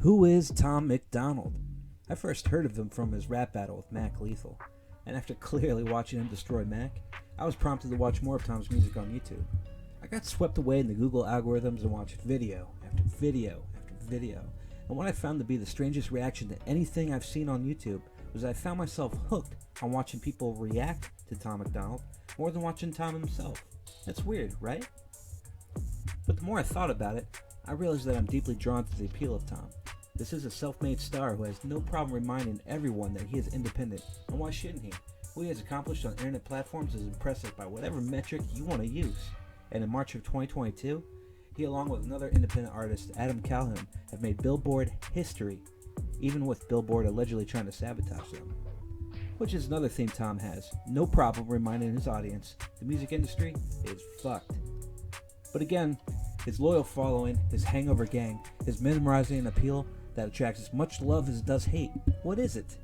Who is Tom Macdonald? I first heard of him from his rap battle with Mac Lethal, and after clearly watching him destroy Mac, I was prompted to watch more of Tom's music on YouTube. I got swept away in the Google algorithms and watched video after video after video, and what I found to be the strangest reaction to anything I've seen on YouTube was I found myself hooked on watching people react to Tom Macdonald more than watching Tom himself. That's weird, right? But the more I thought about it, I realized that I'm deeply drawn to the appeal of Tom. This is a self-made star who has no problem reminding everyone that he is independent, and why shouldn't he? What he has accomplished on internet platforms is impressive by whatever metric you want to use. And in March of 2022, he along with another independent artist, Adam Calhoun, have made Billboard history, even with Billboard allegedly trying to sabotage them. Which is another theme Tom has, no problem reminding his audience the music industry is fucked. But again, his loyal following, his hangover gang, his mesmerizing appeal that attracts as much love as it does hate. What is it?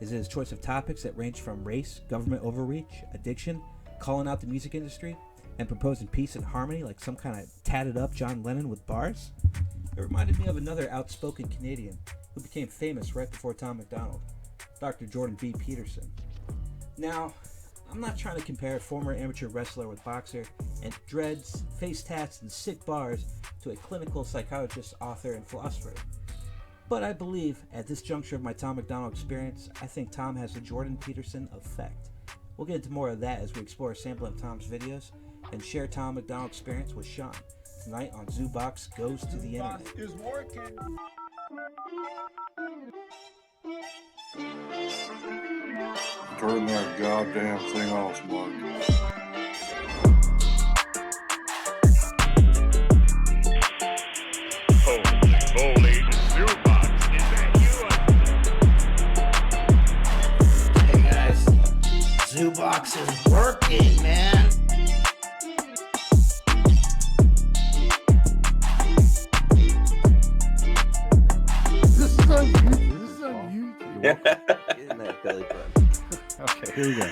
Is it his choice of topics that range from race, government overreach, addiction, calling out the music industry, and proposing peace and harmony like some kind of tatted up John Lennon with bars? It reminded me of another outspoken Canadian who became famous right before Tom Macdonald, Dr. Jordan B. Peterson. Now, I'm not trying to compare a former amateur wrestler with boxer and dreads, face tats, and sick bars to a clinical psychologist, author, and philosopher. But I believe, at this juncture of my Tom Macdonald experience, I think Tom has the Jordan Peterson effect. We'll get into more of that as we explore a sample of Tom's videos and share Tom Macdonald experience with Shaun tonight on Zoobox Goes to the Internet. Is working. Turn that goddamn thing off, Mark. Holy Zoobox, is that you? Hey guys, Zoobox is working, man. This is on YouTube. This is on YouTube. Get in that belly button. Okay, here we go.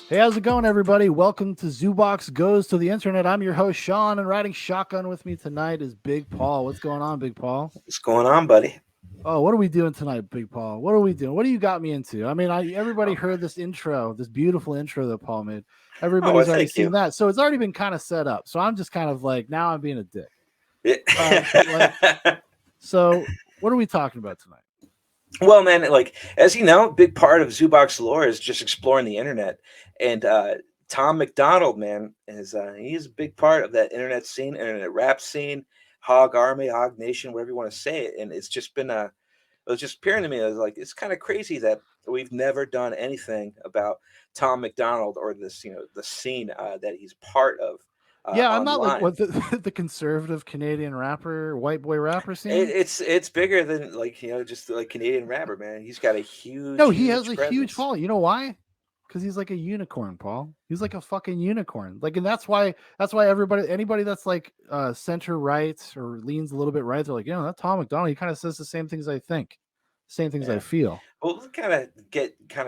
Hey, how's it going, everybody? Welcome to Zoobox Goes to the Internet. I'm your host, Shaun, and riding shotgun with me tonight is Big Paul. What's going on, Big Paul? What's going on, buddy? Oh, what are we doing tonight, Big Paul? What are we doing? What do you got me into? I mean, everybody heard this intro, this beautiful intro that Paul made. Everybody's already seen that, so it's already been kind of set up. So I'm just kind of like, now I'm being a dick. So what are we talking about tonight? Well, man, like, as you know, a big part of Zoobox lore is just exploring the internet. And Tom Macdonald, man, he's a big part of that internet scene, internet rap scene, Hog Army, Hog Nation, whatever you want to say it. And it's just been it was just appearing to me as like, it's kind of crazy that we've never done anything about Tom Macdonald or this, the scene that he's part of. Yeah, I'm online. not like what the conservative Canadian rapper, white boy rapper scene. It's bigger than just like Canadian rapper, man. He's got a huge. No, he has a presence. huge following. You know why? Because he's like a unicorn, Paul. He's like a fucking unicorn. Like, and that's why anybody that's like center right or leans a little bit right, they're like, that Tom Macdonald, he kind of says the same things I think, same things I feel. Well, let's kind of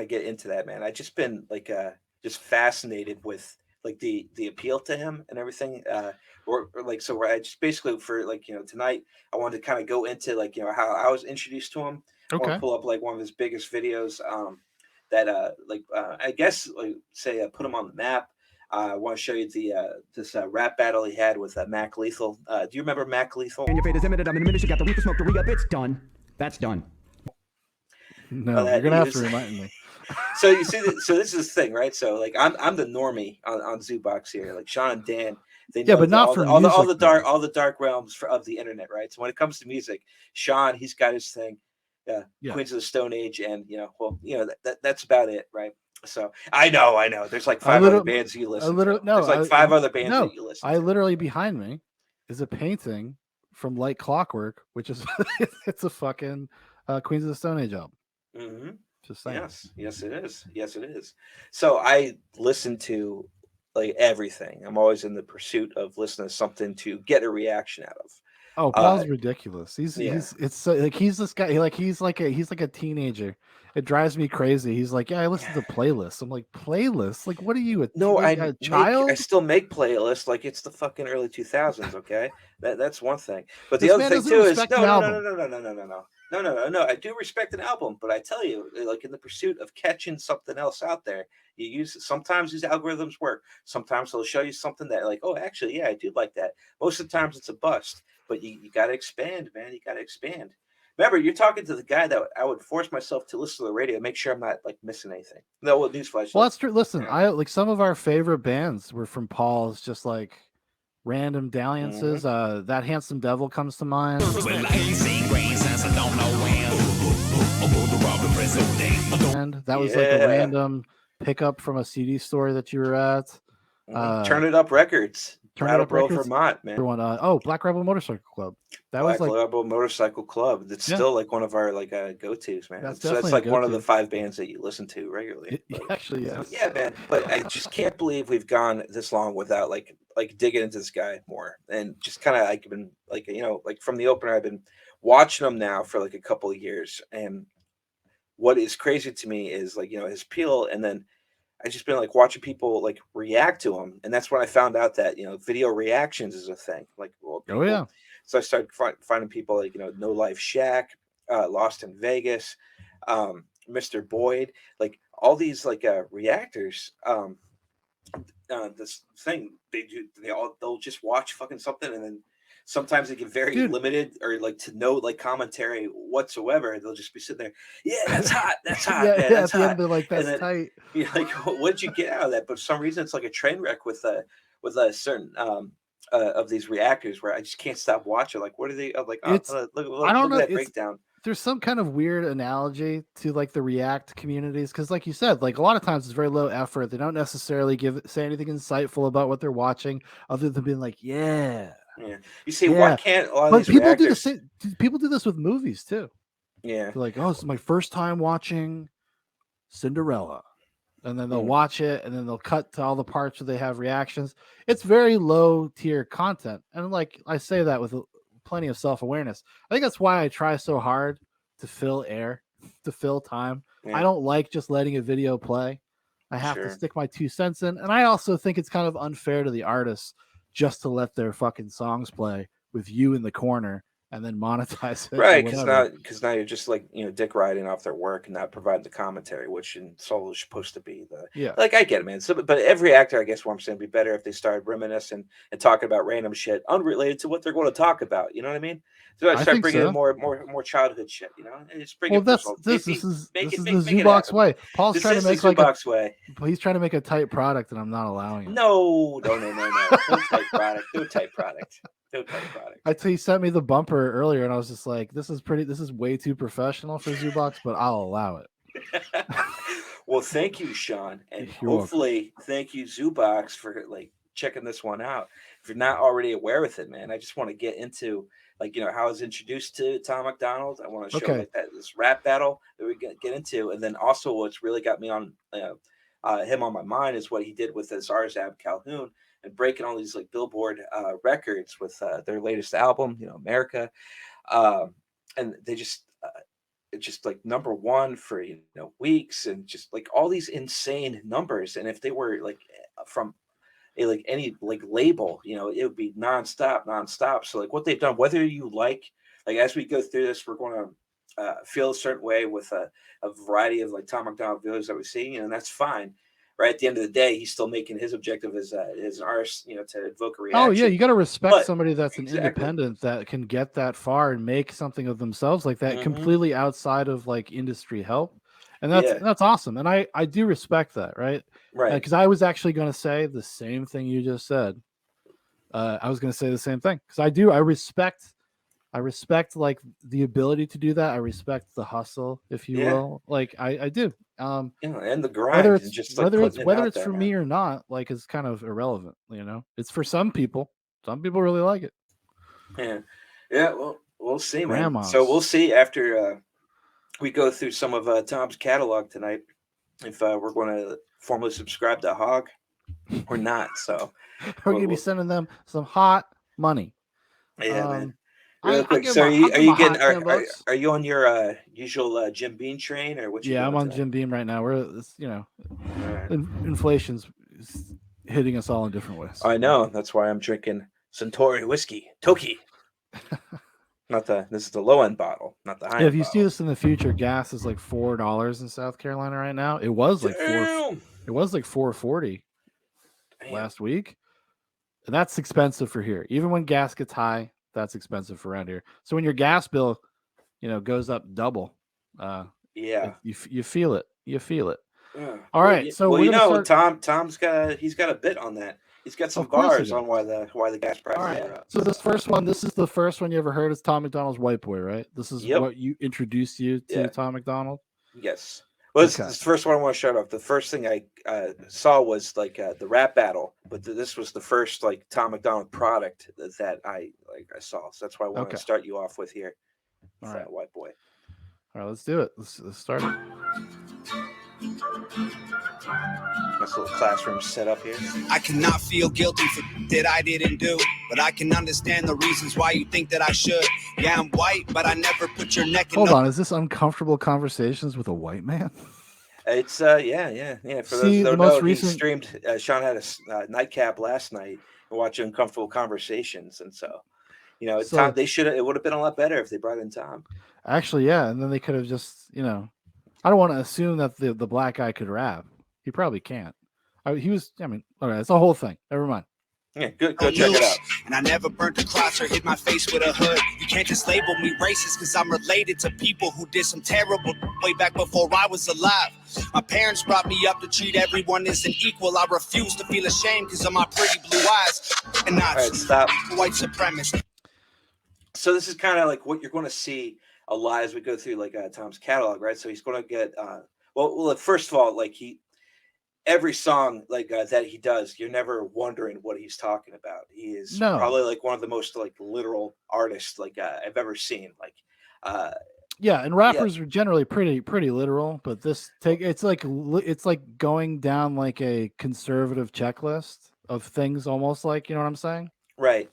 get into that, man. I just been like just fascinated with like the appeal to him and everything. Or like, so I just basically for like, tonight I wanted to kind of go into like, how I was introduced to him. Okay. I want to pull up like one of his biggest videos that I guess like say put him on the map. I want to show you this rap battle he had with Mac Lethal. Do you remember Mac Lethal? And your fate is imminent. I'm in a minute. You got the reef to smoke the re-up. It's done. That's done. No, you're gonna have to remind me. So you see, so this is the thing, right? So like I'm the normie on Zoobox here, like Shaun and Dan. They know but not all for all music, the dark realms of the internet, right? So when it comes to music, Shaun, he's got his thing, Queens of the Stone Age, and that's about it, right? So I know. There's like five other bands you listen to. There's like five other bands that you listen to. I literally behind me is a painting from Light Clockwork, which is it's a fucking Queens of the Stone Age album. Mm-hmm. Just saying. Yes, it is. So I listen to like everything. I'm always in the pursuit of listening to something to get a reaction out of. Oh, Paul's ridiculous. yeah. It's like he's this guy. He's like a teenager. It drives me crazy. He's like, yeah, I listen to playlists. I'm like, playlists? Like, what are you, No, a I child? still make playlists like it's the fucking early 2000s. Okay, that's one thing. But the This other man thing doesn't too is respect an album. no. I do respect an album, but I tell you, like in the pursuit of catching something else out there, you use sometimes these algorithms work. Sometimes they'll show you something that like, oh, actually, yeah, I do like that. Most of the times it's a bust, but you got to expand, man. You got to expand. Remember, you're talking to the guy that I would force myself to listen to the radio, make sure I'm not like missing anything. No, well, newsflash. Well, Like, that's true. Listen, yeah. I like some of our favorite bands were from Paul's, just like random dalliances. That Handsome Devil comes to mind. And that was like a Yeah. random pickup from a CD store that you were at. Turn It Up Records, Turn It Up Brattleboro, Records? Vermont, man. Everyone, Black Rebel Motorcycle Club. That Black was like Label Motorcycle Club. That's Yeah. still like one of our like go-tos, man. That's So that's definitely a like one of the go-to. 5 bands that you listen to regularly. It But, actually is. yeah, man. But I just can't believe we've gone this long without like digging into this guy more and just kind of like been like like from the opener I've been watching him now for like a couple of years, and what is crazy to me is like his appeal, and then I just been like watching people like react to him, and that's when I found out that video reactions is a thing. Like, well, Oh yeah. so I started finding people like No Life Shack, Lost in Vegas, Mr. Boyd, like all these like reactors. This thing they'll just watch fucking something, and then sometimes they get very Dude. limited or like to no like commentary whatsoever. They'll just be sitting there, yeah, that's hot, that's hot, Yeah, man, yeah, that's at the hot. end they're like, And that's then tight. you're like, what'd you get out of that? But for some reason, it's like a train wreck with a certain of these reactors where I just can't stop watching. Like, what are they? I'm like, oh, It's look I don't know. at that It's breakdown. there's some kind of weird analogy to like the React communities, because like you said, like a lot of times it's very low effort. They don't necessarily say anything insightful about what they're watching, other than being like, yeah. Yeah, you see, Yeah. why can't a lot of But these people do the reactors? same. People do this with movies too. Yeah, They're like, oh, this is my first time watching Cinderella. And then they'll Mm. watch it, and then they'll cut to all the parts where they have reactions. It's very low tier content. And like I say that with plenty of self-awareness. I think that's why I try so hard to fill air, to fill time. Yeah. I don't like just letting a video play. I have to Sure. stick my 2 cents in. And I also think it's kind of unfair to the artists just to let their fucking songs play with you in the corner and then monetize it. or Right, because whatever. now you're just like dick riding off their work and not providing the commentary, which it's all supposed to be. Yeah. Like I get it, man. So, but every actor, I guess, what I'm saying, would be better if they started reminiscing and talking about random shit unrelated to what they're going to talk about. You know what I mean? So I I start think bringing so. in more childhood shit. And just bring Well, it that's personal. this Make is make this it- is make- the make it Zoobox happen. way. Paul's This trying to is the make like a Zoobox way. he's trying to make a tight product, and I'm not allowing it. No. No tight product. No tight product. No tight product. I tell you, sent me the bumper earlier, and I was just like, "This is way too professional for Zoobox," but I'll allow it. Well, thank you, Shaun, and You're welcome. hopefully, thank you, Zoobox, for like checking this one out. If you're not already aware with it, man, I just want to get into like how I was introduced to Tom Macdonald. I want to show Okay. like this rap battle that we get into, and then also what's really got me on him on my mind is what he did with this Arzab Calhoun and breaking all these like Billboard records with their latest album, America, and they just. It's just like number one for weeks, and just like all these insane numbers. And if they were like from like any like label, it would be nonstop. So like what they've done, whether you like as we go through this, we're going to feel a certain way with a variety of like Tom Macdonald videos that we're seeing, and that's fine. Right at the end of the day, he's still making his objective as an artist, to evoke a reaction. Oh yeah, you got to respect But- somebody that's an exactly. independent that can get that far and make something of themselves like that, Mhm. completely outside of like industry help, and that's awesome. And I do respect that, right? Right. Because I was actually going to say the same thing you just said. I was going to say the same thing because I respect like the ability to do that. I respect the hustle, if you Yeah. will. Like I do. And the grind, Whether and it's just like whether it's putting it out there, for man. me or not, like is kind of irrelevant. It's for some people. Some people really like it. Yeah. Well, we'll see, man. Grandmas. So we'll see after we go through some of Tom's catalog tonight if we're going to formally subscribe to Hog or not. So We're gonna be sending them some hot money. yeah, man. Real I quick, give so him are a, you I'll are give him you a hot getting 10 bucks. are you on your usual Jim Beam train, or what you Yeah, I'm doing on today? Jim Beam right now. All right. Inflation's hitting us all in different ways. I know. That's why I'm drinking Centauri whiskey, Toki. Not the. This is the low end bottle, not the high Yeah, if end you see bottle. this in the future, gas is like $4 in South Carolina right now. It was like four. Damn. It was like 4.40 Damn. last week, and that's expensive for here. Even when gas gets high, that's expensive for around here. So when your gas bill, goes up double, Yeah. you feel it. You feel it. Yeah. All Well, right, so we're you gonna know, start. Tom's got a bit on that. He's got some Of course he bars on does. why the gas All prices right. are up. So this is the first one you ever heard is Tom Macdonald's White Boy, right? This is Yep. what you introduced you to Yeah. Tom Macdonald. Yes. Well, this Okay. is the first one I want to shout off. The first thing I saw was like the rap battle, but this was the first like Tom Macdonald product that I saw. So that's why I wanted Okay. to start you off with here. All With, right. White Boy. All right, let's do it. Let's start it. Nice little classroom set up here. I cannot feel guilty for that I didn't do, but I can understand the reasons why you think that I should. Yeah, I'm white, but I never put your neck in. Hold on, is this uncomfortable conversations with a white man? It's yeah. For those See, that the don't most know, he recent- streamed. Shaun had a nightcap last night and watching uncomfortable conversations, and so So- Tom. They should. It would have been a lot better if they brought in Tom. Actually, yeah, and then they could have just, I don't want to assume that the black guy could rap. He probably can't. Okay, it's a whole thing. Never mind. Yeah, good. Go check it out. And I never burnt a cross or hit my face with a hood. You can't just label me racist because I'm related to people who did some terrible way back before I was alive. My parents brought me up to treat everyone as an equal. I refuse to feel ashamed because of my pretty blue eyes. And not All right, stop. white supremacist. So this is kind of like what you're going to see a lot as we go through like Tom's catalog, right? So he's going to get well, first of all, like every song like that he does, you're never wondering what he's talking about. He is probably like one of the most like literal artists like I've ever seen. Like, yeah, and rappers are generally pretty literal, but it's like going down like a conservative checklist of things, almost like, you know what I'm saying? Right.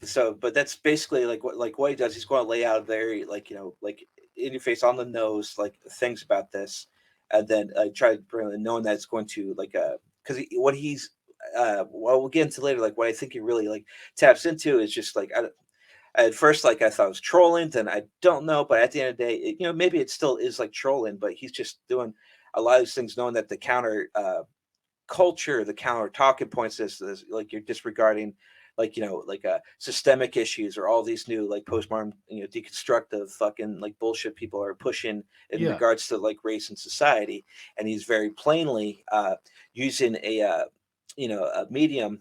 So, but that's basically like what he does. He's going to lay out very like like in your face, on the nose, like things about this, and then try to bring it, knowing that it's going to like because what he's well, we'll get into later. Like what I think he really like taps into is just like at first like I thought it was trolling, then I don't know, but at the end of the day, maybe it still is like trolling, but he's just doing a lot of these things, knowing that the counter culture, the counter talking points is like you're disregarding like systemic issues or all these new like postmodern deconstructive fucking like bullshit people are pushing in regards to like race and society, and he's very plainly using a medium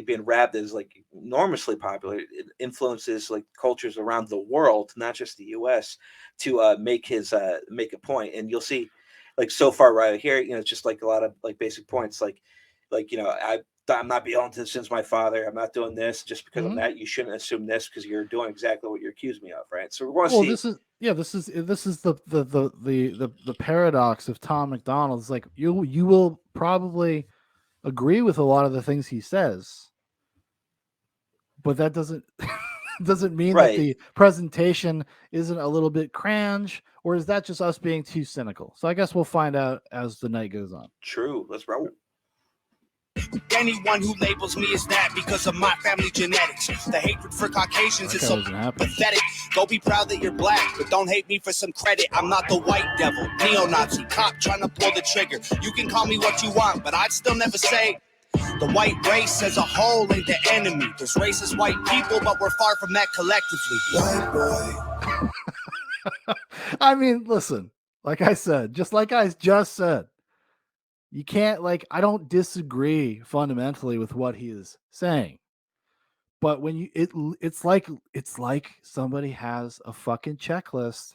being rap that is like enormously popular. It influences like cultures around the world, not just the US, to make a point. And you'll see like so far right here, it's just like a lot of like basic points like I'm not beyond this since my father. I'm not doing this just because I'm that. You shouldn't assume this because you're doing exactly what you're accusing me of, right? So we're going to see. This is the paradox of Tom Macdonald. It's like you will probably agree with a lot of the things he says, but that doesn't mean that the presentation isn't a little bit cringe, or is that just us being too cynical? So I guess we'll find out as the night goes on. True. Let's roll. Anyone who labels me as that because of my family genetics. The hatred for Caucasians is so pathetic. Go be proud that you're black, but don't hate me for some credit. I'm not the white devil, neo-Nazi, cop trying to pull the trigger. You can call me what you want, but I'd still never say the white race as a whole ain't the enemy. There's racist white people, but we're far from that collectively. White boy. I mean, listen, like I said, you can't I don't disagree fundamentally with what he is saying, but when it's like somebody has a fucking checklist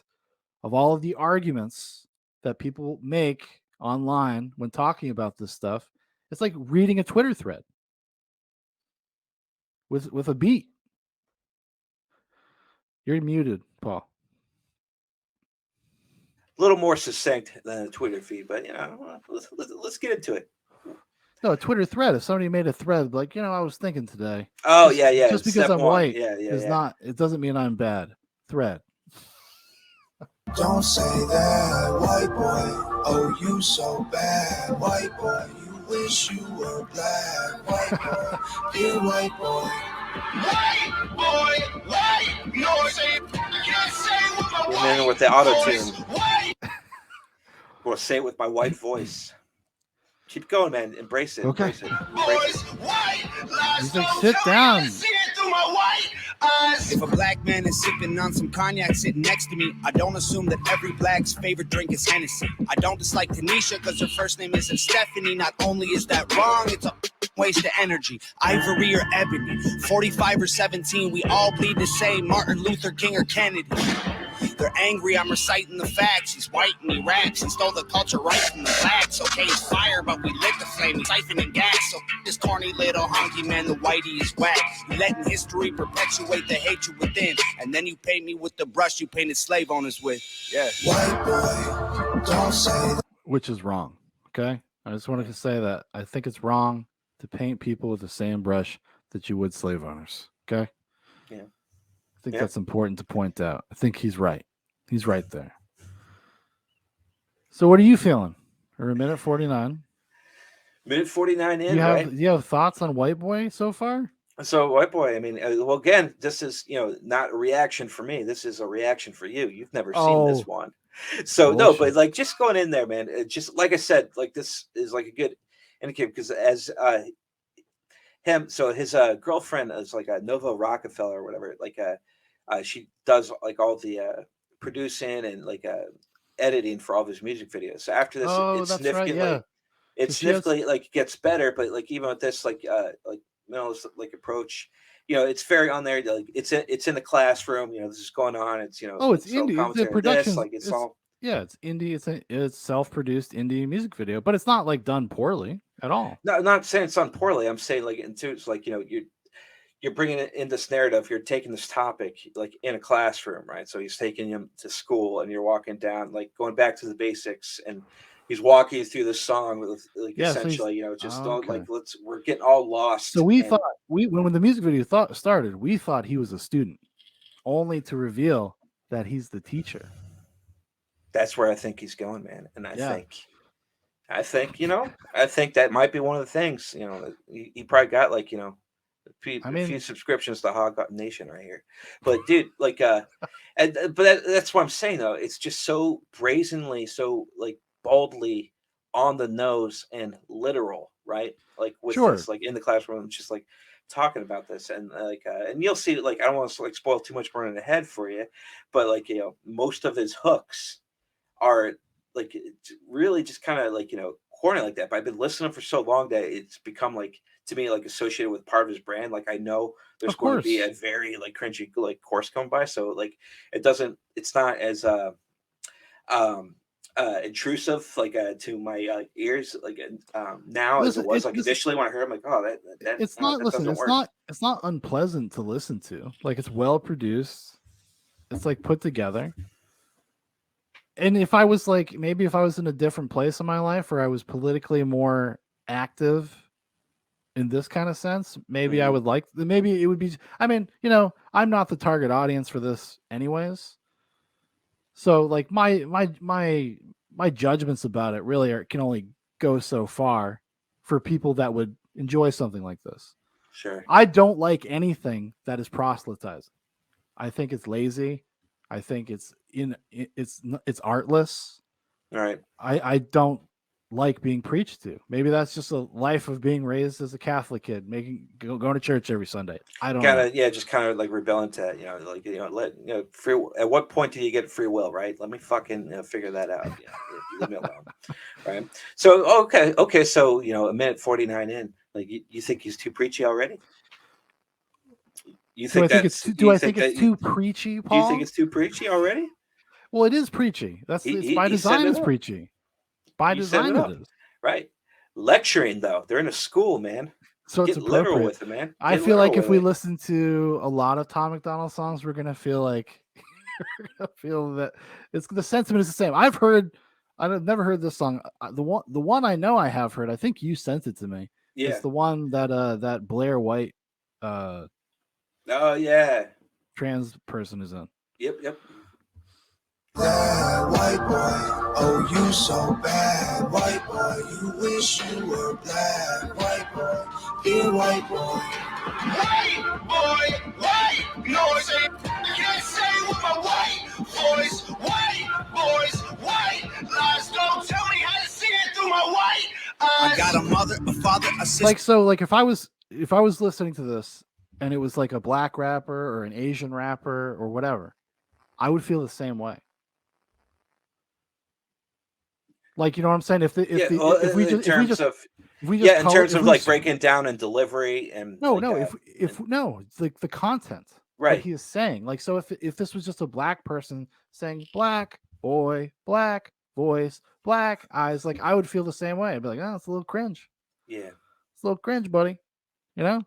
of all of the arguments that people make online when talking about this stuff. It's like reading a Twitter thread with a beat. You're muted, Paul. A little more succinct than a Twitter feed, but let's get into it. No, a Twitter thread. If somebody made a thread, like, I was thinking today. Oh, Just- yeah. Just because step I'm one. white Yeah. is not. It doesn't mean I'm bad. Thread. Don't say that, white boy. Oh, you so bad, white boy. You wish you were black, white boy. Dear white boy. White boy, white noise. Can't say with my And then white with the auto voice. tune, White we'll say it with my white voice. Keep going, man. Embrace it. Okay. Embrace it. Embrace boys, it. white lies. He's like, don't sit tell me down. I see it through my white eyes. If a black man is sipping on some cognac sitting next to me, I don't assume that every black's favorite drink is Hennessy. I don't dislike Tanisha because her first name isn't Stephanie. Not only is that wrong, it's a waste of energy. Ivory or ebony, 45 or 17, we all bleed to say Martin Luther King or Kennedy. They're angry, I'm reciting the facts. He's white and he raps. He stole the culture right from the blacks. Okay, it's fire, but we lit the flame. He's siphoning gas. So this corny little honky man, the whitey is whack. You letting history perpetuate the hatred within. And then you paint me with the brush you painted slave owners with. Yeah. White boy, don't say that. Which is wrong. Okay. I just wanted to say that I think it's wrong to paint people with the same brush that you would slave owners. Okay. Yeah. I think Yeah. that's important to point out. I think he's right. He's right there. So what are you feeling? We're a minute 49. Minute 49 in, Do right? you have thoughts on White Boy so far? So, white boy, I mean, well, again, this is, not a reaction for me. This is a reaction for you. You've never seen this Oh, one. So, no, but bullshit. like just going in there, man, just like I said, like this is like a good indicator because as so his girlfriend is like a Nova Rockefeller or whatever, like she does like all the producing and like editing for all of his music videos. So after this, Oh, it's that's right. significantly, Yeah. it So she has- significantly like gets better, but like even with this like minimalist like approach, it's very on there. Like it's in the classroom. This is going on. It's Oh, it's so indie. The commentary on production. this, like it's all Yeah, it's indie. It's self-produced indie music video, but it's not like done poorly at all. no. I'm not saying it's done poorly. I'm saying like it's like you're bringing it in this narrative. You're taking this topic like in a classroom, right? So he's taking him to school, and you're walking down, like going back to the basics, and he's walking you through the song with like Yeah, so he's- essentially, just Oh, don't like okay. we're getting all lost. So we and- thought when the music video started, we thought he was a student, only to reveal that he's the teacher. that's where I think he's going, man. And I Yeah. think, I think that might be one of the things. He probably got like a few subscriptions to Hog Nation right here. But dude, like, that's what I'm saying though. It's just so brazenly, so like boldly on the nose and literal, right? Like with Sure. this, like in the classroom, just like talking about this and like and you'll see like I don't want to like spoil too much burning ahead for you, but like most of his hooks are like it's really just kind of like corny like that. But I've been listening for so long that it's become like to me like associated with part of his brand. Like I know there's Of going to be course. a very like cringy like course come by, so like it's not as intrusive like to my ears like now as Listen, it was like listen, initially when I heard. I'm like, oh that it's no, not. that Listen, doesn't it's work. it's not unpleasant to listen to. Like it's well produced. It's like put together. And if I was like maybe if I was in a different place in my life where I was politically more active in this kind of sense, maybe I would like. Maybe it would be. I mean, I'm not the target audience for this, anyways. So like my judgments about it really can only go so far for people that would enjoy something like this. Sure. I don't like anything that is proselytizing. I think it's lazy. I think it's artless. All right. I don't like being preached to. Maybe that's just a life of being raised as a Catholic kid, going to church every Sunday. I don't know. Just kind of like rebelling to free. At what point do you get free will, right? Let me fucking figure that out. Leave me alone, right? So okay. So a minute 49 in, like you think he's too preachy already? You think Do I think it's too preachy, Paul? Do you think it's too preachy already? Well, it is preachy. It's by design. It's preachy. By design, it is. Right. Lecturing though, they're in a school, man. So Get it's literal appropriate. with it, man. I Get feel like literal if we with it. listen to a lot of Tom Macdonald songs, we're gonna feel like we're gonna feel that it's the sentiment is the same. I've heard I've never heard this song. The one I know I have heard. I think you sent it to me. Yeah. It's the one that that Blair White Oh yeah. trans person is in. Yep. Bad white boy, oh you so bad, white boy, you wish you were black, white boy, dear white boy. White boy, white noise. Can't say with my white voice. White boys, white lies. Don't tell me how to see it through my white eyes. I got a mother, a father, a sister. Like if I was listening to this and it was like a black rapper or an Asian rapper or whatever, I would feel the same way. Like, you know what I'm saying? If we just like breaking down and delivery and it's like the content, right? What he is saying, like, so if this was just a black person saying black boy, black voice, black eyes, like I would feel the same way. I'd be like, oh, it's a little cringe. Yeah, it's a little cringe, buddy. You know,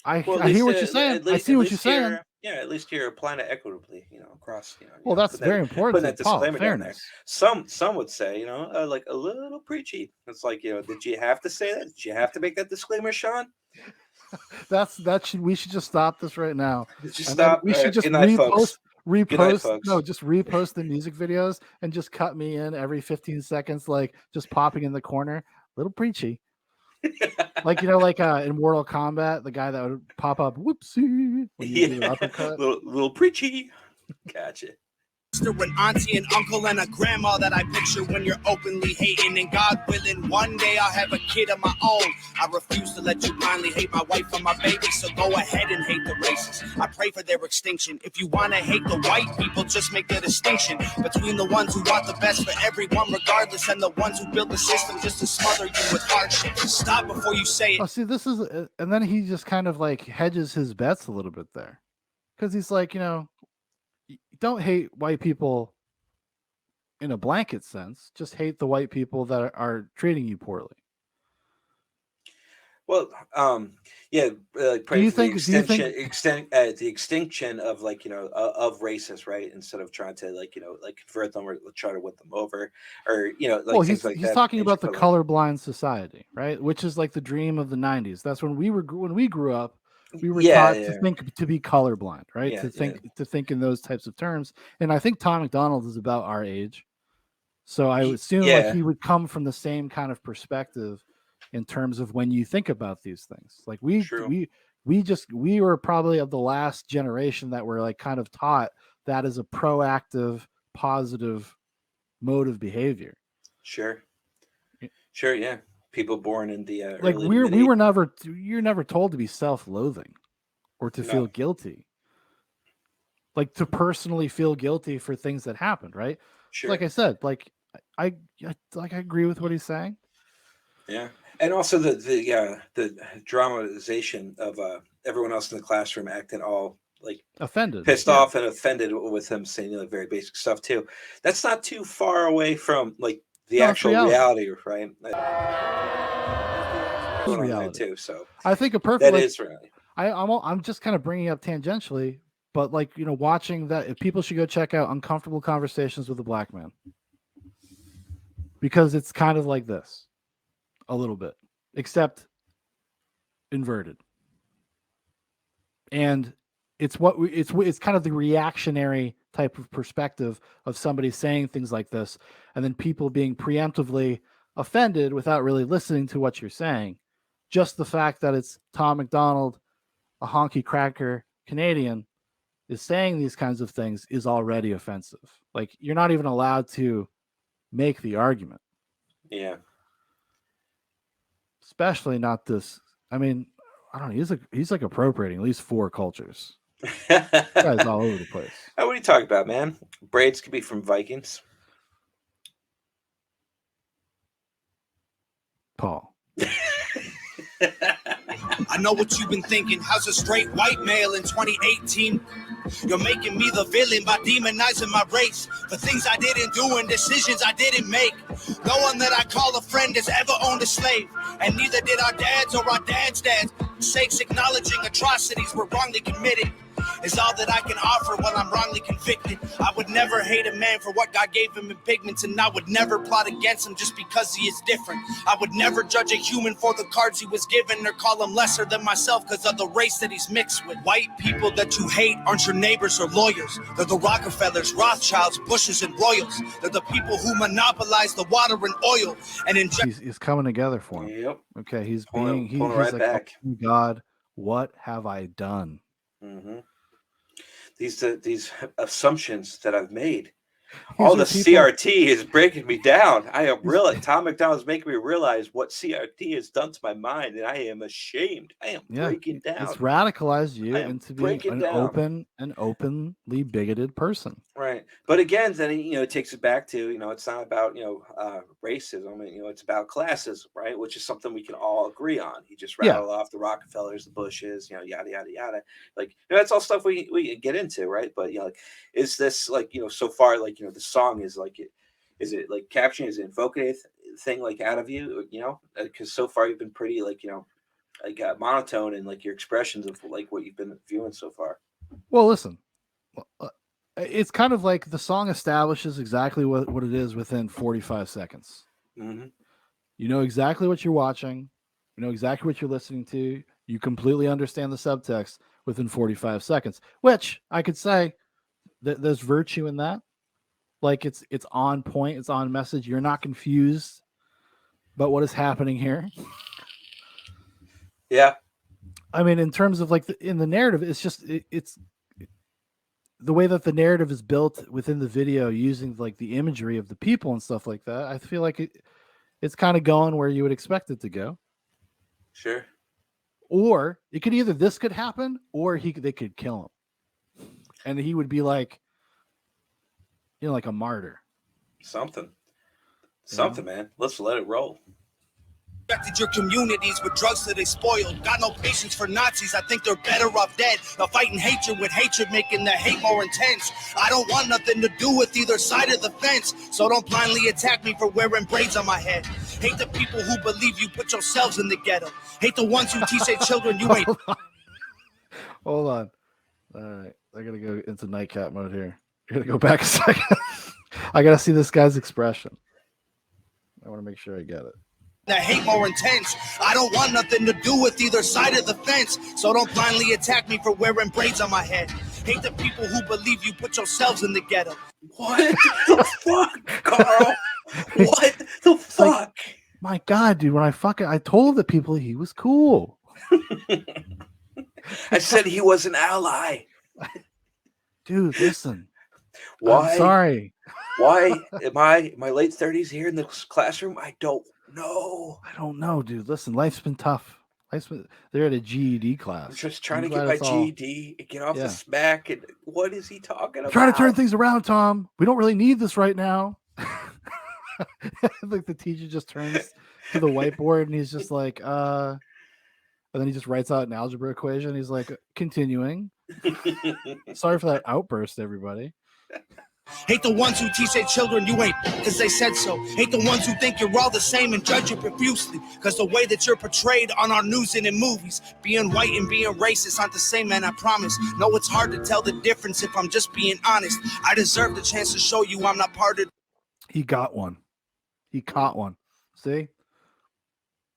I least, hear what you're saying. I see what you're saying. Yeah, at least you're applying it equitably, across. Well, that's very important. Putting that disclaimer down there. Some would say, like a little preachy. It's like, did you have to say that? Did you have to make that disclaimer, Shaun? We should just stop this right now. Just stop. We should just repost. Just repost the music videos and just cut me in every 15 seconds, like just popping in the corner, little preachy. Like in Mortal Kombat, the guy that would pop up, whoopsie, when you do the uppercut. little preachy. Gotcha. An auntie and uncle and a grandma that I picture when you're openly hating, and God willing one day I'll have a kid of my own. I refuse to let you blindly hate my wife and my baby, so go ahead and hate the races. I pray for their extinction. If you want to hate the white people, just make the distinction between the ones who want the best for everyone regardless and the ones who build the system just to smother you with hardship. Stop before you say it. Oh, see, this is and then he just kind of like hedges his bets a little bit there, because he's like, don't hate white people in a blanket sense. Just hate the white people that are treating you poorly. Well, pray for the extinction of of races, right? Instead of trying to convert them or try to win them over, or he's talking about the colorblind society, right? Which is like the dream of the 90s. That's when we grew up. We were taught to be colorblind, right? Yeah, to think in those types of terms. And I think Tom Macdonald is about our age. So I would assume like he would come from the same kind of perspective in terms of when you think about these things. Like we were probably of the last generation that were like kind of taught that as a proactive, positive mode of behavior. Sure, yeah. People born in the you're never told to be self-loathing or to feel guilty, like to personally feel guilty for things that happened, right? Sure. Like I said, I agree with what he's saying. Yeah, and also the dramatization of everyone else in the classroom acting all like offended, pissed off and offended with him saying very basic stuff too. That's not too far away from the actual reality, right? Reality too. So I think a perfect that is reality. I'm just kind of bringing up tangentially, but watching that, if people should go check out Uncomfortable Conversations with a Black Man, because it's kind of like this a little bit, except inverted, and it's kind of the reactionary type of perspective of somebody saying things like this, and then people being preemptively offended without really listening to what you're saying. Just the fact that it's Tom Macdonald, a honky cracker Canadian, is saying these kinds of things is already offensive. Like, you're not even allowed to make the argument. Yeah. Especially not this. I mean, I don't know. He's like appropriating at least 4 cultures. Guy's all over the place. What are you talking about, man? Braids could be from Vikings. Paul. I know what you've been thinking. How's a straight white male in 2018? You're making me the villain by demonizing my race for things I didn't do and decisions I didn't make. No one that I call a friend has ever owned a slave, and neither did our dads or our dads' dads. Sakes acknowledging atrocities were wrongly committed is all that I can offer while I'm wrongly convicted. I would never hate a man for what God gave him in pigments, and I would never plot against him just because he is different. I would never judge a human for the cards he was given or call him lesser than myself because of the race that he's mixed with. White people that you hate aren't your neighbors or lawyers. They're the Rockefellers, Rothschilds, Bushes, and Royals. They're the people who monopolize the water and oil and inject. He's coming together for him. Yep. Okay, he's Pulling like, back. oh, God, what have I done? Mm-hmm. These assumptions that I've made. All the CRT is breaking me down. I am really Tom Macdonald's making me realize what CRT has done to my mind, and I am ashamed. I am breaking down. It's radicalized you into being an openly bigoted person. Right. But again, then it takes it back to, it's not about racism, it's about classism, right? Which is something we can all agree on. He just rattled off the Rockefellers, the Bushes, yada yada yada. Like, that's all stuff we get into, right? But is this so far the song is is it like capturing, is it invoking thing out of you, because so far you've been pretty monotone in your expressions of what you've been viewing so far. Well, listen, it's kind of like the song establishes exactly what it is within 45 seconds. Mm-hmm. You know exactly what you're watching. You know exactly what you're listening to. You completely understand the subtext within 45 seconds, which I could say that there's virtue in that. It's on point, it's on message. You're not confused about what is happening here. Yeah. I mean, in terms of in the narrative, it's just it's the way that the narrative is built within the video, using the imagery of the people and stuff like that. I feel like it's kind of going where you would expect it to go. Sure. Or it could this could happen, or they could kill him, and he would be like a martyr. Something, man. Let's let it roll. Affected your communities with drugs that they spoiled. Got no patience for Nazis. I think they're better off dead. They're fighting hatred with hatred, making the hate more intense. I don't want nothing to do with either side of the fence, so don't blindly attack me for wearing braids on my head. Hate the people who believe you put yourselves in the ghetto. Hate the ones who teach their children you ain't. Hold on. All right, I gotta go into nightcap mode here. I gotta go back a second. I gotta see this guy's expression. I want to make sure I get it. The hate more intense. I don't want nothing to do with either side of the fence, so don't blindly attack me for wearing braids on my head. Hate the people who believe you put yourselves in the ghetto. What the fuck, Carl? What the fuck? My God, dude, when I told the people he was cool. I said he was an ally. Dude, listen. Why? I'm sorry. Why am I in my late 30s here in this classroom? I don't know. I don't know, dude. Listen, life's been tough. They're at a GED class. I'm just trying to get my GED and get off the smack. And what is he talking about? Trying to turn things around, Tom. We don't really need this right now. The teacher just turns to the whiteboard and he's just like, and then he just writes out an algebra equation. He's like, continuing. Sorry for that outburst, everybody. Hate the ones who teach their children you ain't because they said so. Hate the ones who think you're all the same and judge you profusely because the way that you're portrayed on our news and in movies. Being white and being racist aren't the same, man, I promise. No, it's hard to tell the difference if I'm just being honest. I deserve the chance to show you I'm not part of. He got one. He caught one. See?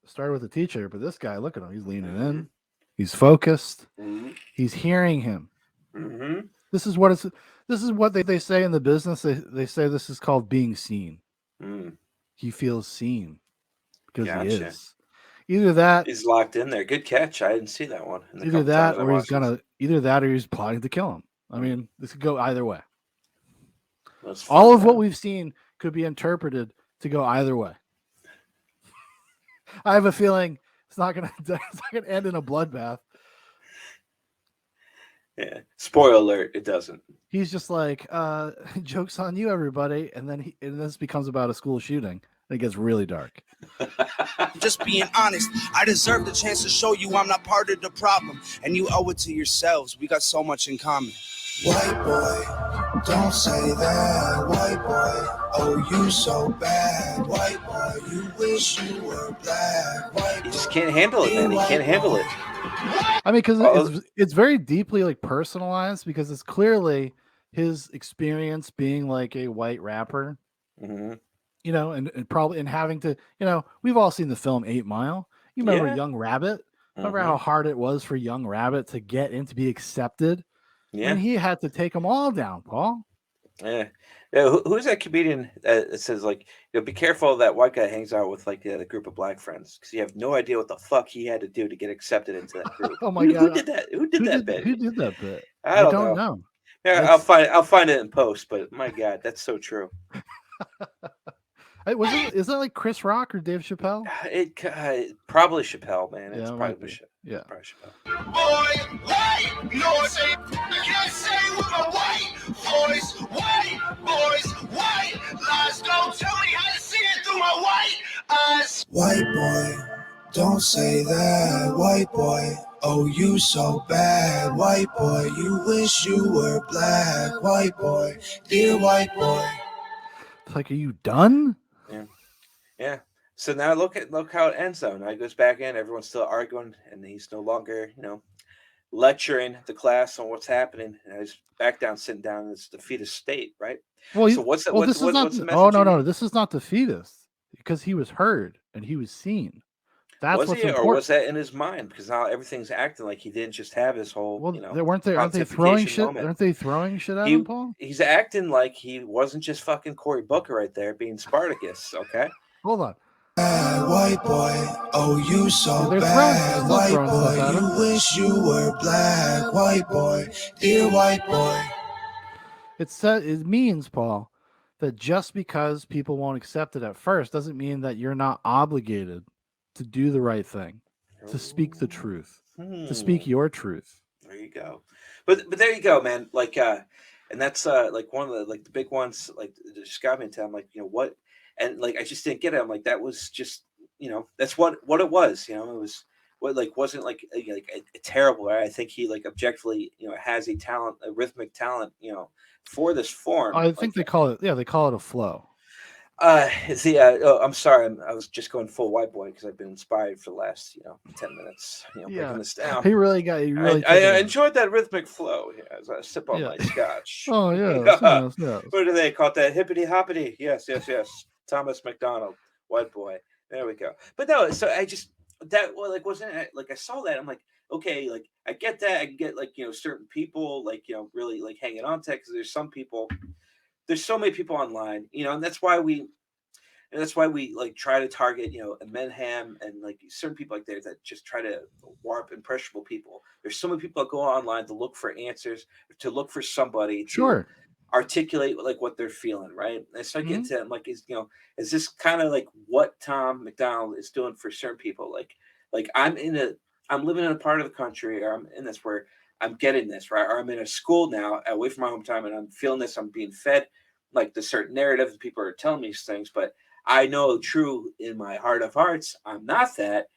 Started with the teacher, but this guy, look at him. He's leaning in. He's focused. Mm-hmm. He's hearing him. Mm-hmm. This is what they say in the business. They say this is called being seen. Mm. He feels seen because he is. Either that he's locked in there. Good catch. I didn't see that one. Either that or he's plotting to kill him. I mean, this could go either way. All of what we've seen could be interpreted to go either way. I have a feeling it's not gonna end in a bloodbath. Yeah. Spoiler alert, it doesn't. He's just like, joke's on you, everybody. And then this becomes about a school shooting. And it gets really dark. Just being honest, I deserve the chance to show you I'm not part of the problem. And you owe it to yourselves. We got so much in common. White boy, don't say that. White boy, oh, you so bad. White boy, you wish you were black. White he just can't handle it, man. He can't handle it. I mean, because it's very deeply personalized, because it's clearly his experience being like a white rapper, Mm-hmm. you know, and probably and having to, you know, we've all seen the film 8 Mile. You remember Yeah. Young Rabbit? Remember Mm-hmm. how hard it was for Young Rabbit to get in to be accepted? I Yeah. mean, he had to take them all down, Paul. Yeah. Yeah. Who's that comedian that says like, be careful that white guy hangs out with like the group of black friends because you have no idea what the fuck he had to do to get accepted into that group. Oh my Who god, did that? Who did that bit? who did that bit? I I don't don't know. know. Yeah, It's I'll find it in post. But my god, that's so true. is that like Chris Rock or Dave Chappelle? It probably Chappelle, man. Yeah, It's it probably might be. Chappelle. Yeah. Probably Chappelle. Boy, white noise. I can't say with my white voice. White boys, white lies. Don't tell me how to see it through my white eyes. White boy, don't say that. White boy, oh you so bad. White boy, you wish you were black. White boy, dear white boy. It's like, are you done? Yeah. Yeah. So now look how it ends though. Now he goes back in, everyone's still arguing, and he's no longer, lecturing the class on what's happening. And he's back down, sitting down in this defeatist state, right? Well, So what's the this is not. what's the Oh message? no, this is not the fetus because he was heard and he was seen. That's Was what's he, or important. was that in his mind? Because now everything's acting like he didn't just have his whole, Well, aren't they throwing shit? moment. Aren't they throwing shit at him, Paul? He's acting like he wasn't just fucking Cory Booker right there being Spartacus. Okay. Hold on. White boy, oh you so They're bad. throwing White stuff boy, at him. you wish you were black. White boy, dear white boy. It means, Paul, that just because people won't accept it at first doesn't mean that you're not obligated to do the right thing, to speak the truth, to speak your truth. There you go. But there you go, man. Like and that's like one of the like the big ones like that just got me into. I'm like, what? And like I just didn't get it. I'm like, that was just that's what it was. It was what like wasn't like a terrible. Right? I think he like objectively has a talent, a rhythmic talent, for this form. I think they call it a flow. I'm sorry. I was just going full white boy because I've been inspired for the last 10 minutes. Breaking this down. He really got. I enjoyed that rhythmic flow as I sip on my scotch. Oh yeah. What do they call it? That hippity hoppity? Yes. Thomas Macdonald, white boy. There we go. But no, so I just wasn't like I saw that. I'm like, okay, like I get that. I can get like certain people like really like hanging on to it because there's so many people online, and that's why we like try to target, Menham and like certain people like there that just try to warp impressionable people. There's so many people that go online to look for answers, to look for somebody to articulate like what they're feeling, right? And so I get to I'm like, is this kind of like what Tom Macdonald is doing for certain people? Like I'm living in a part of the country, or I'm in this where I'm getting this, right? Or I'm in a school now away from my hometown and I'm feeling this, I'm being fed like the certain narrative and people are telling me these things, but I know true in my heart of hearts, I'm not that,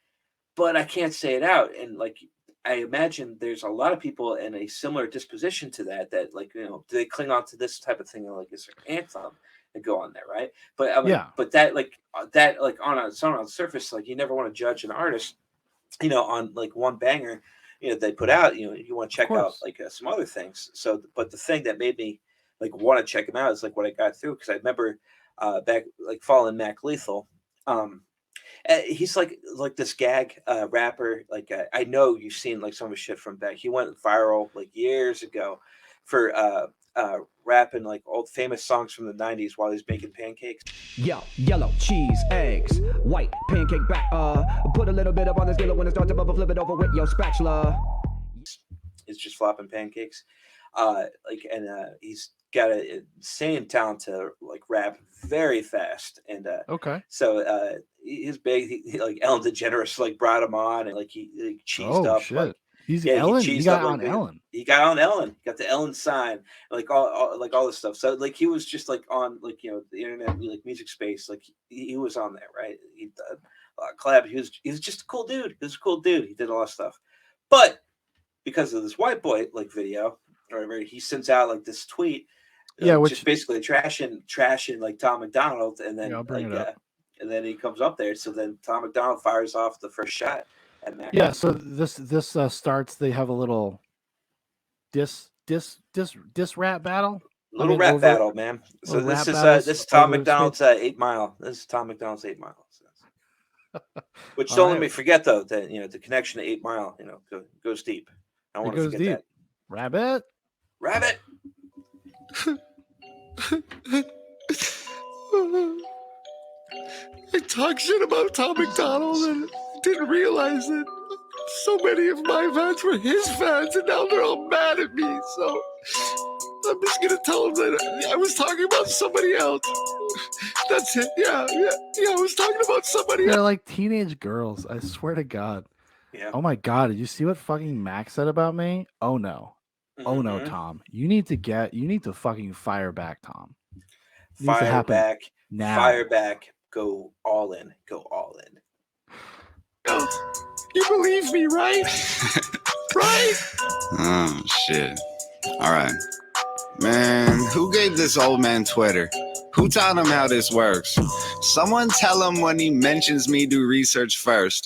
but I can't say it out. And like, I imagine there's a lot of people in a similar disposition to that like, they cling on to this type of thing, like it's an anthem and go on there. Right. But I mean, but that like on the surface, like you never want to judge an artist, on like one banger, they put out, you want to check out like some other things. So, but the thing that made me like want to check him out is like what I got through. Cause I remember back like following Mac Lethal. He's like this gag rapper. Like I know you've seen like some of his shit from back. He went viral like years ago for rapping like old famous songs from the 90s while he's making pancakes. Yo, yellow, cheese, eggs, white, pancake back. Put a little bit up on the skillet when it starts to bubble, flip it over with your spatula. It's just flopping pancakes. He's got an insane talent to like rap very fast. And so he's big. He like Ellen DeGeneres like brought him on and like he like, cheesed up. Shit. Like, He's Ellen. He got on Ellen. He got on Ellen. He got the Ellen sign, like all this stuff. So like he was just like on like the internet, like music space. Like he was on there, right? He collab. He was just a cool dude. He was a cool dude. He did a lot of stuff, but because of this white boy like video, or whatever, he sends out like this tweet, which is basically trashing like Tom Macdonald, and then and then he comes up there. So then Tom Macdonald fires off the first shot. Yeah, so this starts. They have a little diss diss rap battle. Little rap battle, man. So this is Tom Macdonald's 8 Mile. This is Tom Macdonald's 8 Mile. Which don't let me forget though that the connection to 8 Mile goes deep. I don't want to forget that. Rabbit. I talked shit about Tom Macdonald and didn't realize that so many of my fans were his fans, and now they're all mad at me. So I'm just gonna tell them that I was talking about somebody else. That's it. Yeah. I was talking about somebody else. They're like teenage girls. I swear to God. Yeah. Oh my God! Did you see what fucking Max said about me? Oh no. Oh no, Tom. You need to fucking fire back, Tom. Fire back. Now. Fire back. Go all in. You believe me, right? Right? Oh, shit. All right. Man, who gave this old man Twitter? Who taught him how this works? Someone tell him when he mentions me, do research first.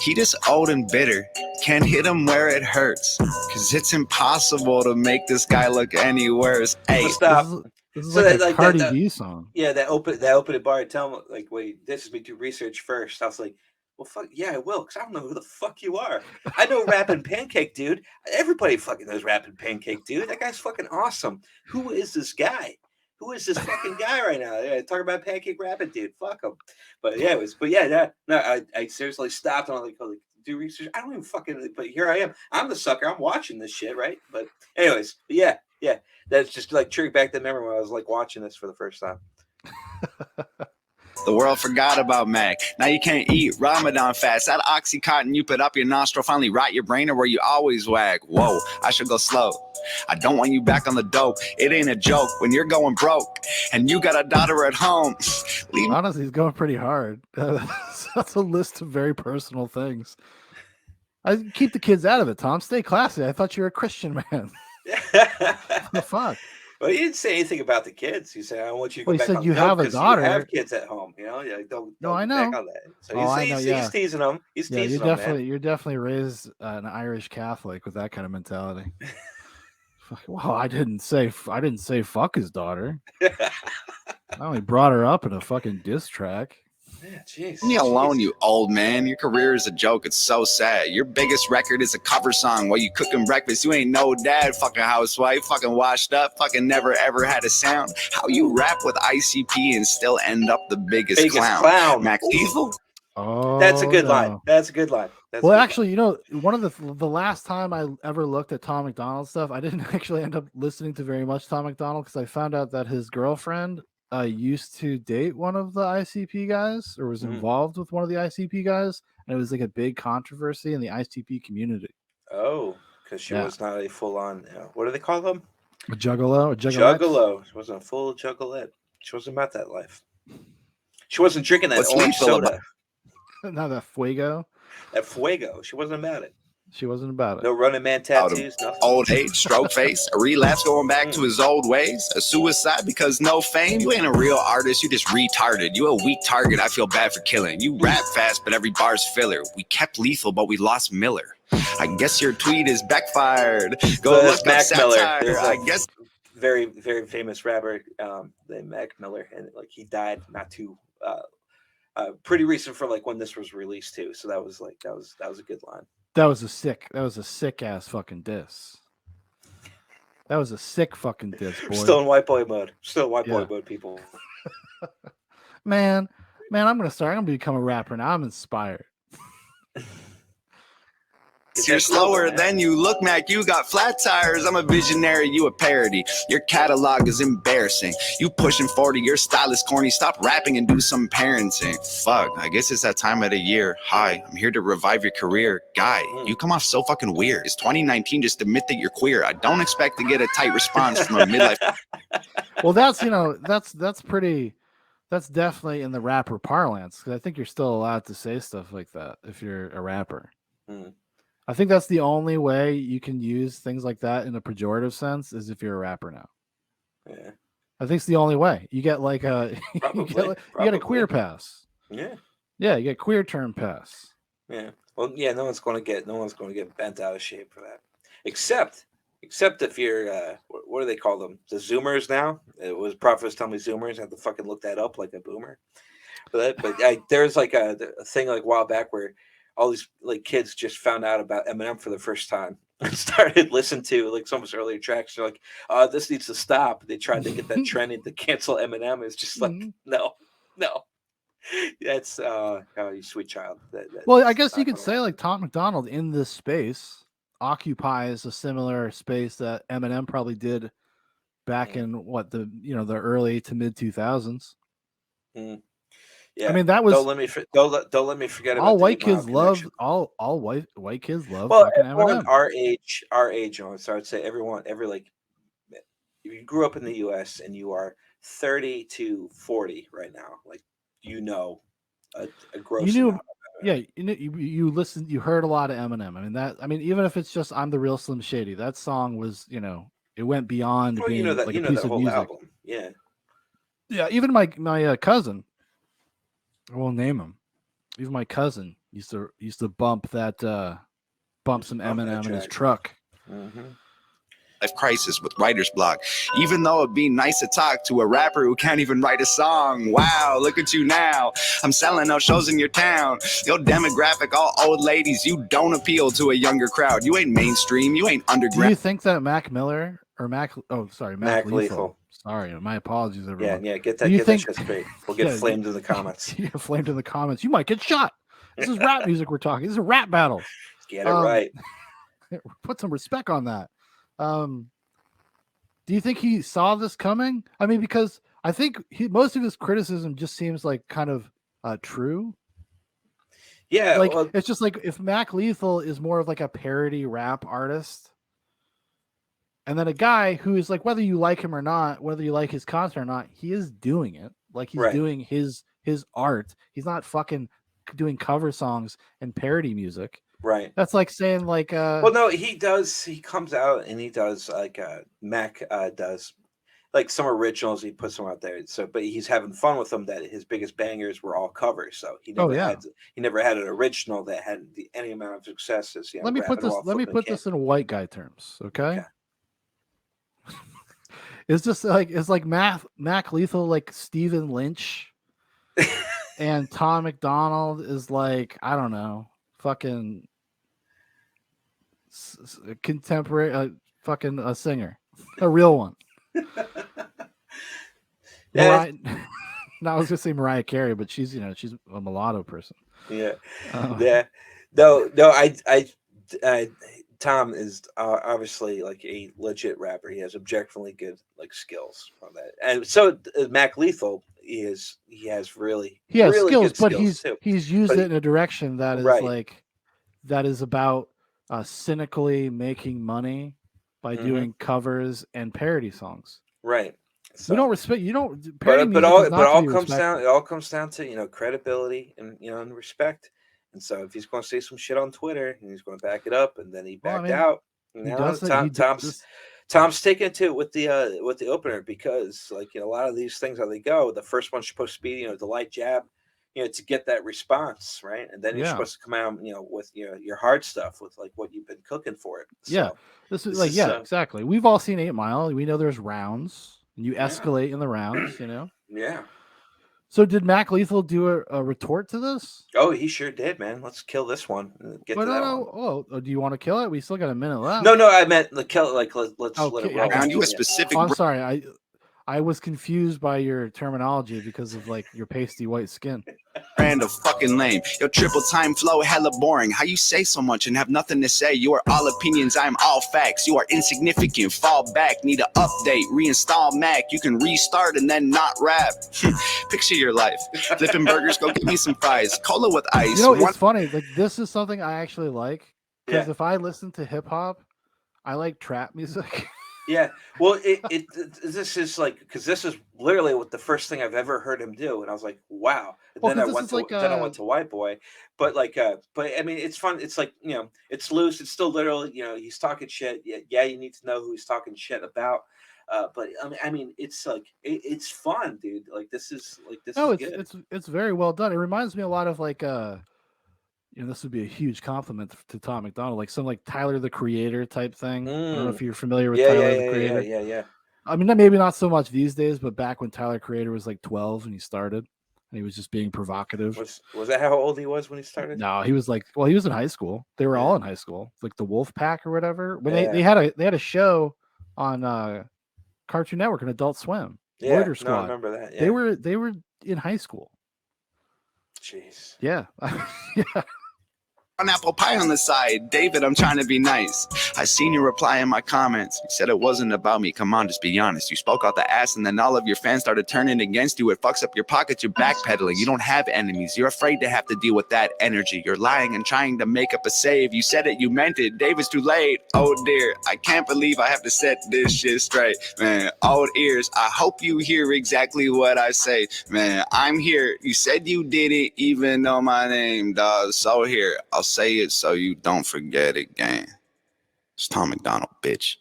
He just old and bitter. Can't hit him where it hurts. Cause it's impossible to make this guy look any worse. Hey, stop. This is like a Cardi B song. Yeah, that open bar. Tell him like, wait, this is me do research first. I was like, well, fuck yeah, I will, because I don't know who the fuck you are. I know Rappin' Pancake Dude. Everybody fucking knows Rappin' Pancake Dude. That guy's fucking awesome. Who is this guy? Who is this fucking guy right now? Yeah, talk about Pancake Rappin' Dude. Fuck him. But yeah, I seriously stopped and I was like, do research. I don't even fucking. But here I am. I'm the sucker. I'm watching this shit, right? But anyways, yeah. That's just like triggered back the memory when I was like watching this for the first time. The world forgot about Mac. Now you can't eat Ramadan fast. That Oxycontin you put up your nostril finally rot your brain or where you always wag. Whoa, I should go slow. I don't want you back on the dope. It ain't a joke when you're going broke and you got a daughter at home. Honestly, he's going pretty hard. That's a list of very personal things. I keep the kids out of it, Tom. Stay classy. I thought you were a Christian man. What the fuck? Well, he didn't say anything about the kids. He said, "I want you to go he back said on you the have a daughter. You have kids at home. Don't no, I know. back on that." So he's teasing them. He's teasing them. You're definitely raised an Irish Catholic with that kind of mentality. Well, I didn't say fuck his daughter. I only brought her up in a fucking diss track. Yeah, jeez. Leave me alone, you old man. Your career is a joke. It's so sad. Your biggest record is a cover song while you cooking breakfast. You ain't no dad, fucking housewife, fucking washed up, fucking never ever had a sound. How you rap with ICP and still end up the biggest clown. Mac Lethal? Oh, that's a good line. That's a good line. Actually, one of the last time I ever looked at Tom Macdonald stuff, I didn't actually end up listening to very much Tom Macdonald because I found out that his girlfriend used to date one of the ICP guys or was involved with one of the ICP guys, and it was like a big controversy in the ICP community. Oh, because she was not a full-on, what do they call them? A juggalo? Juggalo. She wasn't a full juggalette. She wasn't about that life. She wasn't drinking that orange soda. Not that fuego. That fuego. She wasn't about it. She wasn't about it. No Running Man tattoos, nothing. Old age, stroke face, a relapse going back to his old ways, a suicide because no fame. You ain't a real artist, you just retarded. You a weak target, I feel bad for killing. You rap fast, but every bar's filler. We kept Lethal, but we lost Miller. I guess your tweet is backfired. Go look Mac up Miller. satire. I guess very, very famous rapper, named Mac Miller, and like he died not too pretty recent for like when this was released too. So that was a good line. That was a sick ass fucking diss. That was a sick fucking diss, boy. Still in white boy mode. Still white boy mode, people. man, I'm gonna become a rapper now. I'm inspired. You're slower than you look, Mac. You got flat tires. I'm a visionary. You a parody. Your catalog is embarrassing. You pushing 40. Your style is corny. Stop rapping and do some parenting. Fuck. I guess it's that time of the year. Hi, I'm here to revive your career. Guy, you come off so fucking weird. It's 2019. Just admit that you're queer. I don't expect to get a tight response from a midlife. Well, that's definitely in the rapper parlance. Because I think you're still allowed to say stuff like that if you're a rapper. I think that's the only way you can use things like that in a pejorative sense is if you're a rapper now. Yeah. I think it's the only way. You get like you get a queer pass. Yeah. Yeah, you get queer term pass. Yeah. Well, yeah, no one's going to get bent out of shape for that. Except Except if you're, what do they call them? The Zoomers now. It was Prophet was telling me Zoomers. I have to fucking look that up like a boomer. But there's like a thing like a while back where all these like kids just found out about Eminem for the first time and started listening to like some of his earlier tracks. They're like, this needs to stop. They tried to get that trending to cancel Eminem. It's just like, no. That's oh, you sweet child. Well, I guess you could say like Tom Macdonald in this space occupies a similar space that Eminem probably did back in what the early to mid 2000s. Yeah, I mean that was don't let me forget about all white kids love all white kids love well, fucking everyone Eminem. our age, so I would say every like if you grew up in the U.S. and you are 30 to 40 right now, like a gross amount of Eminem. Yeah, you listened, you heard a lot of Eminem. I mean, even if it's just "I'm the Real Slim Shady," that song was, it went beyond Well, being like a piece of whole music. album. Yeah. Yeah, even my cousin, I won't name him. Even my cousin used to bump that some Eminem in his truck. Mm-hmm. Life crisis with writer's block. Even though it'd be nice to talk to a rapper who can't even write a song. Wow, look at you now. I'm selling out shows in your town. Your demographic, all old ladies. You don't appeal to a younger crowd. You ain't mainstream. You ain't underground. Do you think that Mac Miller or Mac Lethal. Sorry, my apologies, everyone. Yeah, get that shit straight. We'll get flamed in the comments. You're flamed in the comments. You might get shot. This is rap music we're talking. This is a rap battle. Get it right. Put some respect on that. Do you think he saw this coming? I mean, because I think most of his criticism just seems like kind of true. Yeah, like it's just like if Mac Lethal is more of like a parody rap artist, and then a guy who is like, whether you like him or not, whether you like his content or not, he is doing it. Like he's doing his art. He's not fucking doing cover songs and parody music. Right. That's like saying like well, no, he comes out and he does like Mac does like some originals, he puts them out there. So but he's having fun with them, that his biggest bangers were all covers. So he never had an original that had any amount of success as let me put this in white guy terms, okay? It's just like Mac Lethal like Stephen Lynch and Tom Macdonald is like, I don't know, fucking contemporary fucking a singer, a real one. I was gonna say Mariah Carey, but she's she's a mulatto person. Yeah. No, I Tom is obviously like a legit rapper. He has objectively good like skills on that, and so Mac Lethal has really skills, good but skills too. he's used it in a direction that is about cynically making money by doing covers and parody songs. Right. So, we don't respect you don't. But all comes down to credibility and and respect. And so if he's going to say some shit on Twitter and he's going to back it up, and then he backed out, Tom's taking to it with the opener, because like a lot of these things how they go. The first one's supposed to be the light jab, to get that response, right? And then you're supposed to come out with your hard stuff, with like what you've been cooking for it. So, this is exactly. We've all seen 8 Mile. We know there's rounds, and you escalate in the rounds. Yeah. So did Mac Lethal do a retort to this? Oh, he sure did, man. Let's kill this one. Get to that one. Oh, do you want to kill it? We still got a minute left. No, I meant kill it. Like let's let it roll. Found you a specific. I'm sorry. I was confused by your terminology because of like your pasty white skin. Brand of fucking lame. Your triple time flow hella boring. How you say so much and have nothing to say? You are all opinions, I'm all facts. You are insignificant. Fall back, need an update. Reinstall Mac. You can restart and then not rap. Picture your life. Flipping burgers, go get me some fries. Cola with ice. It's funny. Like this is something I actually like, because if I listen to hip hop, I like trap music. Yeah, well, this is like, because this is literally what the first thing I've ever heard him do, and I was like, wow. And then I went to White Boy, but I mean, it's fun. It's like it's loose. It's still literal. He's talking shit. Yeah, you need to know who he's talking shit about. But I mean, it's like it's fun, dude. Like this is good. It's very well done. It reminds me a lot of like this would be a huge compliment to Tom Macdonald, like some like Tyler the Creator type thing. I don't know if you're familiar with Tyler the Creator. Yeah. I mean, maybe not so much these days, but back when Tyler Creator was like 12 and he started, and he was just being provocative. Was that how old he was when he started? No, he was like, well, he was in high school. They were all in high school, like the Wolf Pack or whatever. When they had a show on Cartoon Network and Adult Swim. Yeah, Loiter Squad. no, I remember that. Yeah. They were in high school. Jeez. Yeah. Yeah. On apple pie on the side. David, I'm trying to be nice. I seen your reply in my comments. You said it wasn't about me. Come on, just be honest. You spoke out the ass and then all of your fans started turning against you. It fucks up your pockets. You're backpedaling. You don't have enemies. You're afraid to have to deal with that energy. You're lying and trying to make up a save. You said it, you meant it. David's too late. Oh dear, I can't believe I have to set this shit straight. Man, old ears, I hope you hear exactly what I say. Man, I'm here. You said you did it, even though my name, dog. So here, I'll say it so you don't forget again. It's Tom Macdonald, bitch.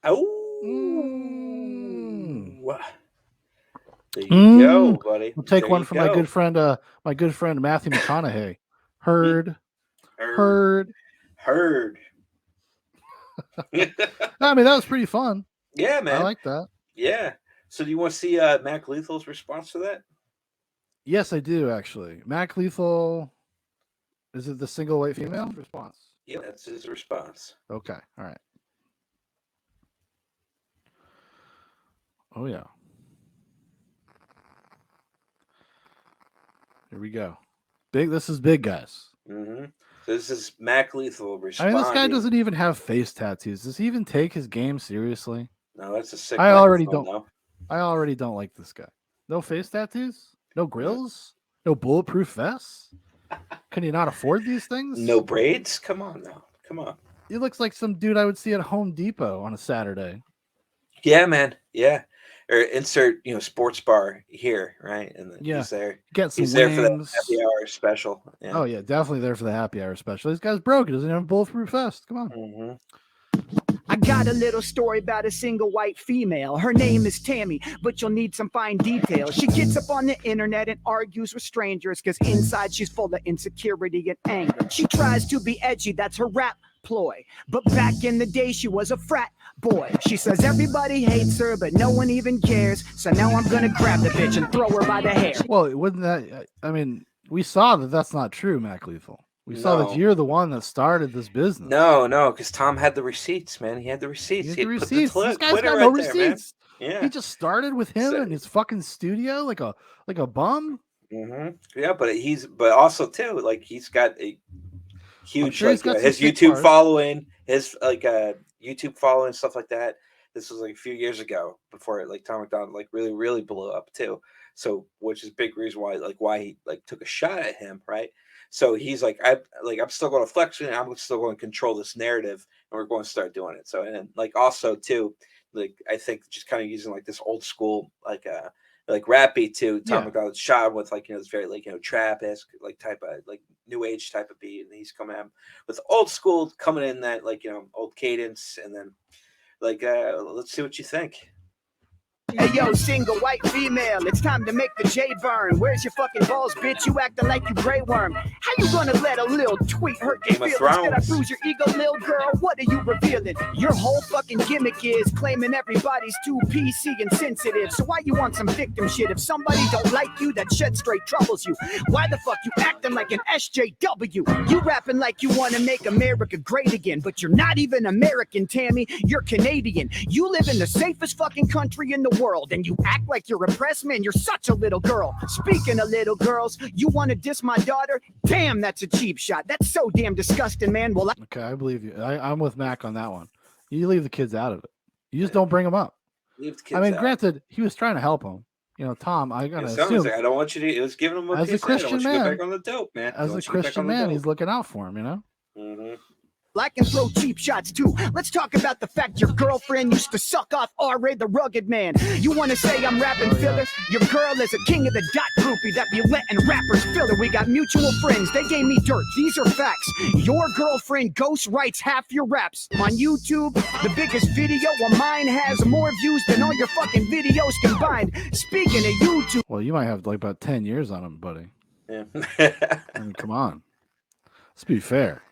Oh, there you go, buddy. We'll take there one from my good friend Matthew McConaughey. Heard. I mean, that was pretty fun. Yeah, man. I like that. Yeah. So, do you want to see Mac Lethal's response to that? Yes, I do actually. Mac Lethal. Is it the single white female response? Yeah, that's his response. Okay. All right. Oh, yeah. Here we go. This is big, guys. Mm-hmm. This is Mac Lethal responding. I mean, this guy doesn't even have face tattoos. Does he even take his game seriously? No, that's a sick. I already don't like this guy. No face tattoos? No grills? No bulletproof vests? Can you not afford these things? No braids? Come on now. Come on. He looks like some dude I would see at Home Depot on a Saturday. Yeah, man. Yeah. Or insert, sports bar here, right? And then he's there. Get some he's there wings. for the happy hour special. Yeah. Oh, yeah. Definitely there for the happy hour special. This guy's broke. He doesn't have a bulletproof vest. Come on. Mm-hmm. I got a little story about a single white female. Her name is Tammy, but you'll need some fine details. She gets up on the internet and argues with strangers because inside she's full of insecurity and anger. She tries to be edgy, that's her rap ploy. But back in the day, she was a frat boy. She says everybody hates her, but no one even cares. So now I'm gonna grab the bitch and throw her by the hair. Well, wouldn't that, I mean, we saw that that's not true, Mac Lethal. We saw that you're the one that started this business. No, because Tom had the receipts, man. He had the receipts. He had the receipts. This guy's got no receipts. Yeah, he just started with him in his fucking studio like a bum. Mm-hmm. Yeah, but also too, like he's got a huge sure his YouTube following, his YouTube following, stuff like that. This was like a few years ago before Tom Macdonald really, really blew up too. So, which is a big reason why he took a shot at him, right? So he's I'm still going to flex it, and I'm still going to control this narrative, and we're going to start doing it. So, and also too, I think just kind of using this old school rap beat too. Tom Macdonald shot with this very trap-esque type of new age type of beat, and he's coming at with old school coming in that old cadence, and then let's see what you think. Hey yo, single white female, it's time to make the J burn. Where's your fucking balls, bitch? You acting like you Grey Worm. How you gonna let a little tweet hurt your feelings? Did I bruise your ego, little girl? What are you revealing? Your whole fucking gimmick is claiming everybody's too PC and sensitive. So why you want some victim shit? If somebody don't like you, that shit straight troubles you. Why the fuck you acting like an SJW? You rapping like you wanna make America great again, but you're not even American, Tammy. You're Canadian. You live in the safest fucking country in the world, and you act like you're repressed, man. You're such a little girl. Speaking of little girls, you want to diss my daughter? Damn, that's a cheap shot. That's so damn disgusting, man. Well, okay, I believe you. I'm with Mac on that one. You leave the kids out of it. You just don't bring them up. Leave the kids out. Granted, he was trying to help him. Tom, I gotta assume. I don't want you to. It was giving him as a Christian man. Go back on the dope, man. As a Christian man, he's looking out for him. Mm-hmm. I can throw cheap shots too. Let's talk about the fact your girlfriend used to suck off R.A. the Rugged Man. You want to say I'm rapping filler? Your girl is a king of the dot groupie that be letting rappers fill her. We got mutual friends. They gave me dirt. These are facts. Your girlfriend ghost writes half your raps. On YouTube, the biggest video of mine has more views than all your fucking videos combined. Speaking of YouTube. Well, you might have about 10 years on him, buddy. Yeah. I mean, come on. Let's be fair.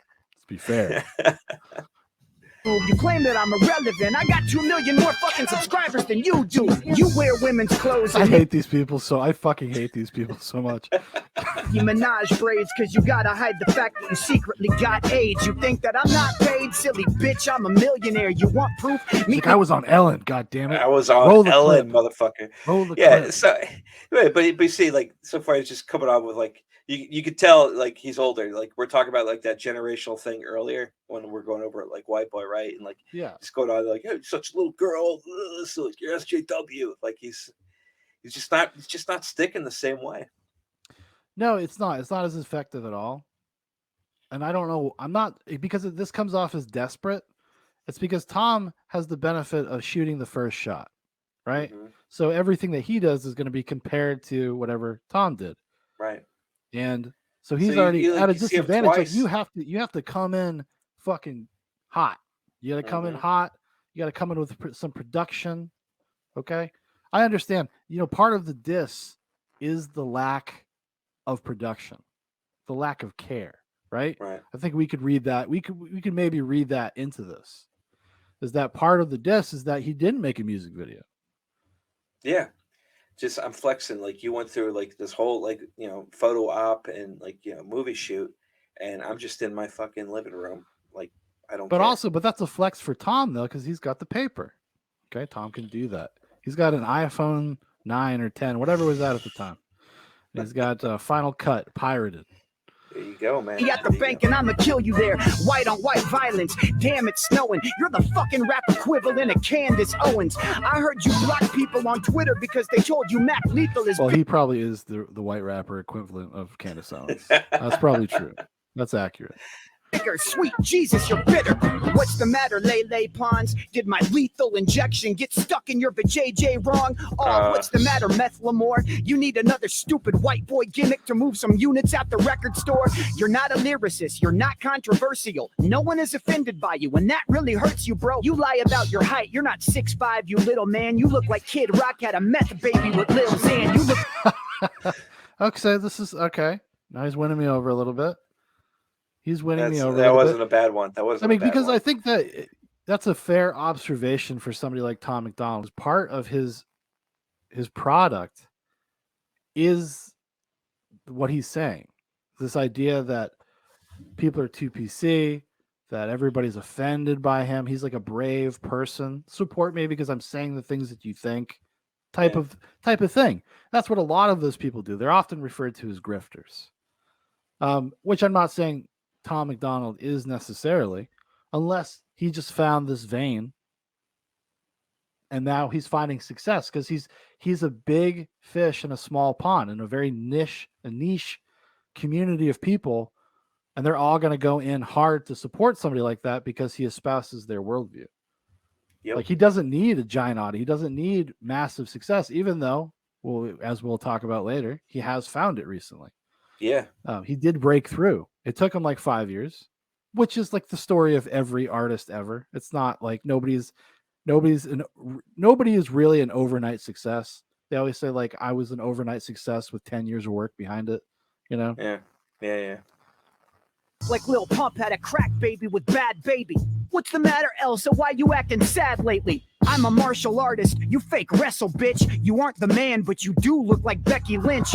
You claim that I'm irrelevant. I got 2 million more fucking subscribers than you do. You wear women's clothes. I hate these people I fucking hate these people so much. You Minaj braids because you gotta hide the fact that you secretly got AIDS. You think that I'm not paid? Silly bitch, I'm a millionaire. You want proof? Like I was on Ellen, god damn it. I was on Ellen, motherfucker. Roll the yeah, clip. so but you see, like so far it's just coming on with like you could tell like he's older. Like we're talking about like that generational thing earlier when we're going over it like White Boy, right? And like just going on like, hey, such a little girl, so like you're SJW. Like he's just not sticking the same way. No, it's not. It's not as effective at all. And I don't know. I'm not because this comes off as desperate. It's because Tom has the benefit of shooting the first shot, right? Mm-hmm. So everything that he does is going to be compared to whatever Tom did, right? And so he's already at a disadvantage. Like you have to come in fucking hot. You got to come in hot. You got to come in with some production. Okay, I understand. You know, part of the diss is the lack of production, the lack of care. Right. I think we could read that. We could maybe read that into this. Is that part of the diss is that he didn't make a music video? Yeah. Just I'm flexing like you went through like this whole like photo op and like movie shoot, and I'm just in my fucking living room like I don't. But that's a flex for Tom though because he's got the paper. Okay, Tom can do that. He's got an iPhone 9 or 10, whatever was that at the time. He's got Final Cut pirated. There you go, man. You at the bank and I'ma kill you there. White on white violence. Damn, it's snowing. You're the fucking rap equivalent of Candace Owens. I heard you block people on Twitter because they told you Mac Lethal is. Well, he probably is the white rapper equivalent of Candace Owens. That's probably true. That's accurate. Sweet Jesus, you're bitter. What's the matter, Lele Pons? Did my lethal injection get stuck in your vajayjay wrong? Oh, what's the matter, Meth Lamore? You need another stupid white boy gimmick to move some units out the record store? You're not a lyricist. You're not controversial. No one is offended by you, and that really hurts you, bro. You lie about your height. You're not 6'5", you little man. You look like Kid Rock had a meth baby with Lil Xan. You look... Okay, this is... Okay. Now he's winning me over a little bit. He's winning me over. That wasn't a bad one. That wasn't. I mean, because I think that's a fair observation for somebody like Tom Macdonald. Part of his product is what he's saying. This idea that people are too PC, that everybody's offended by him. He's like a brave person. Support me because I'm saying the things that you think. Type of thing. That's what a lot of those people do. They're often referred to as grifters. Which I'm not saying Tom Macdonald is necessarily, unless he just found this vein and now he's finding success because he's a big fish in a small pond in a very niche community of people, and they're all going to go in hard to support somebody like that because he espouses their worldview. Yep. Like he doesn't need a giant audience. He doesn't need massive success, even though, well, as we'll talk about later, he has found it recently. Yeah. He did break through. It took him like 5 years, which is like the story of every artist ever. It's not like nobody is really an overnight success. They always say like I was an overnight success with 10 years of work behind it, you know? Yeah. Like Lil Pump had a crack baby with Bad Baby. What's the matter, Elsa? Why you acting sad lately? I'm a martial artist. You fake wrestle, bitch. You aren't the man, but you do look like Becky Lynch.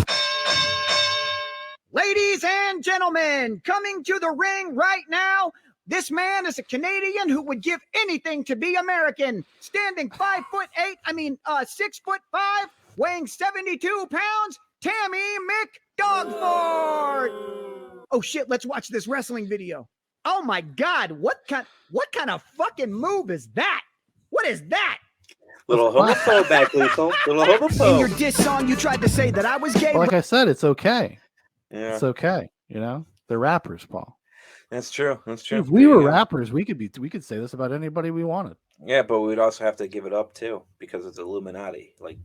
Ladies and gentlemen, coming to the ring right now, this man is a Canadian who would give anything to be American. Standing 6'8", weighing 72 pounds, Tammy McDogford. Oh shit, let's watch this wrestling video. Oh my God, what kind of fucking move is that? What is that? Little homophobe back, Lethal. Little homophobe. In your diss song, you tried to say that I was gay. Well, like I said, it's okay. Yeah. It's okay. You know, they're rappers, Paul. That's true. If we were rappers, we could say this about anybody we wanted. Yeah, but we'd also have to give it up too because it's Illuminati. Like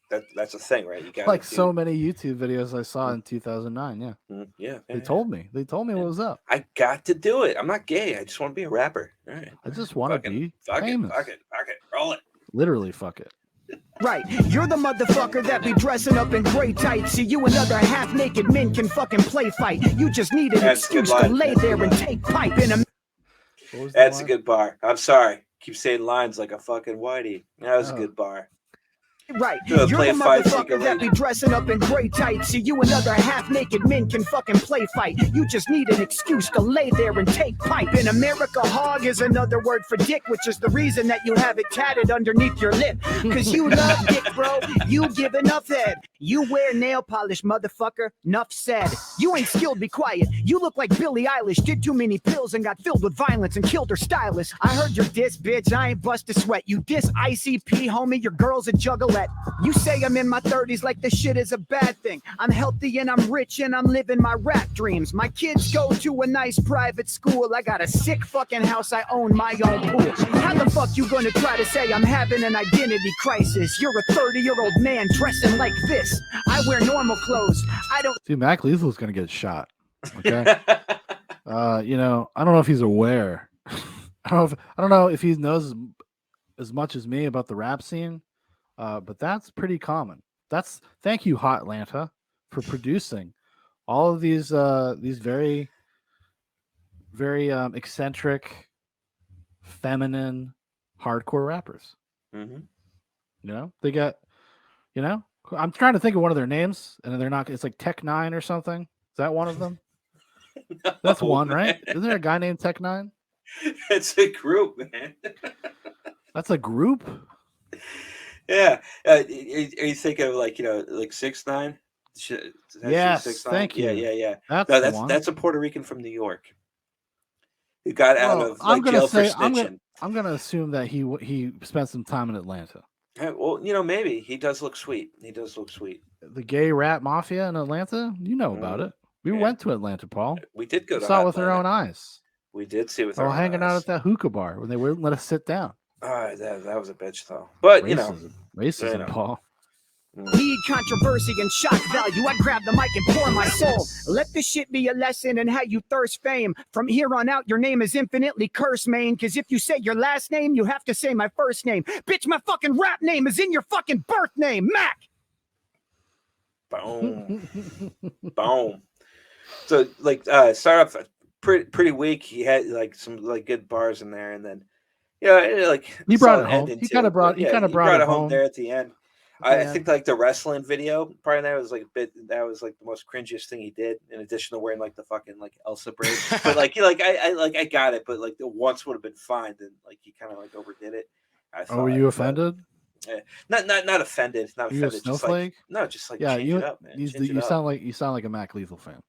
that's a thing, right? You got so many YouTube videos I saw in 2009. Yeah. Yeah. They told me what was up. I got to do it. I'm not gay. I just want to be a rapper. All right. I just want to be famous. Fuck it. Roll it. Literally, fuck it. Right, you're the motherfucker that be dressing up in gray tights. See, you and other half-naked men can fucking play fight. You just need an excuse to lay there and take pipe in a... That's a good bar. I'm sorry. Keep saying lines like a fucking whitey. That was a good bar. Right, you're the motherfucker that be dressing up in gray tights. See, you and other half-naked men can fucking play fight. You just need an excuse to lay there and take pipe. In America, hog is another word for dick, which is the reason that you have it tatted underneath your lip. Cause you love dick, bro. You give enough head. You wear nail polish, motherfucker. Nuff said. You ain't skilled, be quiet. You look like Billie Eilish, did too many pills and got filled with violence and killed her stylist. I heard your diss, bitch. I ain't bust a sweat. You diss ICP, homie. Your girl's a juggalette. You say I'm in my 30s like this shit is a bad thing. I'm healthy and I'm rich and I'm living my rap dreams. My kids go to a nice private school. I got a sick fucking house. I own my own pool. How the fuck you gonna try to say I'm having an identity crisis? You're a 30-year-old man dressing like this. I wear normal clothes. I don't... See, Mac Lethal's gonna get shot. Okay. You know, I don't know if he's aware. I don't know if he knows as much as me about the rap scene. But that's pretty common. Thank you, Hot Atlanta, for producing all of these very, very eccentric, feminine, hardcore rappers. Mm-hmm. You know, they got, you know, I'm trying to think of one of their names, and they're not. It's like Tech Nine or something. Is that one of them? No, that's one, right? Isn't there a guy named Tech Nine? It's a group, man. That's a group. Yeah, are you thinking of like, you know, like 6ix9ine? Yes, 6ix9ine? thank you. Yeah. That's a Puerto Rican from New York who got out of jail for snitching. I'm gonna assume that he spent some time in Atlanta. Well, you know, maybe he does look sweet. The gay rap mafia in Atlanta, you know about it. We went to Atlanta, Paul. We did go. Saw it with our own eyes. We did see it with our own eyes. Hanging out at that hookah bar when they wouldn't let us sit down. That was a bitch, though. But racism, you know. Paul. Need controversy and shock value. I grab the mic and pour my soul. Let this shit be a lesson in how you thirst fame. From here on out, your name is infinitely cursed, man. Cause if you say your last name, you have to say my first name. Bitch, my fucking rap name is in your fucking birth name, Mac. Boom. Boom. So, like, start off pretty weak. He had like some like good bars in there, and then like he brought it home. He kind of brought it home there at the end. I think like the wrestling video part of that was like a bit. That was like the most cringiest thing he did. In addition to wearing like the fucking like Elsa braid, but like I got it. But like the once would have been fine. Then like he kind of like overdid it. Were you offended? Not offended. Not you offended. A snowflake? Just like change it up, man. You sound like a Mac Lethal fan.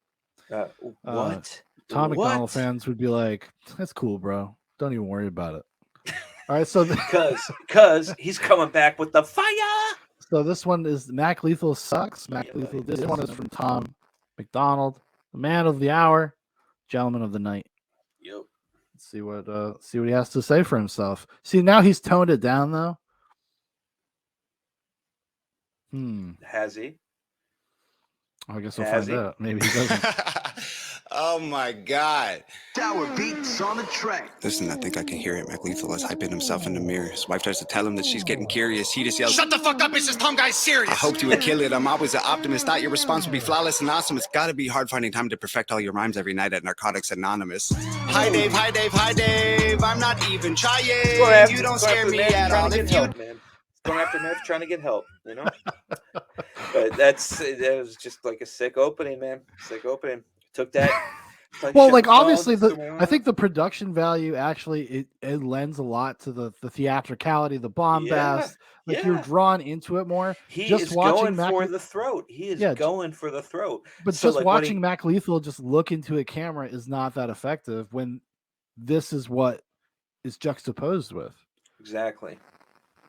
What? Tom Macdonald fans would be like, "That's cool, bro. Don't even worry about it." All right, so because he's coming back with the fire. So this one is Mac Lethal sucks. Lethal. This one is from Tom Macdonald, the man of the hour, gentleman of the night. Yep. Let's see what he has to say for himself. See, now he's toned it down though. Has he? I guess we'll find out. Maybe he doesn't. Oh my God. Tower beats on the track. Listen, I think I can hear it. Mac Lethal is hyping himself in the mirror. His wife tries to tell him that she's getting curious. He just yells, "Shut the fuck up, it's this Tom guy's serious." I hoped you would kill it. I'm always an optimist. Thought your response would be flawless and awesome. It's gotta be hard finding time to perfect all your rhymes every night at Narcotics Anonymous. Hi Dave, hi Dave, hi Dave. I'm not even trying. You don't scare me at all. Going after Meth, trying to get help, you know. But that was just like a sick opening, man. Sick opening. Took that. Well, like obviously, I think the production value actually it lends a lot to the theatricality, the bombast. You're drawn into it more. He is going for the throat. He is going for the throat. But so just watching Mac Lethal just look into a camera is not that effective when this is what is juxtaposed with. Exactly.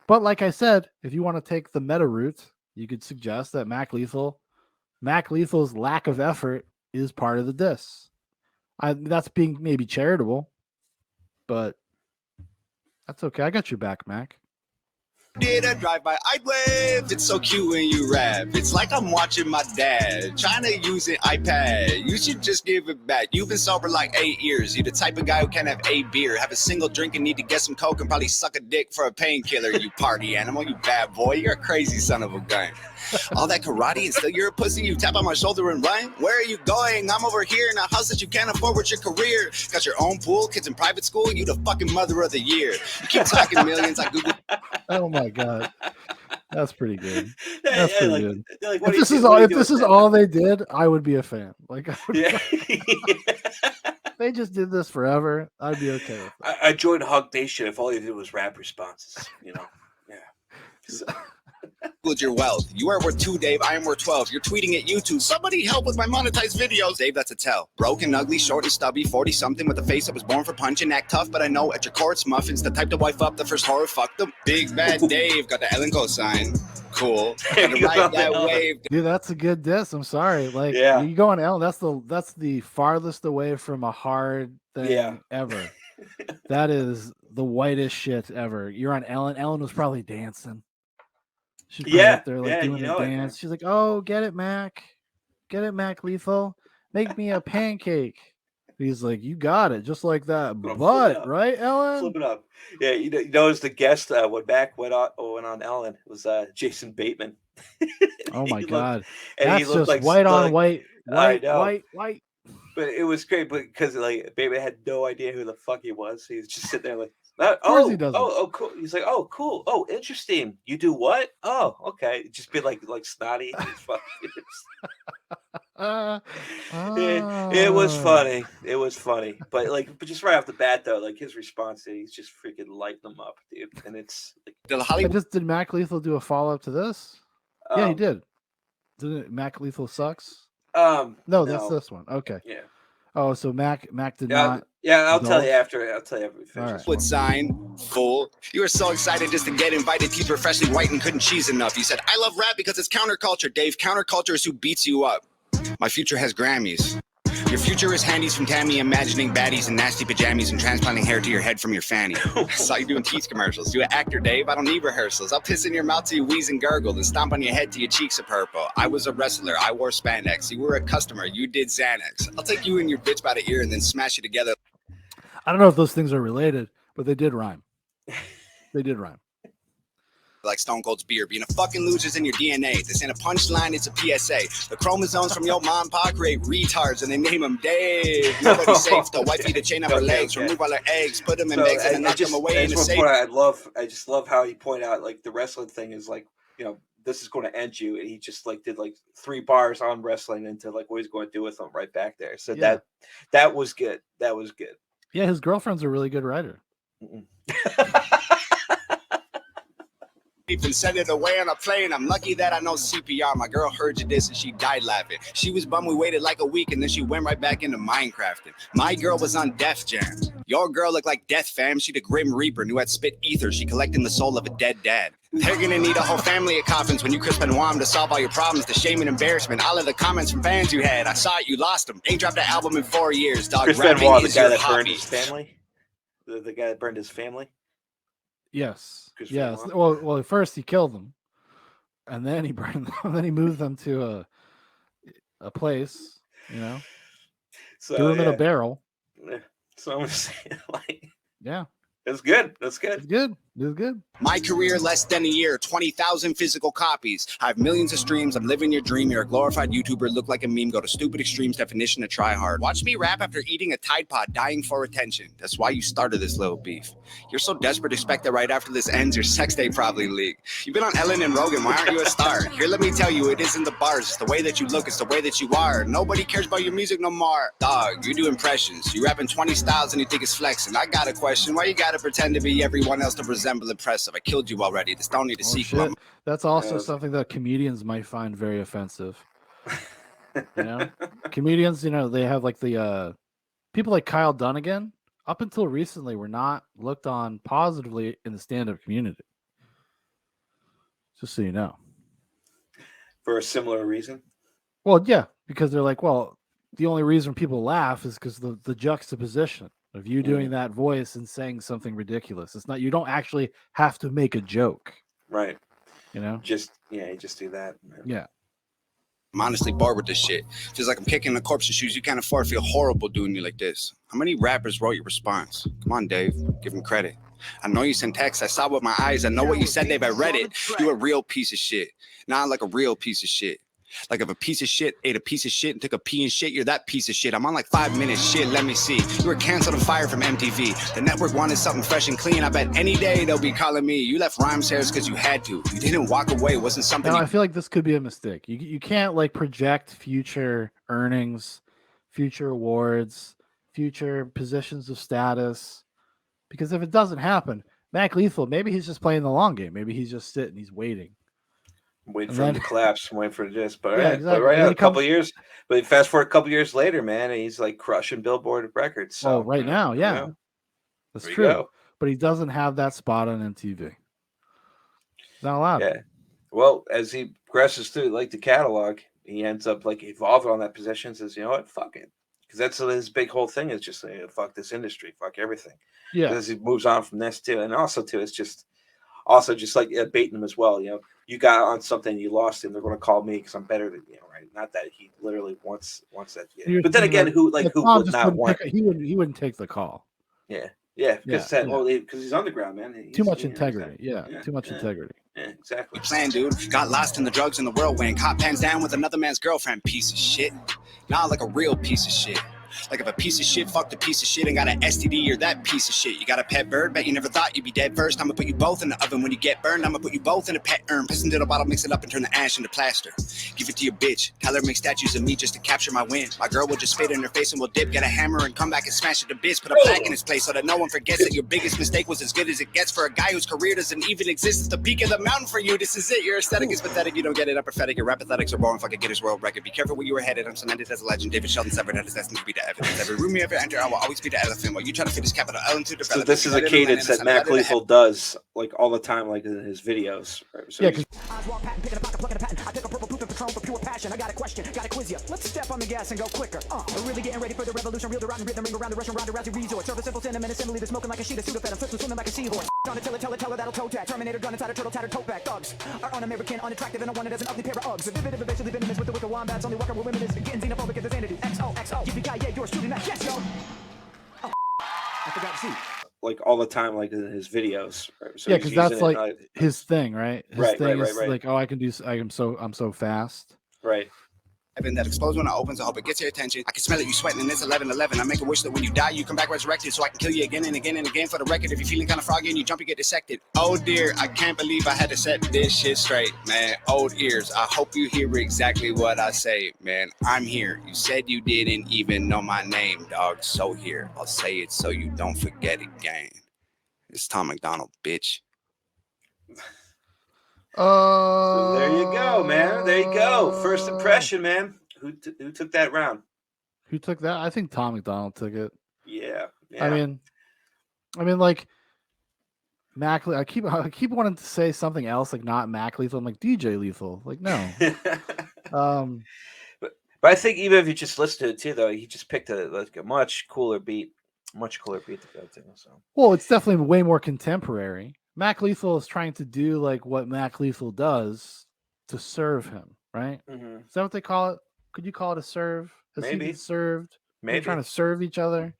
But like I said, if you want to take the meta route, you could suggest that Mac Lethal's lack of effort is part of the diss. That's being maybe charitable, but that's okay. I got your back, Mac. did a drive-by, I'd wave. It's so cute when you rap. It's like I'm watching my dad trying to use an iPad. You should just give it back. You've been sober like 8 years. You're the type of guy who can't have a beer, have a single drink and need to get some coke and probably suck a dick for a painkiller. You party animal, you bad boy. You're a crazy son of a gun. All that karate and still you're a pussy. You tap on my shoulder and run. Where are you going? I'm over here in a house that you can't afford with your career. Got your own pool, kids in private school. You the fucking mother of the year. You keep talking millions. I Google. Oh my god, that's pretty good. That's Yeah, pretty like, good. like, If this is all they did, I would be a fan. Like, I would, Yeah. they just did this forever. I'd be okay with it. I joined Hug Nation if all you did was rap responses, you know? Yeah. So. Your wealth. You are worth 2, Dave. I am worth 12. You're tweeting at YouTube. Somebody help with my monetized videos. Dave, that's a tell. Broken, ugly, short and stubby, 40-something with a face that was born for punching. Act tough, but I know at your courts, muffins, the type to wife up the first horror. Fuck them. Big bad Dave. Got the Ellen cosign. Cool. Gotta ride that wave. Dude, that's a good diss. I'm sorry. Like, Yeah. you go on Ellen. That's the farthest away from a hard thing ever. That is the whitest shit ever. You're on Ellen. Ellen was probably dancing. She's probably up there like doing a dance. She's like, "Oh, get it, Mac. Get it, Mac Lethal. Make me a pancake." He's like, "You got it, just like that." But right, Ellen? Flip it up. Yeah, you know, as the guest when Mac went on Ellen was Jason Bateman. Oh my god, and that's just like, white on white, white. But it was great because like Bateman had no idea who the fuck he was. He was just sitting there like, he doesn't. cool. He's like, oh, cool. Oh, interesting. You do what? Oh, okay. Just be like snotty. It was funny. It was funny. But just right off the bat though, like his response, he's just freaking lighting them up, dude. And it's like, did Mac Lethal do a follow up to this? Yeah, he did. Didn't Mac Lethal sucks? No, that's this one. Okay. Yeah. Oh, so Mac did not. Yeah, I'll tell you after. I'll tell you after we finish. Right. What sign? Fool. You were so excited just to get invited. Teeth were freshly white and couldn't cheese enough. You said, I love rap because it's counterculture, Dave. Counterculture is who beats you up. My future has Grammys. Your future is handies from Tammy, imagining baddies in nasty pajamas and transplanting hair to your head from your fanny. I saw you doing teeth commercials. You an actor, Dave. I don't need rehearsals. I'll piss in your mouth till you wheeze and gurgle and stomp on your head till your cheeks are purple. I was a wrestler. I wore spandex. You were a customer. You did Xanax. I'll take you and your bitch by the ear and then smash you together. I don't know if those things are related, but they did rhyme. They did rhyme. Like Stone Cold's beer. Being a fucking loser's in your DNA. This ain't a punchline, it's a PSA. The chromosomes from your mom and pa create retards and they name them Dave. Nobody's safe though. Wife feed a chain up her legs, remove all her eggs, put them in eggs and then knock them away in the safe. I just love how he pointed out like the wrestling thing is like, you know, this is going to end you, and he just like did like 3 bars on wrestling into like what he's going to do with them right back there. So that was good. That was good. Yeah, his girlfriend's a really good writer. And send it away on a plane. I'm lucky that I know CPR. My girl heard you this and she died laughing. She was bummed we waited like a week and then she went right back into Minecrafting. My girl was on Def Jam. Your girl looked like Death Fam. She the Grim Reaper, knew I'd spit ether. She collecting the soul of a dead dad. They're gonna need a whole family of coffins when you Chris Benoit to solve all your problems. The shame and embarrassment. All of the comments from fans you had. I saw it, you lost them. Ain't dropped an album in 4 years, dog. Chris Benoit, the guy that burned his family. The guy that burned his family. Yes. Yes. Well, first he killed them, and then he burned them. And then he moved them to a place, you know. So threw them in a barrel. So I'm saying, like, yeah, it's good. That's good. It's good. It's good. My career less than a year, 20,000 physical copies. I have millions of streams. I'm living your dream. You're a glorified YouTuber. Look like a meme. Go to stupid extremes. Definition to try hard. Watch me rap after eating a Tide Pod, dying for attention. That's why you started this little beef. You're so desperate to expect that right after this ends, your sex day probably leaked. You've been on Ellen and Rogan. Why aren't you a star? Here, let me tell you, it isn't the bars. It's the way that you look. It's the way that you are. Nobody cares about your music no more. Dog, you do impressions. You rap in 20 styles and you think it's flexing. I got a question. Why you gotta pretend to be everyone else to resemble impressive? I killed you already. This don't need a sequel. Shit. That's also something that comedians might find very offensive. You know, comedians, you know, they have like the people like Kyle Dunnigan up until recently were not looked on positively in the stand-up community. Just so you know. For a similar reason? Well, yeah, because they're like, well, the only reason people laugh is because the juxtaposition of you doing that voice and saying something ridiculous. It's not, you don't actually have to make a joke. Right. You know? You just do that. Man. Yeah. I'm honestly bored with this shit. Feels like I'm kicking the corpse's shoes. You can't afford to feel horrible doing me like this. How many rappers wrote your response? Come on, Dave. Give him credit. I know you sent texts. I saw with my eyes. I know what you said, Dave. I read it. You a real piece of shit. Not like a real piece of shit. Like if a piece of shit ate a piece of shit and took a pee and shit, you're that piece of shit. I'm on like 5 minutes. Shit, let me see. You were canceled and fired from MTV. The network wanted something fresh and clean. I bet any day they'll be calling me. You left rhymes hairs because you had to. You didn't walk away. It wasn't something. Now, I feel like this could be a mistake. You can't like project future earnings, future awards, future positions of status, because if it doesn't happen, Mac Lethal, maybe he's just playing the long game. Maybe he's just sitting, he's waiting. Waiting for him to collapse, waiting for this. But, Yeah, right, exactly. but right now, Then a couple years, but fast forward a couple years later, man, and he's like crushing Billboard records. So, right now, yeah. That's there you true. go. But he doesn't have that spot on MTV. He's not allowed. Yeah. Well, as he progresses through like the catalog, he ends up like evolving on that position. Says, you know what, fuck it, because that's his big whole thing is just saying, fuck this industry, fuck everything. Yeah. As he moves on from this too, and also too, it's just like baiting him as well. You know, you got on something, you lost him. They're going to call me because I'm better than you. Right? Not that he literally wants that. Yeah. But then again, who would not want? He wouldn't take the call. Yeah. Yeah, because he's underground, man. Too much integrity. Too much integrity. Yeah, exactly. Plan, dude. Got lost in the drugs in the whirlwind. Caught pants down with another man's girlfriend. Piece of shit. Not like a real piece of shit. Like if a piece of shit fucked a piece of shit and got an STD, you're that piece of shit. You got a pet bird, bet you never thought you'd be dead first. I'ma put you both in the oven. When you get burned, I'ma put you both in a pet urn. Piss into the bottle, mix it up and turn the ash into plaster. Give it to your bitch. Tell her make statues of me just to capture my win. My girl will just spit in her face and we'll dip. Get a hammer and come back and smash it to bits. Put a plaque in his place so that no one forgets that your biggest mistake was as good as it gets for a guy whose career doesn't even exist. It's the peak of the mountain for you. This is it. Your aesthetic is pathetic. You don't get it. I'm prophetic. Your rap athletics are boring. Fucking Guinness World Record. Be careful where you were headed. I'm cemented as a legend. David Sheldon severed at his destined to be the evidence. Every room you ever enter, I will always be the elephant. While you try to fit this capital L into develop. So this is a cadence that Mac Lethal does like all the time, like in his videos. Right? So yeah, I take a purple poop and Patron for pure passion. I got a question, gotta quiz ya. Let's step on the gas and go quicker. We're really getting ready for the revolution. Real the rotten rhythm, ring around the Russian Ronda Rousey resort. Serve a simple sentiment, assembly, the smoking like a sheet of Sudafed. I'm swimming like a seahorse. On a tell her that'll toe tag. Terminator gun inside a turtle tattered tote bag. Thugs are un-American, unattractive, and I want it as an ugly pair of Uggs. Vivid, evasive, venomous with the wicked wombats. Only working with women is getting xenophobic as a sanity. XOXO, yippee-ki-yay, yours truly, not yes, yo. I forgot to see. Like all the time, like in his videos. Right? So yeah, because that's like his thing, right? His thing is right. like, oh, I'm so fast. Right. That explodes when it opens. I hope it gets your attention. I can smell it. You sweating, and it's 11:11. I make a wish that when you die, you come back resurrected, so I can kill you again and again and again for the record. If you're feeling kind of froggy and you jump, you get dissected. Oh dear, I can't believe I had to set this shit straight, man. Old ears. I hope you hear exactly what I say, man. I'm here. You said you didn't even know my name, dog. So here, I'll say it so you don't forget again. It's Tom Macdonald, bitch. So there you go, man. There you go. First impression, man. Who took that round? Who took that? I think Tom Macdonald took it. Yeah. I mean, like Mac. I keep wanting to say something else, like not Mac Lethal. I'm like DJ Lethal. Like no. But I think even if you just listen to it too, though, he just picked a much cooler beat to go to. So. Well, it's definitely way more contemporary. Mac Lethal is trying to do like what Mac Lethal does to serve him, right? Mm-hmm. Is that what they call it? Could you call it a serve? Has Maybe. he been served? Maybe. They're trying to serve each other.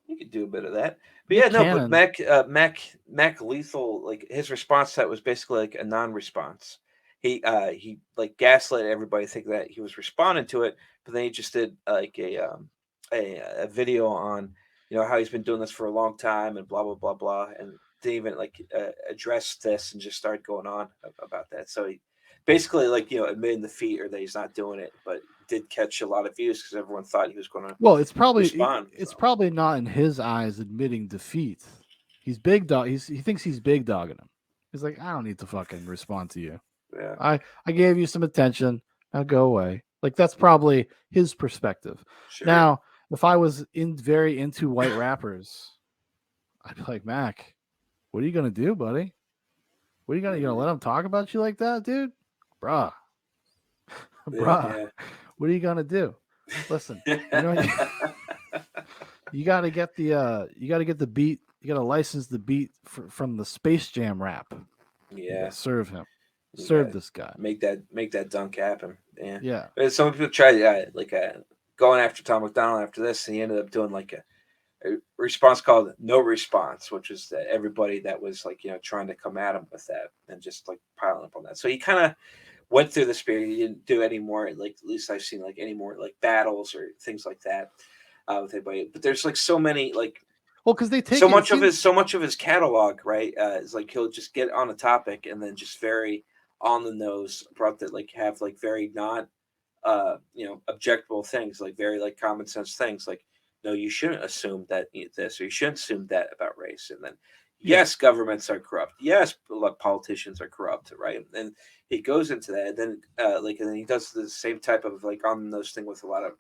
You could do a bit of that. But yeah, no, but Mac Lethal, like his response to that was basically like a non-response. He like gaslit everybody, think that he was responding to it, but then he just did like a video on, you know, how he's been doing this for a long time and blah blah blah blah, and didn't even like address this and just started going on about that. So he basically like, you know, admitting defeat or that he's not doing it, but did catch a lot of views because everyone thought he was going to. Well, it's probably respond, it's probably not in his eyes admitting defeat. He's big dog. He thinks he's big dogging him. He's like, I don't need to fucking respond to you. Yeah. I gave you some attention. Now go away. Like that's probably his perspective. Sure. Now, if I was very into white rappers, I'd be like, Mac, what are you gonna do, buddy? What are you gonna let him talk about you like that, dude? Bruh. Yeah. What are you gonna do? Listen, you gotta get the beat. You gotta license the beat from the Space Jam rap. Yeah, serve him. You Serve gotta this guy. Make that dunk happen. Yeah. Yeah. But some people tried going after Tom Macdonald after this, and he ended up doing like a response called "No Response," which is that everybody that was like trying to come at him with that and just like piling up on that. So he kind of went through the spirit. He didn't do any more, like at least I've seen like any more like battles or things like that with anybody. But there's like so many like. Well, because they take so much of his catalog, right? Is like he'll just get on a topic and then just very on the nose about that, like have like very not objectable things, like very like common sense things, like no, you shouldn't assume that this or you shouldn't assume that about race, and then yes, governments are corrupt, yes, politicians are corrupt, right? And he goes into that, and then and then he does the same type of like on the nose thing with a lot of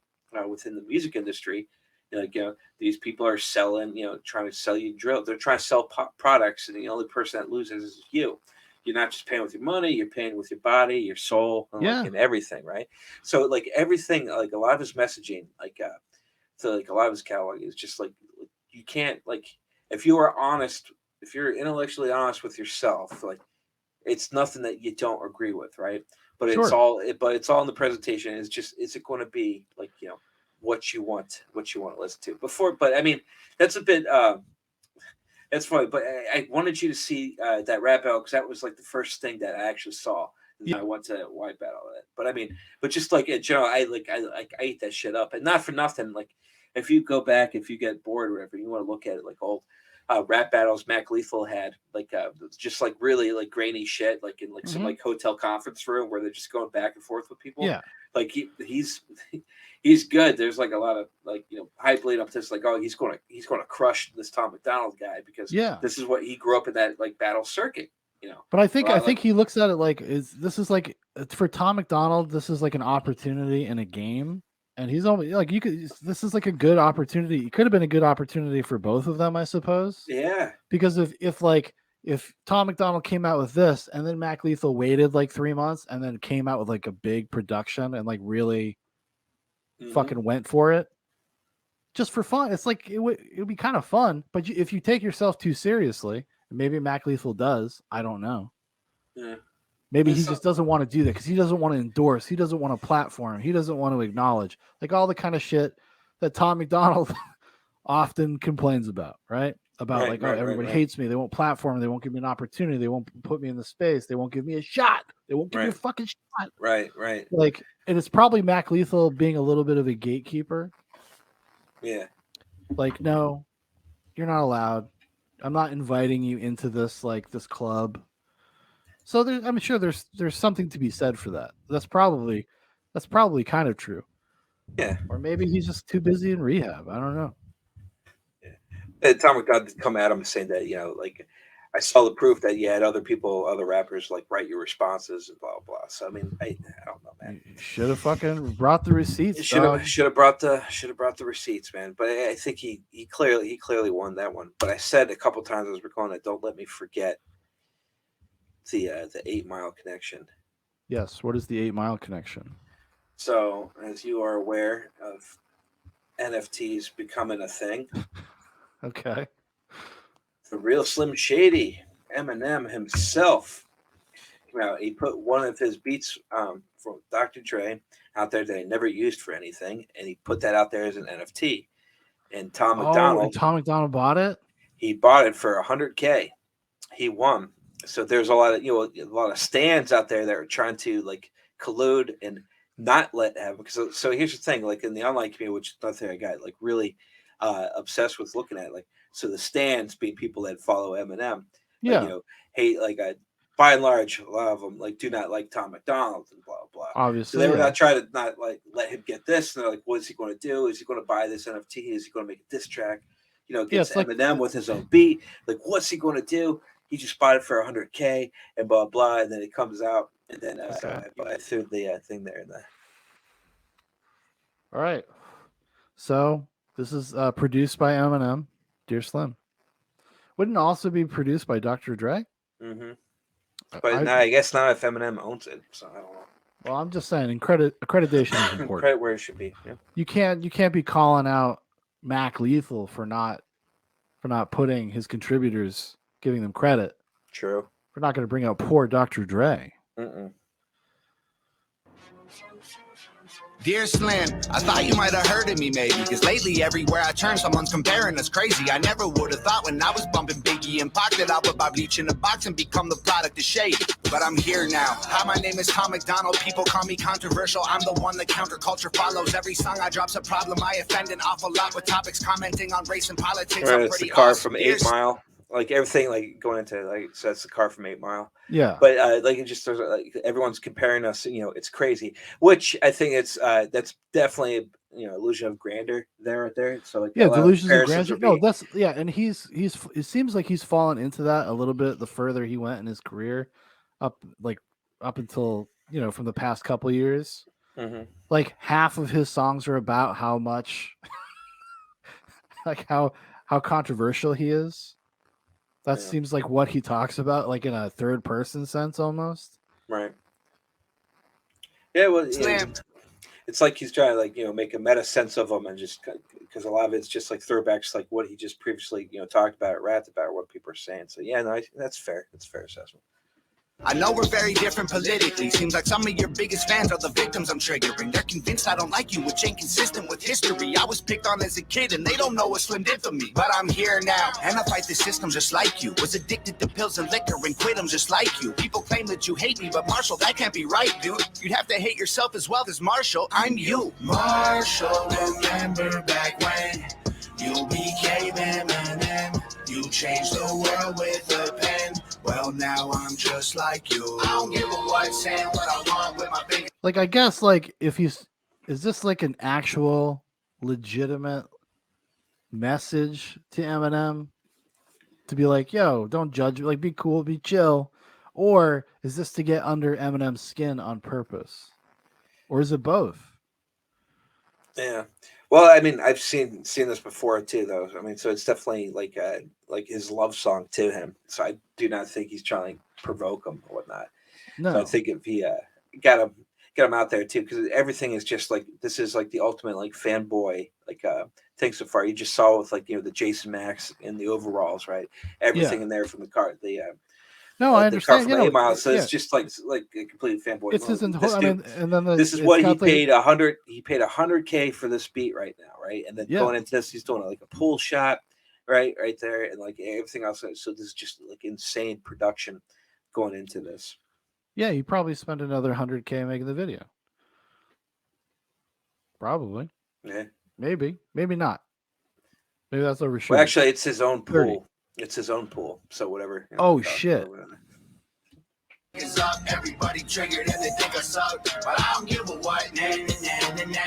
within the music industry. Like these people are selling, trying to sell you drill. They're trying to sell products, and the only person that loses is you. You're not just paying with your money; you're paying with your body, your soul, and everything, right? So, like everything, like a lot of his messaging, so like a lot of his catalog is just like you can't like if you are honest, if you're intellectually honest with yourself, like it's nothing that you don't agree with, right? But it's all in the presentation. It's just is it going to be like what you want to listen to before. But I mean, that's a bit that's funny. But I wanted you to see that rap battle because that was like the first thing that I actually saw. And I went to White Battle of it. But I mean, but just like in general, I ate that shit up, and not for nothing. Like if you go back, if you get bored or whatever, you want to look at it like old rap battles Mac Lethal had, like just like really like grainy shit, like in like some like hotel conference room where they're just going back and forth with people. Yeah, like he's good. There's like a lot of like hype lead up to this, like he's gonna crush this Tom Macdonald guy because this is what he grew up in that like battle circuit. But I think he looks at it like this is like for Tom Macdonald, this is like an opportunity in a game. And he's only like this is like a good opportunity. It could have been a good opportunity for both of them, I suppose. Yeah. Because if Tom Macdonald came out with this and then Mac Lethal waited like 3 months and then came out with like a big production and like really fucking went for it just for fun, it's like it would be kind of fun. But if you take yourself too seriously, maybe Mac Lethal does, I don't know. Yeah. Maybe he just doesn't want to do that because he doesn't want to endorse. He doesn't want to platform. He doesn't want to acknowledge like all the kind of shit that Tom Macdonald often complains about, right? About everybody hates me. They won't platform. They won't give me an opportunity. They won't put me in the space. They won't give me a shot. They won't give me a fucking shot. Right. Like, and it's probably Mac Lethal being a little bit of a gatekeeper. Yeah. Like, no, you're not allowed. I'm not inviting you into this club. So I'm sure there's something to be said for that. That's probably kind of true. Yeah. Or maybe he's just too busy in rehab. I don't know. Yeah. And Tom Macdonald did come at him saying that like I saw the proof that you had other rappers like write your responses and blah blah. So I mean, I don't know, man. You should have fucking brought the receipts. Should have brought the receipts, man. But I think he clearly won that one. But I said a couple times as we're calling it, don't let me forget the 8 Mile connection. Yes, what is the 8 Mile connection? So, as you are aware of NFTs becoming a thing. Okay. The real Slim Shady, Eminem himself, came out. He put one of his beats from Dr. Dre out there that he never used for anything, and he put that out there as an NFT. And Tom Macdonald bought it? He bought it for $100K. He won. So there's a lot of stands out there that are trying to like collude and not let him. Because so here's the thing, like in the online community, which is nothing I got like really obsessed with looking at, like so the stands being people that follow Eminem, hate by and large a lot of them like do not like Tom Macdonald and blah blah. Obviously, so they were not trying to not like let him get this. And they're like, what is he going to do? Is he going to buy this NFT? Is he going to make a diss track? Against Eminem with his own beat. Like, what's he going to do? He just bought it for $100K and blah blah, and then it comes out, and then I threw the thing there. All right, so this is produced by Eminem, Dear Slim. Wouldn't it also be produced by Dr. Dre? Mm-hmm. But I guess not if Eminem owns it. So I don't know. Well, I'm just saying, accreditation is important. Credit where it should be. Yeah. You can't be calling out Mac Lethal for not putting his contributors, giving them credit. True. We're not going to bring out poor Dr. Dre. Dear Slim, I thought you might have heard of me maybe, because lately everywhere I turn someone's comparing us crazy. I never would have thought when I was bumping Biggie and Pac that I'll put my bleach in a box and become the product of shade. But I'm here now. Hi, my name is Tom Macdonald. People call me controversial. I'm the one that counterculture follows. Every song I drop's a problem. I offend an awful lot with topics commenting on race and politics. Right, it's the car from 8 Mile. Like everything, like going into like, so that's the car from 8 Mile. Yeah, but like it just like everyone's comparing us. You know, it's crazy. Which I think it's that's definitely illusion of grandeur there, right there. So like delusions of grandeur. No, that's and he's it seems like he's fallen into that a little bit the further he went in his career, up until from the past couple years. Mm-hmm. Like half of his songs are about how much, like how controversial he is. That seems like what he talks about, like in a third person sense almost. Right. Yeah, well, it's like he's trying to like make a meta sense of them, and just because a lot of it's just like throwbacks, like what he just previously talked about, or rapped about, or what people are saying. So yeah, no, that's fair. That's fair assessment. I know we're very different politically. Seems like some of your biggest fans are the victims I'm triggering. They're convinced I don't like you, which ain't consistent with history. I was picked on as a kid and they don't know what Slim did for me. But I'm here now, and I fight the system just like you. Was addicted to pills and liquor and quit them just like you. People claim that you hate me, but Marshall, that can't be right, dude. You'd have to hate yourself as well as Marshall. I'm you. Marshall, remember back when you became Eminem. You changed the world with a pen. Well, now I'm just like you. I don't give a what, saying what I want with my finger. Like, I guess, like, if is this like an actual legitimate message to Eminem to be like, yo, don't judge me, like, be cool, be chill? Or is this to get under Eminem's skin on purpose? Or is it both? Yeah. Well, I mean, I've seen this before too, though. I mean, so it's definitely like his love song to him. So I do not think he's trying to provoke him or whatnot. No, so I think if he got him out there too, because everything is just like, this is like the ultimate like fanboy like thing so far. You just saw with like the Jason Max in the overalls, right? Everything in there from the car, no, I understand. From 8 Mile, so it's just like a complete fanboy. It's his I mean, and then this is what he paid $100. He paid $100K for this beat right now, right? And then going into this, he's doing like a pool shot, right there, and like everything else. So this is just like insane production going into this. Yeah, he probably spent another $100K making the video. Probably. Yeah. Maybe not. Maybe that's overshooting. Well, actually, it's his own pool. 30. It's his own pool, so whatever. Shit! It's up, everybody triggered and they think I suck, but I don't give a what. Nah, nah, nah, nah, nah.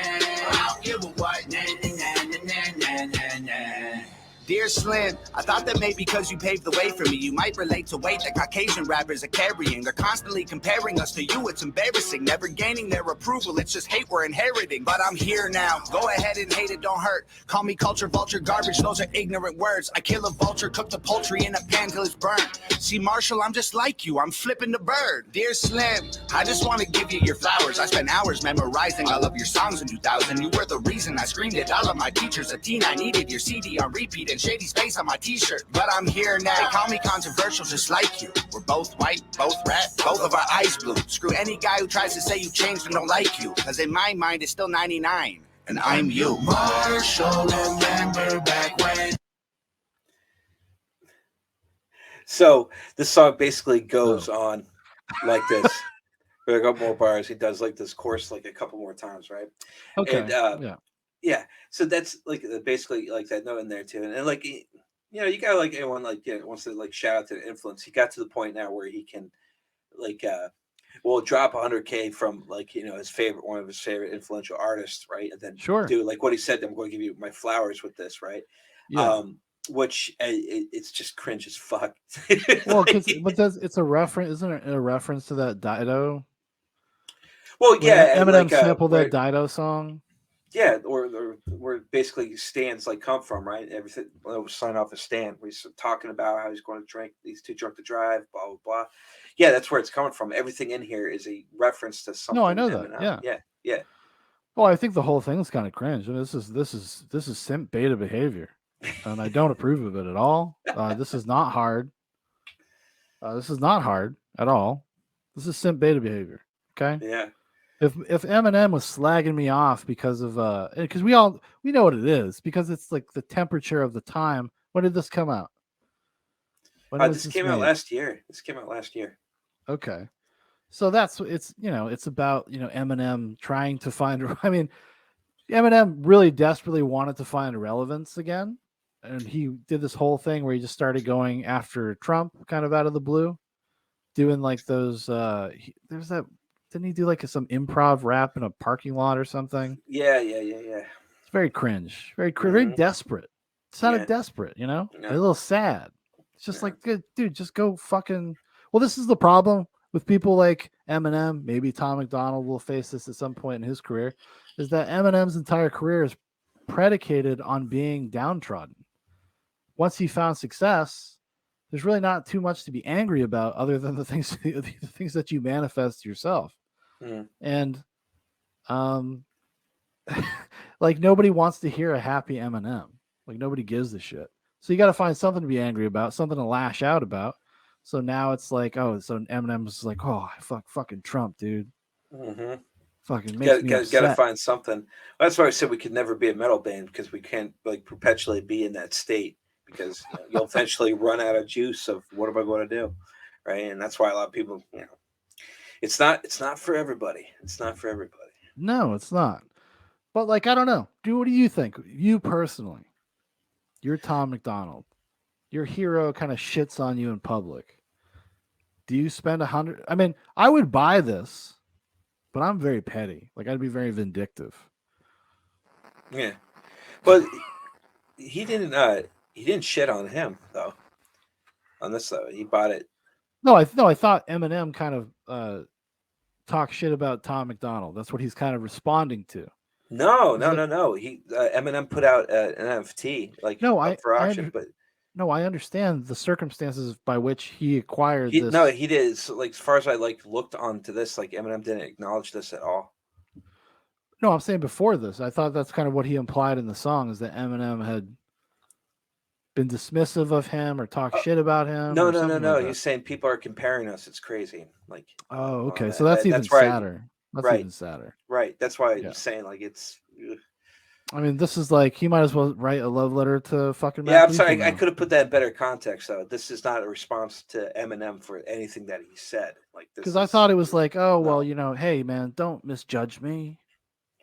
I don't give a what. Nah, nah, nah, nah, nah, nah, nah. Dear Slim, I thought that maybe because you paved the way for me, you might relate to weight that Caucasian rappers are carrying. They're constantly comparing us to you, it's embarrassing. Never gaining their approval, it's just hate we're inheriting. But I'm here now, go ahead and hate it, don't hurt. Call me culture vulture garbage, those are ignorant words. I kill a vulture, cook the poultry in a pan till it's burnt. See Marshall, I'm just like you, I'm flipping the bird. Dear Slim, I just want to give you your flowers. I spent hours memorizing all of your songs in 2000. You were the reason I screamed at all of my teachers. A teen, I needed your CD on repeat. Shady space on my t-shirt, but I'm here now. They call me controversial just like you. We're both white, both rap, both of our eyes blue. Screw any guy who tries to say you changed and don't like you, because in my mind it's still 99 and I'm you. Marshall, remember back when. So this song basically goes on like this. There are a couple more bars. He does like this chorus like a couple more times, right? Okay. And, yeah, so that's like basically like that note in there too, and like you got like anyone like wants to like shout out to the influence. He got to the point now where he can like drop $100K from like one of his favorite influential artists, right? And then do like what he said. I'm going to give you my flowers with this, right? Yeah. Which it's just cringe as fuck. Well, it's a reference, isn't it? A reference to that Dido. Well, yeah, Eminem sampled that Dido song. Yeah, or where basically stands like come from, right? Everything was signed off a stand. We're talking about how he's going to drink, he's too drunk to drive, blah blah blah. Yeah, that's where it's coming from. Everything in here is a reference to something. No, I know that. Yeah. Well, I think the whole thing is kind of cringe. I mean, this is simp beta behavior, and I don't approve of it at all. This is not hard. This is not hard at all. This is simp beta behavior. Okay. Yeah. If Eminem was slagging me off because of because we know what it is, because it's like the temperature of the time. When did this come out? This came out last year. Okay. So it's about Eminem trying to find. I mean, Eminem really desperately wanted to find relevance again, and he did this whole thing where he just started going after Trump, kind of out of the blue, doing like those. There's that. Didn't he do like some improv rap in a parking lot or something? Yeah. It's very cringe, very desperate. It sounded desperate, a little sad. It's just like, dude, just go fucking. Well, this is the problem with people like Eminem. Maybe Tom Macdonald will face this at some point in his career. Is that Eminem's entire career is predicated on being downtrodden. Once he found success, there's really not too much to be angry about other than the things that you manifest yourself. And like nobody wants to hear a happy Eminem. Like nobody gives a shit. So you got to find something to be angry about, something to lash out about. So now it's like, so Eminem's like, oh, fucking Trump, dude. Fucking makes me upset. Gotta find something. That's why I said we could never be a metal band, because we can't like perpetually be in that state, because you'll eventually run out of juice of what am I going to do, right? And that's why a lot of people, it's not for everybody. It's not for everybody. No, it's not. But like, I don't know. What do you think? You personally, you're Tom Macdonald. Your hero kind of shits on you in public. Do you spend $100? I mean, I would buy this, but I'm very petty. Like I'd be very vindictive. Yeah, but he didn't shit on him though. On this though, he bought it. No, I thought Eminem kind of talked shit about Tom Macdonald. That's what he's kind of responding to. No. He Eminem put out an NFT up for auction, but. No, I understand the circumstances by which he acquired this. No, he did. So, like, as far as I looked onto this, like Eminem didn't acknowledge this at all. No, I'm saying before this. I thought that's kind of what he implied in the song, is that Eminem had been dismissive of him or talked shit about him. No. Like he's saying people are comparing us. It's crazy. Like, oh, okay. So that's even sadder. That's even sadder. Right. That's why he's saying like it's. I mean, this is like he might as well write a love letter to fucking. Yeah, I'm sorry. I could have put that in better context, though. This is not a response to Eminem for anything that he said. Like, because I thought it was like, oh well, hey man, don't misjudge me.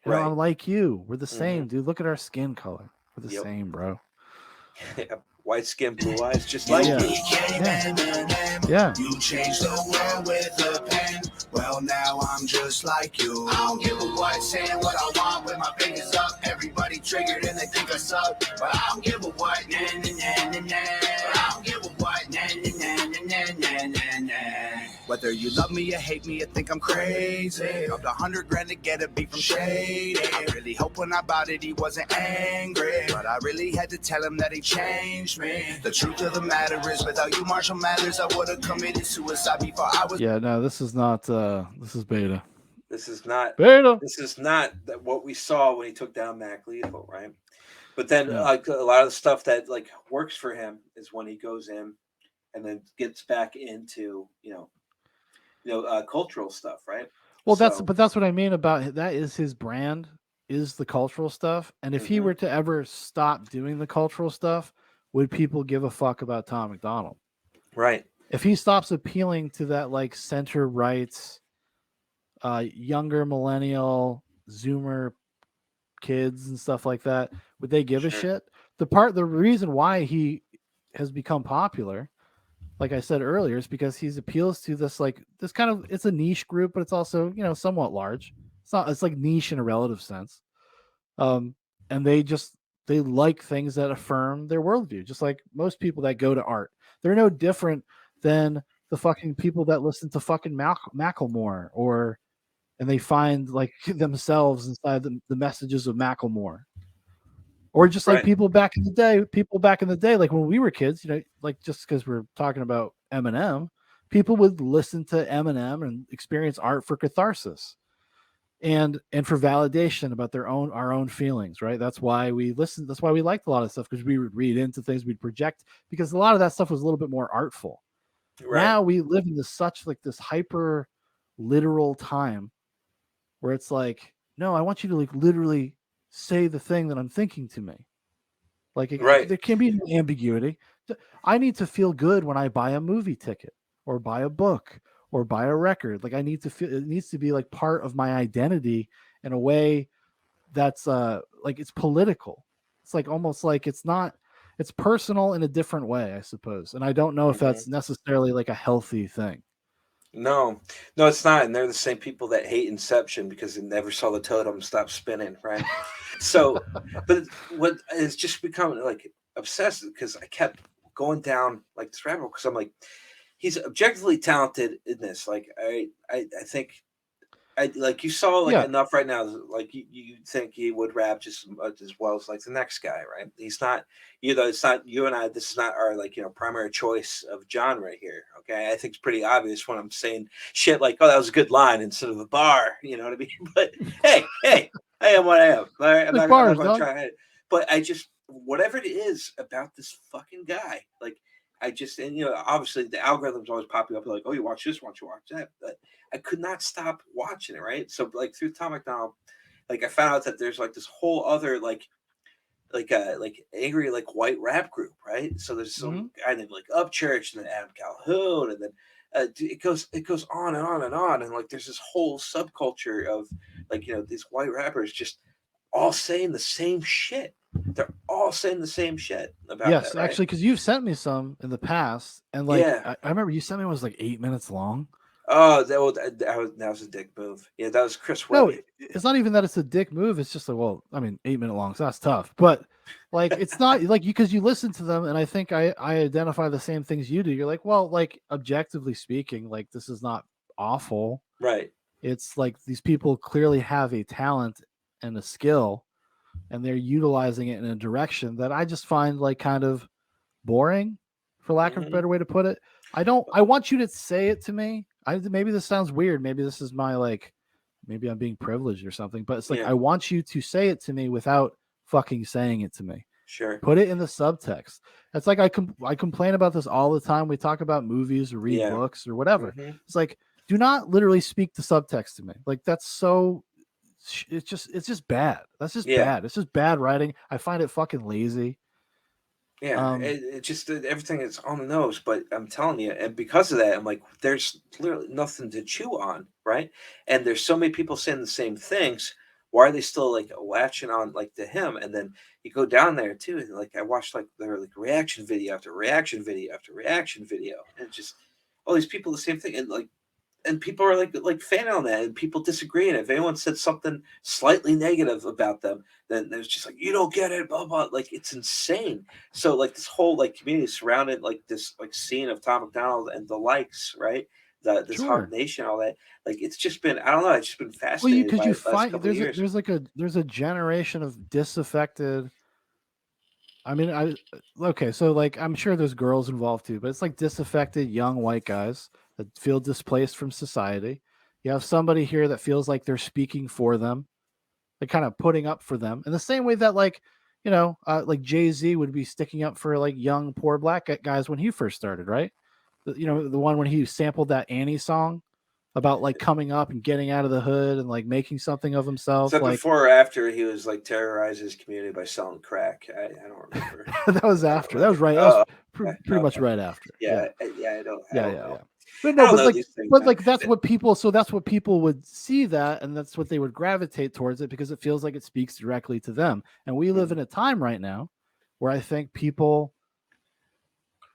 I'm like you. We're the same, dude. Look at our skin color. We're the same, bro. Yeah. White skin, blue eyes, just like you. Yeah. You changed the world with a pen. Well, now I'm just like you. I don't give a what, saying what I want with my fingers up. Everybody triggered and they think I suck. But I don't give a what, nah, nah, nah, nah, nah. I don't give a what, nah, nah, nah, nah, nah, nah, nah. Whether you love me or hate me or think I'm crazy, dropped $100,000 to get a beat from Shady. I really hope when I bought it he wasn't angry, but I really had to tell him that he changed me. The truth of the matter is, without you, Marshall Mathers, I would have committed suicide before I was. Yeah, no, this is not. This is beta. This is not beta. This is not what we saw when he took down Mac Lethal, right? But then, like a lot of the stuff that like works for him is when he goes in and then gets back into cultural stuff, right? Well, that's what I mean about that. Is his brand is the cultural stuff, and if he were to ever stop doing the cultural stuff, would people give a fuck about Tom Macdonald? Right. If he stops appealing to that like center rights, younger millennial Zoomer kids and stuff like that, would they give a shit? The reason why he has become popular, like I said earlier, is because he appeals to this kind of, it's a niche group, but it's also somewhat large. It's like niche in a relative sense, and they like things that affirm their worldview, just like most people that go to art. They're no different than the fucking people that listen to fucking Macklemore, and they find like themselves inside the messages of Macklemore, or just like people back in the day, like when we were kids, like just because we're talking about Eminem, people would listen to Eminem and experience art for catharsis and for validation about our own feelings, right? That's why we listened. That's why we liked a lot of stuff, because we would read into things, we'd project, because a lot of that stuff was a little bit more artful. Now we live in this hyper literal time where it's like, no, I want you to like literally say the thing that I'm thinking to me. Like there can be no ambiguity. I need to feel good when I buy a movie ticket or buy a book or buy a record. Like I need to feel, it needs to be like part of my identity in a way that's like it's political. It's like almost like it's personal in a different way, I suppose. And I don't know if that's necessarily like a healthy thing. No, it's not. And they're the same people that hate Inception because they never saw the totem stop spinning, right? So, but what is just becoming like obsessive because I kept going down like this rabbit hole because I'm like, he's objectively talented in this. Like, I think like you saw like enough right now. Like you think he would rap just as well as like the next guy, right? He's not. It's not you and I. This is not our like primary choice of genre here. Okay, I think it's pretty obvious when I'm saying shit like, "Oh, that was a good line" instead of a bar. You know what I mean? But hey, I am what I am. All right, I'm not going to try it. But I just whatever it is about this fucking guy, like. I just obviously the algorithms always pop you up like, oh, you watch this, why don't you watch that? But I could not stop watching it, right? So like through Tom Macdonald, like I found out that there's like this whole other like angry like white rap group, right? So there's some guy named like Upchurch and then Adam Calhoun, and then it goes on and on and on, and like there's this whole subculture of like these white rappers just all saying the same shit. They're all saying the same shit about that, right? Actually, because you've sent me some in the past, and like I remember you sent me one was like 8 minutes long. Oh, that was a dick move. Yeah, that was Chris Webby. No, it's not even that it's a dick move. It's just like, well, I mean, 8 minute long, so that's tough. But like, it's not like because you listen to them, and I think I identify the same things you do. You're like, well, like objectively speaking, like this is not awful, right? It's like these people clearly have a talent and a skill, and they're utilizing it in a direction that I just find like kind of boring, for lack of a better way to put it. I want you to say it to me. Maybe this sounds weird. Maybe this is my like, maybe I'm being privileged or something, but it's like, I want you to say it to me without fucking saying it to me. Sure. Put it in the subtext. It's like, I complain about this all the time. We talk about movies or read books or whatever. It's like, do not literally speak the subtext to me. Like that's so, it's just bad. That's just bad. It's just bad writing. I find it fucking lazy. Yeah, it just everything is on the nose. But I'm telling you, and because of that, I'm like, there's literally nothing to chew on, right? And there's so many people saying the same things. Why are they still like latching on like to him? And then you go down there too, and like I watched like their like reaction video after reaction video after reaction video, and just all these people the same thing, and like. And people are like fanning on that, and people disagree. And if anyone said something slightly negative about them, then there's just like, you don't get it, blah blah. Like it's insane. So like this whole like community surrounded like this like scene of Tom Macdonald and the likes, right? This Hard Nation, all that. Like it's just been, I don't know, it's just been fascinating. Well, because you find there's a generation of disaffected. I mean, okay, so like I'm sure there's girls involved too, but it's like disaffected young white guys that feel displaced from society. You have somebody here that feels like they're speaking for them, they're kind of putting up for them in the same way that like like Jay-Z would be sticking up for like young poor black guys when he first started, right? The one when he sampled that Annie song about like coming up and getting out of the hood and like making something of himself. So like, before or after he was like terrorizing his community by selling crack? I don't remember. That was after. That was right. That was pretty much right after. Yeah. I don't know. But no, but like that's what people. So that's what people would see that, and that's what they would gravitate towards it because it feels like it speaks directly to them. And we live in a time right now where I think people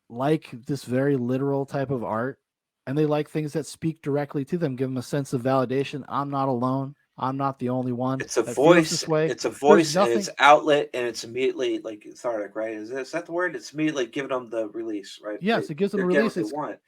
like this very literal type of art. And they like things that speak directly to them, give them a sense of validation. I'm not alone. I'm not the only one. It's a voice. It's a voice, and it's outlet, and it's immediately like cathartic, right? Is that the word? It's immediately giving them the release, right? Yes, it gives them a release. They want,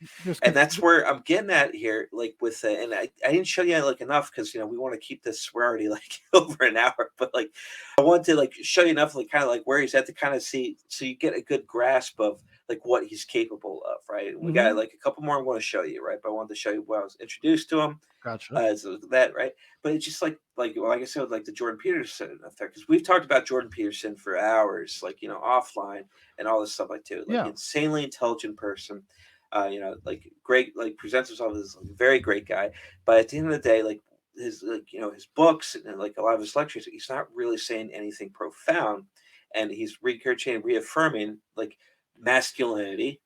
and that's where I'm getting at here, like with and I didn't show you like enough because we want to keep this. We're already like over an hour, but like I want to like show you enough, like kind of like where he's at to kind of see, so you get a good grasp of like what he's capable of, right? We got like a couple more I'm going to show you, right? But I wanted to show you when I was introduced to him. Gotcha. So that, right? But it's just like I said, like the Jordan Peterson effect, because we've talked about Jordan Peterson for hours, like offline and all this stuff like too. Like insanely intelligent person. like great, like presents himself as a very great guy. But at the end of the day, like his his books and like a lot of his lectures, he's not really saying anything profound, and he's regurgitating, reaffirming like masculinity,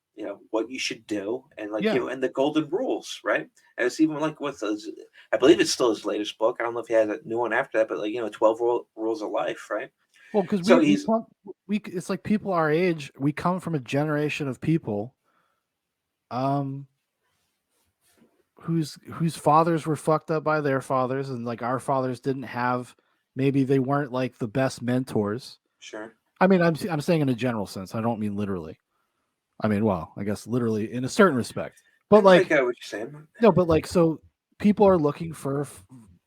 what you should do, and like and the golden rules, right? And it's even like with those, I believe it's still his latest book. I don't know if he has a new one after that, but like 12 rules of life, right? Well, because it's like people our age, we come from a generation of people whose fathers were fucked up by their fathers, and like our fathers didn't have, maybe they weren't like the best mentors. Sure. I mean, I'm saying in a general sense. I don't mean literally. I mean, well, I guess literally in a certain respect. But like, I get what you're saying. No, but like, so people are looking for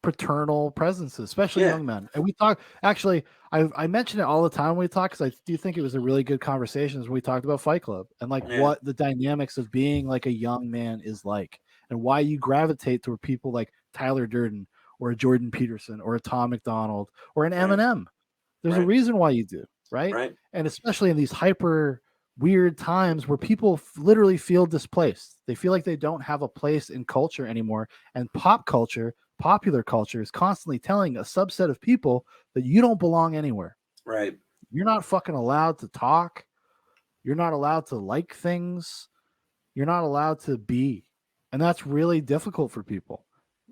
paternal presences, especially young men. And we talk, actually, I mention it all the time when we talk, because I do think it was a really good conversation when we talked about Fight Club and like what the dynamics of being like a young man is like, and why you gravitate toward people like Tyler Durden or a Jordan Peterson or a Tom Macdonald or an Eminem. There's a reason why you do, right? And especially in these hyper weird times where people literally feel displaced. They feel like they don't have a place in culture anymore. And pop culture, popular culture, is constantly telling a subset of people that you don't belong anywhere. Right. You're not fucking allowed to talk. You're not allowed to like things. You're not allowed to be. And that's really difficult for people,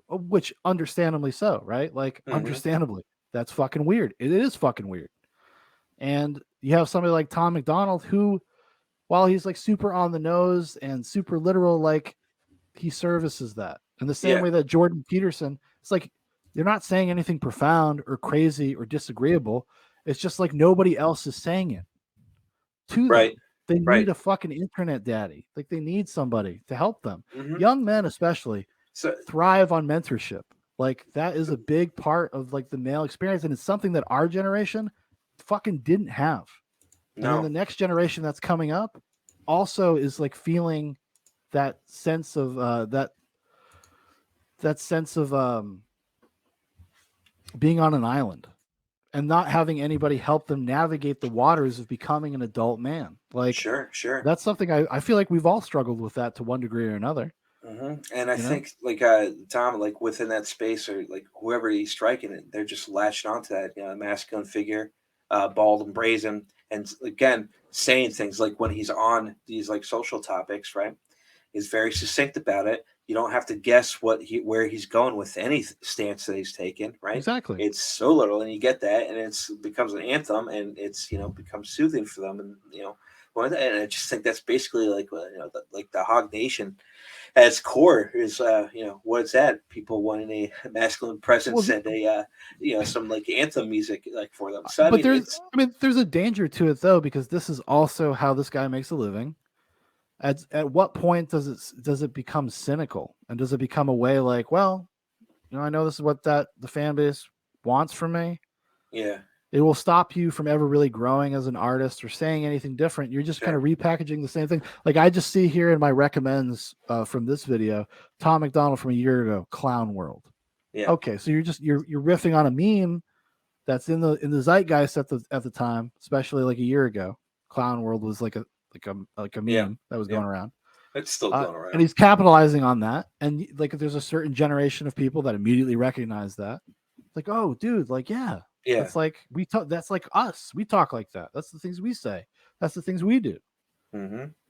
which understandably so, right? Like, understandably, that's fucking weird. It is fucking weird. And you have somebody like Tom Macdonald who, while he's like super on the nose and super literal, like he services that in the same way that Jordan Peterson, it's like they're not saying anything profound or crazy or disagreeable. It's just like nobody else is saying it to them. They need a fucking internet daddy. Like they need somebody to help them. Young men especially thrive on mentorship. Like that is a big part of like the male experience. And it's something that our generation fucking didn't have. No. And then the next generation that's coming up also is like feeling that sense of being on an island and not having anybody help them navigate the waters of becoming an adult man. Like, sure. That's something I feel like we've all struggled with that to one degree or another. And I think like Tom, like within that space, or like whoever he's striking it, they're just latched onto that masculine figure, bald and brazen. And again, saying things like when he's on these like social topics, right, is very succinct about it. You don't have to guess where he's going with any stance that he's taken, right? Exactly. It's so little, and you get that, and it becomes an anthem, and it's becomes soothing for them, and and I just think that's basically like like the Hog Nation at its core is what it's at. People wanting a masculine presence and a some like anthem music like for them. So there's a danger to it though, because this is also how this guy makes a living. At what point does it become cynical, and does it become a way like, well, I know this is what the fan base wants from me. Yeah. It will stop you from ever really growing as an artist or saying anything different. You're just kind of repackaging the same thing. Like I just see here in my recommends from this video, Tom Macdonald from a year ago, Clown World. Yeah. Okay, so you're riffing on a meme that's in the zeitgeist at the time, especially like a year ago. Clown World was like a meme that was going around. It's still going around. And he's capitalizing on that. And like there's a certain generation of people that immediately recognize that. Like, oh, dude, like, yeah. It's like that's like us. We talk like that. That's the things we say. That's the things we do.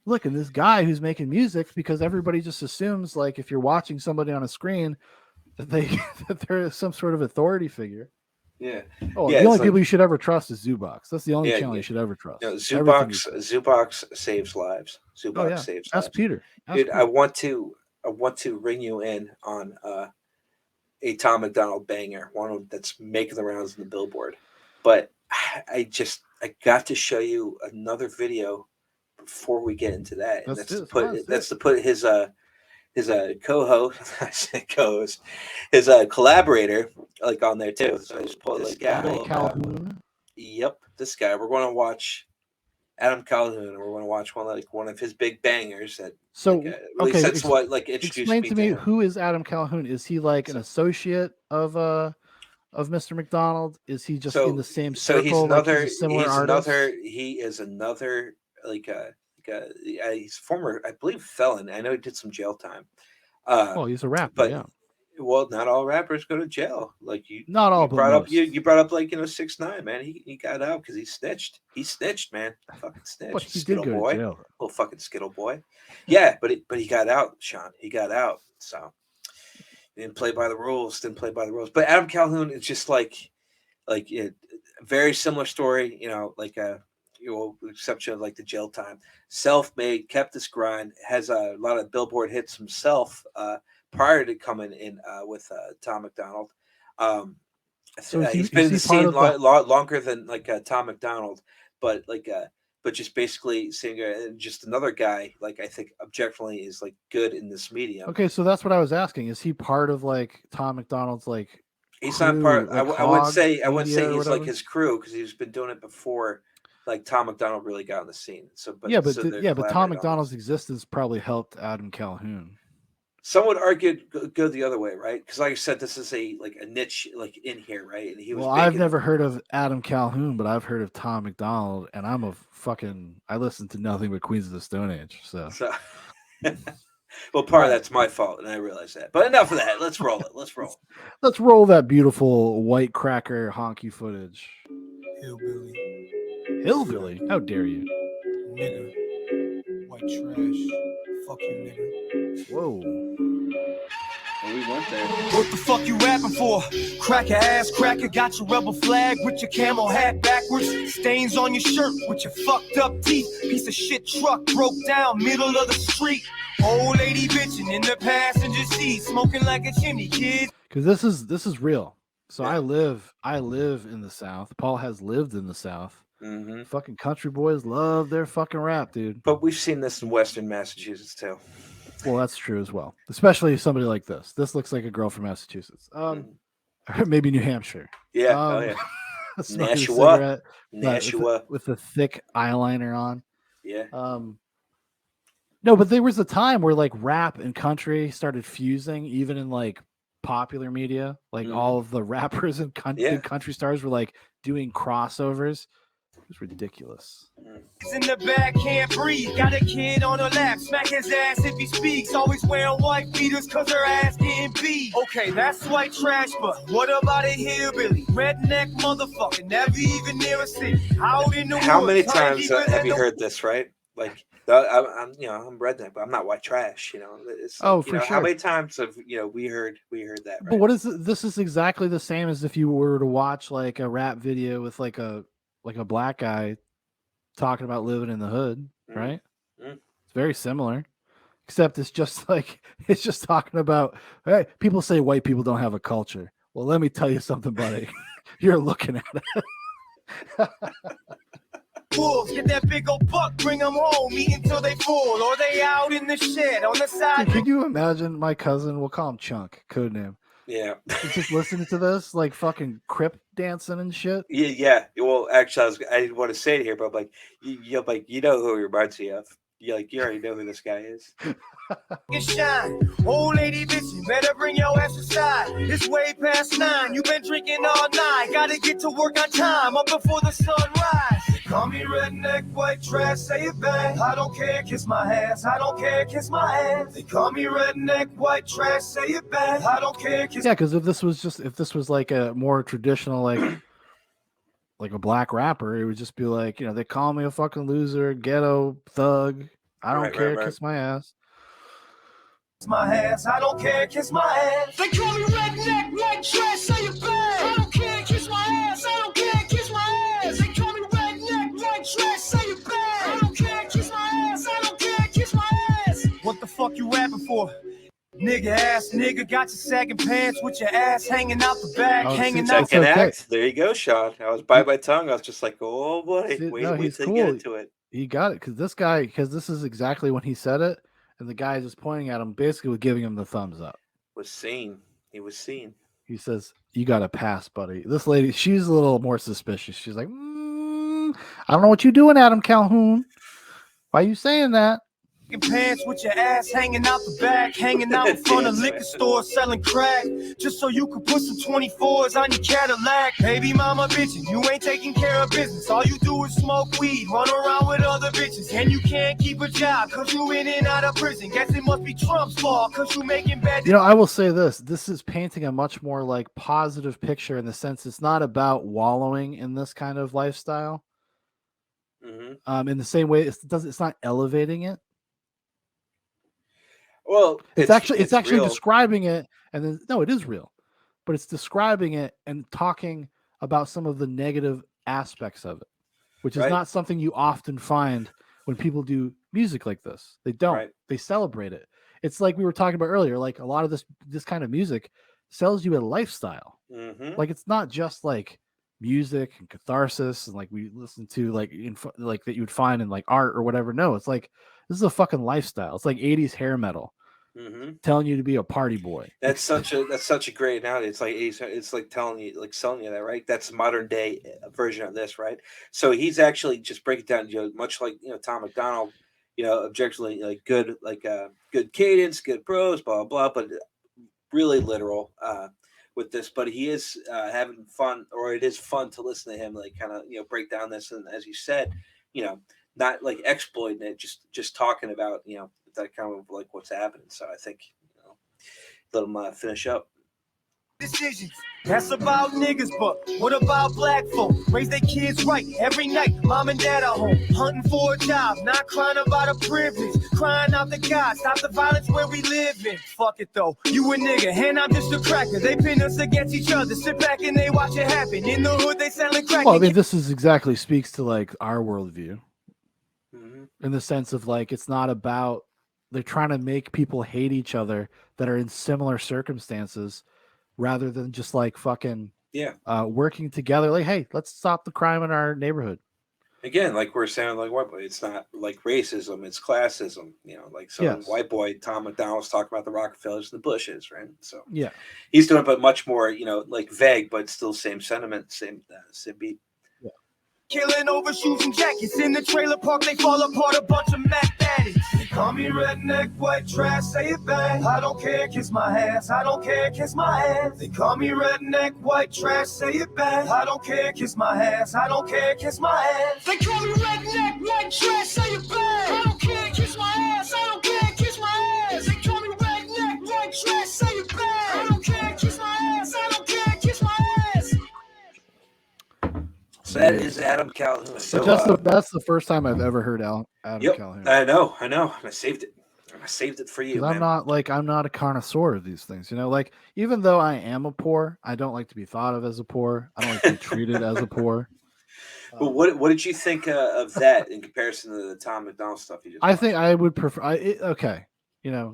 Look, and this guy who's making music, because everybody just assumes like if you're watching somebody on a screen that they're some sort of authority figure. Yeah. Oh, the only people you should ever trust is Zubox. That's the only channel you should ever trust. Zubox saves lives. Zubox saves lives. That's Peter. Dude, I want to ring you in on a Tom Macdonald banger, one that's making the rounds in the Billboard. But I got to show you another video before we get into that. And that's to put his co-host, his collaborator like on there too. So I just pulled this guy. Calhoun. Yep, this guy. We're going to watch Adam Calhoun, and we're going to watch one of his big bangers that. So really sets what like introduced explain me to me him. Who is Adam Calhoun? Is he like an associate of Mr. Macdonald? Is he just in the same circle? So he's another. Like he's a similar artist? He is another like he's former, I believe, felon. I know he did some jail time. Well, he's a rapper, but yeah. well, not all rappers go to jail. Like not all, you but brought most. up you brought up like 6ix9ine, man. He got out because he snitched. He snitched, man. Fucking snitched. But he Skittle did go boy, to jail. little fucking Skittle boy. Yeah, but he got out, Shaun. He got out. So he didn't play by the rules. But Adam Calhoun is just like very similar story. Exception of like the jail time. Self-made, kept this grind. Has a lot of Billboard hits himself. Prior to coming in with Tom Macdonald. So he's been in the scene longer than like Tom Macdonald, but just basically seeing just another guy, like I think objectively is like good in this medium. Okay, so that's what I was asking. Is he part of like Tom Macdonald's like he's crew, not part like I wouldn't say he's whatever? like his crew because he's been doing it before like Tom Macdonald really got on the scene. But Tom Macdonald's existence probably helped Adam Calhoun. Some would argue go the other way, right? Because like I said, this is a niche like in here, right? And he was. Well, I've never heard of Adam Calhoun, but I've heard of Tom Macdonald, and I listen to nothing but Queens of the Stone Age. So. Well, part of that's my fault, and I realize that. But enough of that. Let's roll it. Let's roll that beautiful white cracker honky footage. Hillbilly? How dare you? Nigga. White trash. Fuck you, nigga. Whoa. Well, we went there. What the fuck you rapping for? Cracker ass cracker, got your rebel flag with your camel hat backwards. Stains on your shirt with your fucked up teeth. Piece of shit truck broke down middle of the street. Old lady bitching in the passenger seat, smoking like a chimney, kid. Because this is real. So yeah. I live in the South. Paul has lived in the South. Mm-hmm. Fucking country boys love their fucking rap, dude. But we've seen this in Western Massachusetts too. Well, that's true as well. Especially somebody like this. This looks like a girl from Massachusetts. Or maybe New Hampshire. Yeah. Yeah. Nashua. With a thick eyeliner on. Yeah. No, but there was a time where like rap and country started fusing, even in like popular media. Like all of the rappers and country stars were like doing crossovers. It was ridiculous. He's in the back, can't breathe. Got a kid on her lap, smack his ass if he speaks. Always wearing white beaters cause her ass getting beat. Okay, that's white trash, but what about a hillbilly? Redneck motherfucker, never even near a city. How many times have you heard this, right? Like, I'm redneck, but I'm not white trash. It's for sure. How many times have we heard that? Right? But what is this? Is exactly the same as if you were to watch like a rap video with like a black guy talking about living in the hood, right? It's very similar, except it's just talking about, hey, people say white people don't have a culture. Well, let me tell you something, buddy. You're looking at it. Wolves, get that big old buck, bring them home, eat until they full, or they out in the shed on the side. Dude, can you imagine my cousin? We'll call him Chunk, code name. Yeah. He's just listening to this, like fucking crip dancing and shit. Yeah. Well, actually, I didn't want to say it here, but you know who he reminds me of. You already know who this guy is. Shine, old lady bitch, you better bring your ass aside. It's way past 9. You been drinking all night. Gotta get to work on time, up before the sun rise. Call me redneck, white trash, say it back. I don't care, kiss my ass. I don't care, kiss my ass. They call me redneck, white trash, say it back. I don't care, kiss. Yeah, because if this was like a more traditional like a black rapper, it would just be like, they call me a fucking loser, ghetto thug. I don't care, kiss my ass. Kiss my ass, I don't care, kiss my ass. They call me redneck, white trash, say it back. I don't care, kiss my ass. I don't care, kiss my ass. They call me redneck, white trash, say it back. I don't care, kiss my ass. I don't care, kiss my ass. What the fuck you rapping for? Nigga ass nigga, got your sagging pants with your ass hanging out the back, hanging out the back. There you go, Shaun. I was by my tongue. I was just like, oh boy, wait till you get into it. He got it because this is exactly when he said it, and the guy just pointing at him, basically giving him the thumbs up. He was seen. He says, "You got to pass, buddy." This lady, she's a little more suspicious. She's like, "I don't know what you're doing, Adam Calhoun. Why are you saying that?" pants with your ass hanging out the back, hanging out in front of liquor stores selling crack, just so you could put some 24s on your Cadillac. Baby mama bitching, you ain't taking care of business. All you do is smoke weed, run around with other bitches, and you can't keep a job cause you in and out of prison. Guess it must be Trump's fault cause you making bad. You know, I will say this is painting a much more like positive picture in the sense it's not about wallowing in this kind of lifestyle. In the same way, it's not elevating it. Well, it's actually real. describing it, and then no, it is real, but it's describing it and talking about some of the negative aspects of it, which is not something you often find when people do music like this. They don't. They celebrate it. It's like we were talking about earlier. Like a lot of this kind of music sells you a lifestyle. Like it's not just like music and catharsis and like we listen to like like that you would find in like art or whatever. No, it's like this is a fucking lifestyle. It's like 80s hair metal. Telling you to be a party boy. That's such a great analogy. It's like telling you, like selling you that, right? That's modern day version of this, right? So he's actually just breaking down, much like Tom Macdonald, objectively like good cadence, good prose, blah blah, but really literal with this. But he is having fun, or it is fun to listen to him, like kind of break down this, and as you said, not like exploiting it, just talking about that kind of like what's happening. So I think let him finish up. Decisions. That's about niggas, but what about black folk? Raise their kids right every night. Mom and dad are home, hunting for a job, not crying about a privilege, crying out to God, stop the violence where we live in. Fuck it though, you a nigga and I'm just a cracker. They pin us against each other, sit back and they watch it happen. In the hood they selling crack. Well, I mean, this is exactly speaks to like our worldview, in the sense of like it's not about they're trying to make people hate each other that are in similar circumstances, rather than just like fucking working together. Like, hey, let's stop the crime in our neighborhood. Again, like we're saying, like White Boy, it's not like racism, it's classism. Like some White Boy, Tom Macdonald's talking about the Rockefellers and the Bushes, right? So he's doing it, but much more, like vague, but still same sentiment, same beat. Killing over shoes and jackets in the trailer park, they fall apart, a bunch of Mac daddies. They call me redneck, white trash, say it back. I don't care, kiss my ass. I don't care, kiss my ass. They call me redneck, white trash, say it back. I don't care, kiss my ass. I don't care, kiss my ass. They call me redneck, white trash, say it back. I don't care, kiss my ass. I don't care, kiss my ass. They call me redneck, white trash, say it back. I don't care, kiss my ass. I don't care, kiss my ass. So that is Adam Calhoun. So that's the first time I've ever heard Adam Calhoun. I know. I saved it. I saved it for you. I'm not a connoisseur of these things. Like even though I am a poor, I don't like to be thought of as a poor. I don't like to be treated as a poor. But what did you think of that in comparison to the Tom Macdonald stuff you just I think I would prefer.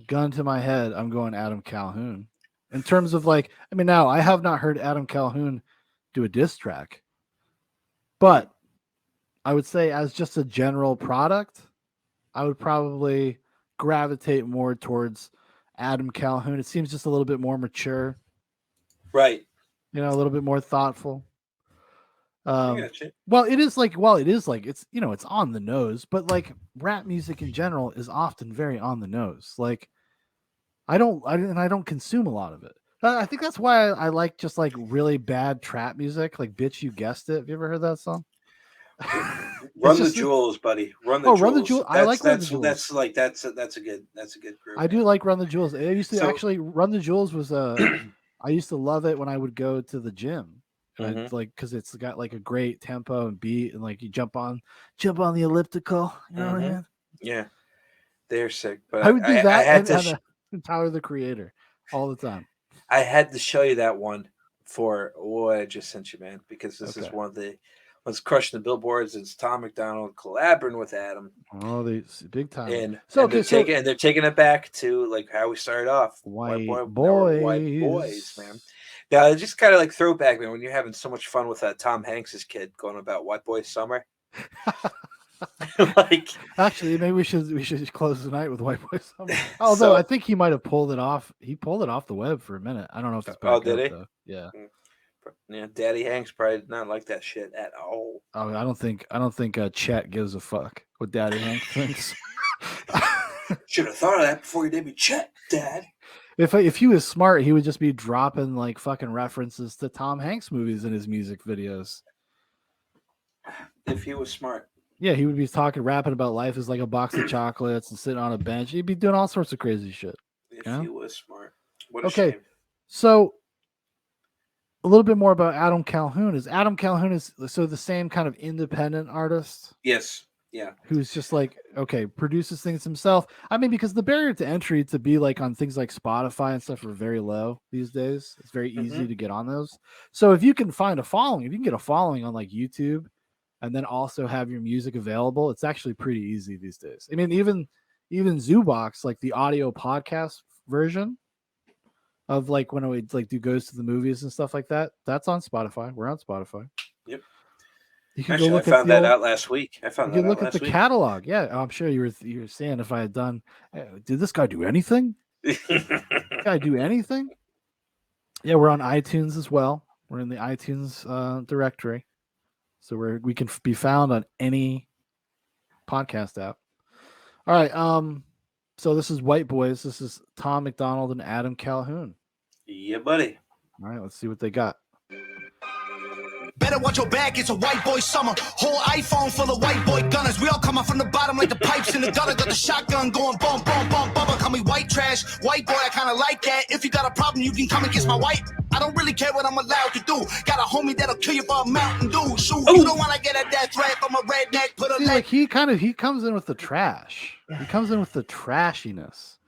Gun to my head, I'm going Adam Calhoun. In terms of like, I mean, now I have not heard Adam Calhoun do a diss track. But I would say as just a general product, I would probably gravitate more towards Adam Calhoun. It seems just a little bit more mature. Right. A little bit more thoughtful. Well, it is like it's it's on the nose, but like rap music in general is often very on the nose. Like I don't consume a lot of it. I think that's why I like just like really bad trap music, like "Bitch, You Guessed It." Have you ever heard that song? Run the Jewels, buddy. Run the Jewels. I like Run the Jewels. That's a good group. I do like Run the Jewels. I used to actually Run the Jewels was I used to love it when I would go to the gym. And like because it's got like a great tempo and beat, and like you jump on the elliptical. You know what I mean? Yeah, they're sick. But I would do that. I had to Tyler the Creator all the time. I had to show you that one for what I just sent you, man, because this is one of the ones crushing the billboards. It's Tom Macdonald collaborating with Adam. Oh, they big time. And they're taking it back to like how we started off. White boys, man. Now it's just kind of like throwback, man, when you're having so much fun with Tom Hanks's kid going about White Boy Summer. Like actually, maybe we should close the night with White Boy Summer. Although I think he might have pulled it off. He pulled it off the web for a minute. I don't know if it's back did up, he? Though. Yeah. Yeah, Daddy Hanks probably did not like that shit at all. Oh, I don't think Chet gives a fuck what Daddy Hanks thinks. Should have thought of that before you gave me check, Dad. If he was smart, he would just be dropping like fucking references to Tom Hanks movies in his music videos. If he was smart. Yeah, he would be rapping about life as like a box of chocolates and sitting on a bench. He'd be doing all sorts of crazy shit. If he was smart. What a okay, shame. So a little bit more about Adam Calhoun. Adam Calhoun is the same kind of independent artist? Yes. Yeah. Who's just like, okay, produces things himself. I mean, because the barrier to entry to be like on things like Spotify and stuff are very low these days. It's very easy to get on those. So if you can find a following, if you can get a following on like YouTube and then also have your music available, it's actually pretty easy these days. I mean, even Zoobox, like the audio podcast version of like when we like do goes to the movies and stuff like that, that's on Spotify. We're on Spotify. Yep. You can Actually, go look I found that out last week. I found that out last week. Look at the catalog. Yeah, I'm sure you were saying if I had done, did this guy do anything? Guy do anything? Yeah, we're on iTunes as well. We're in the iTunes directory, so we can be found on any podcast app. All right. So this is Whiteboyz. This is Tom Macdonald and Adam Calhoun. Yeah, buddy. All right, let's see what they got. Better watch your back, it's a white boy summer. Whole iPhone full of white boy gunners. We all come up from the bottom like the pipes in the gutter. Got the shotgun going bum, bum, bum, bum. Call me white trash, white boy, I kinda like that. If you got a problem, you can come against my white. I don't really care what I'm allowed to do. Got a homie that'll kill you for a Mountain Dew. Shoot, you don't wanna get a death threat from a redneck. Put a See, like he comes in with the trash. He comes in with the trashiness.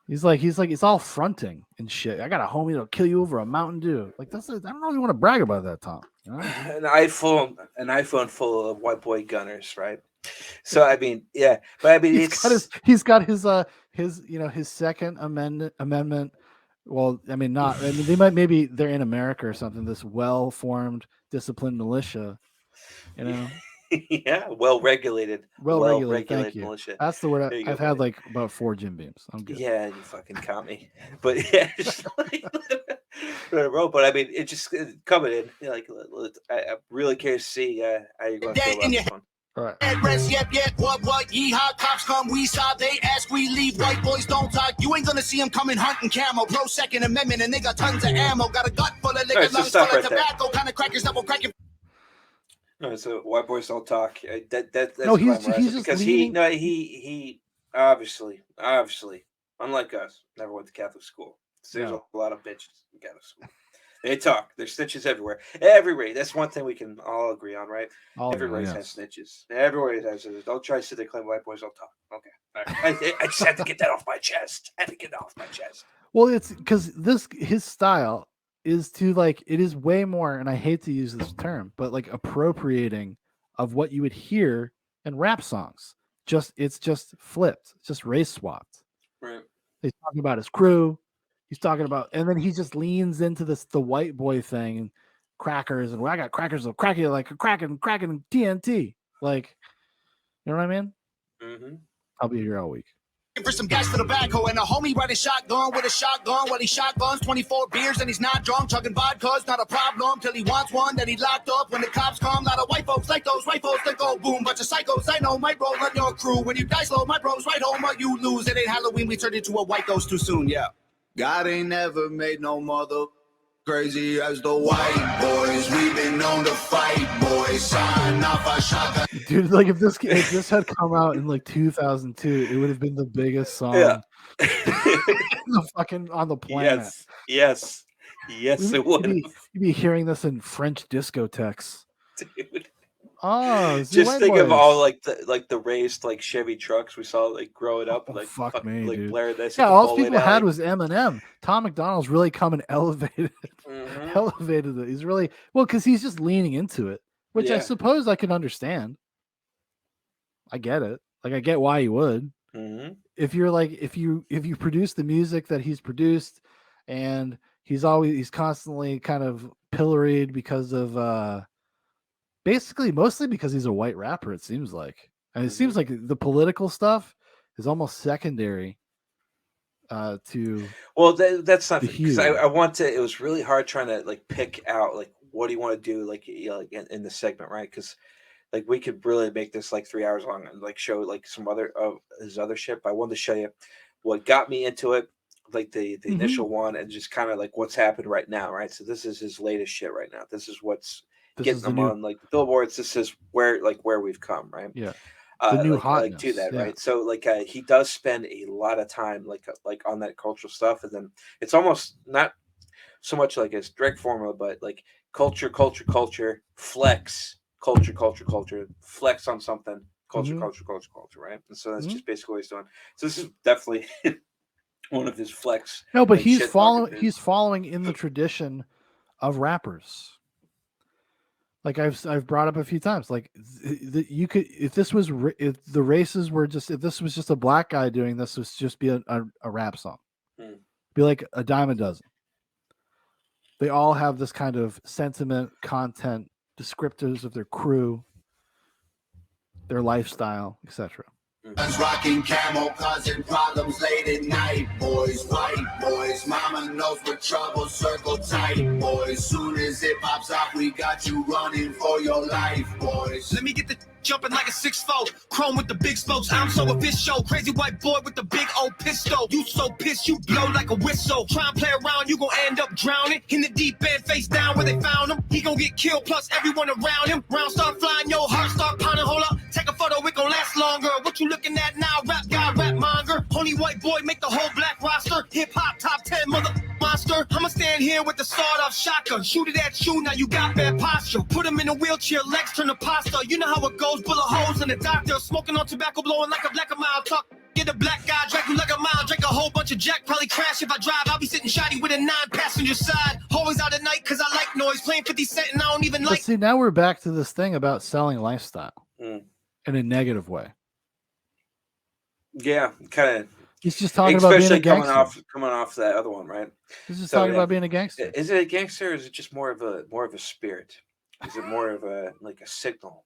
He's like it's all fronting and shit. I got a homie that'll kill you over a Mountain Dew. Like I don't know if you want to brag about that, Tom. You know? An iPhone full of white boy gunners, right? So I mean, yeah, but I mean, he's got his Second Amendment. Well, I mean, maybe they're in America or something. This well-formed, disciplined militia, you know. Yeah, well-regulated thank you. militia. That's the word. I've had like about 4 Jim Beams. I'm good. Yeah, you fucking caught me. But yeah, just like, but I mean, it just coming in. Like, I'm really curious to see how you're going to feel about this one. All right. Yep, what, yeehaw, cops come, we saw, they ask, we leave, white boys don't talk, you ain't gonna see them coming hunting camo, pro Second Amendment, and they got tons of ammo, got a gut full of liquor, lungs full of tobacco, kind of crackers that will crack your... No, so white boys don't talk. That's no, he's just because leading... he obviously, unlike us, never went to Catholic school. So there's a lot of bitches in Catholic school. They talk. There's snitches everywhere. Every race. That's one thing we can all agree on, right? Every race has snitches. Every race has snitches. Don't try to sit there claim white boys don't talk. Okay. All right. I just had to get that off my chest. Well, it's because his style is to like, it is way more, and I hate to use this term, but like appropriating of what you would hear in rap songs. It's just flipped. It's just race swapped. Right. He's talking about his crew. He's talking about, and then he just leans into the white boy thing and crackers, and I got crackers of cracking like cracking TNT. Like, you know what I mean? Mm-hmm. I'll be here all week. For some gas for the backhoe and a homie riding shotgun with a shotgun while he shotguns 24 beers and he's not drunk, chugging vodka's not a problem till he wants one that he locked up when the cops come. Lot of white folks like those white folks that go boom, bunch of psychos I know might roll on your crew. When you die slow, my bros right home or you lose. It ain't Halloween, we turned into a white ghost too soon, yeah. God ain't never made no mother crazy as the white boys. We've been known to fight, boys. Sign off our shotgun. Dude, like if this had come out in like 2002, it would have been the biggest song fucking on the planet. Yes, it would. You'd be hearing this in French discotheques. Dude. Oh, just think of all like the raced like Chevy trucks we saw like growing up. Oh, like fuck me, like dude. Blair, this all people had was Eminem. Tom Macdonald's really come and elevated it. He's really because he's just leaning into it, which I suppose I can understand. I get it. Like I get why you would. Mm-hmm. If you're like if you produce the music that he's produced, and he's constantly kind of pilloried because of basically mostly because he's a white rapper, it seems like. And it seems like the political stuff is almost secondary to that's not because I want to. It was really hard trying to like pick out like what do you want to do like in the segment, right? Because Like we could really make this like 3 hours long and like show like some other of his other shit. But I wanted to show you what got me into it, like the initial one, and just kind of like what's happened right now, right? So this is his latest shit right now. This is what's getting him on like the billboards. This is where we've come, right? Yeah. The new like to that, right? So like he does spend a lot of time like on that cultural stuff, and then it's almost not so much like a direct formula, but like culture, flex, culture, flex on something, culture, right? And so that's just basically what he's doing. So this is definitely one of his flex. No, but like, he's following in the tradition of rappers. Like I've brought up a few times, like you could, if this was, if the races were just, if this was just a black guy doing this, would just be a rap song, be like a dime a dozen. They all have this kind of sentiment, content, descriptors of their crew, their lifestyle, etc. Rocking camo, causing problems late at night, boys. White boys, mama knows we're trouble, circle tight, boys. Soon as it pops off, we got you running for your life, boys. Let me get the jumping like a 6'4", chrome with the big spokes. I'm so official, crazy white boy with the big old pistol. You so pissed, you blow like a whistle. Try and play around, you gon' end up drowning in the deep end, face down where they found him. He gon' get killed, plus everyone around him. Rounds start flying, your heart start pounding. Hold up, take a photo, it gon' last longer. What you looking at now? Rap guy, rap monger. Only white boy make the whole black roster. Hip hop top 10 mother monster. I'ma stand here with the sawed-off shotgun. Shoot it at you, now you got bad posture. Put him in a wheelchair, legs turn to pasta. You know how it goes, bullet holes in the doctor. Smoking on tobacco, blowing like a black a mile. Talk, get a black guy, drag you like a mile. Drink a whole bunch of jack, probably crash if I drive. I'll be sitting shoddy with a 9-passenger side. Always out at night, cause I like noise. Playing 50 Cent and I don't even like. But see, now we're back to this thing about selling lifestyle in a negative way. Yeah, kind of. He's just talking about being a gangster. coming off that other one, right? He's just talking about being a gangster. Is it a gangster, or is it just more of a spirit? Is it more of a like a signal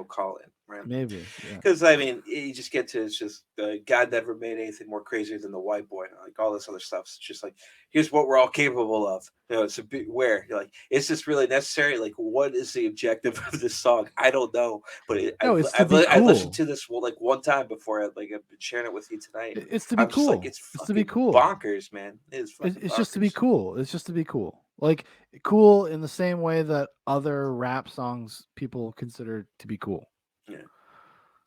call in, right? Maybe, because I mean, you just get to, it's just God never made anything more crazier than the white boy. Like all this other stuff. It's just like, here's what we're all capable of. You know, it's a bit where you're like, is this really necessary? Like, what is the objective of this song? I don't know, but I've listened to this like one time before. I've been sharing it with you tonight. It's to be cool. Like, it's to be cool. Bonkers, man. It's just to be cool. It's just to be cool. Like cool in the same way that other rap songs people consider to be cool. Yeah.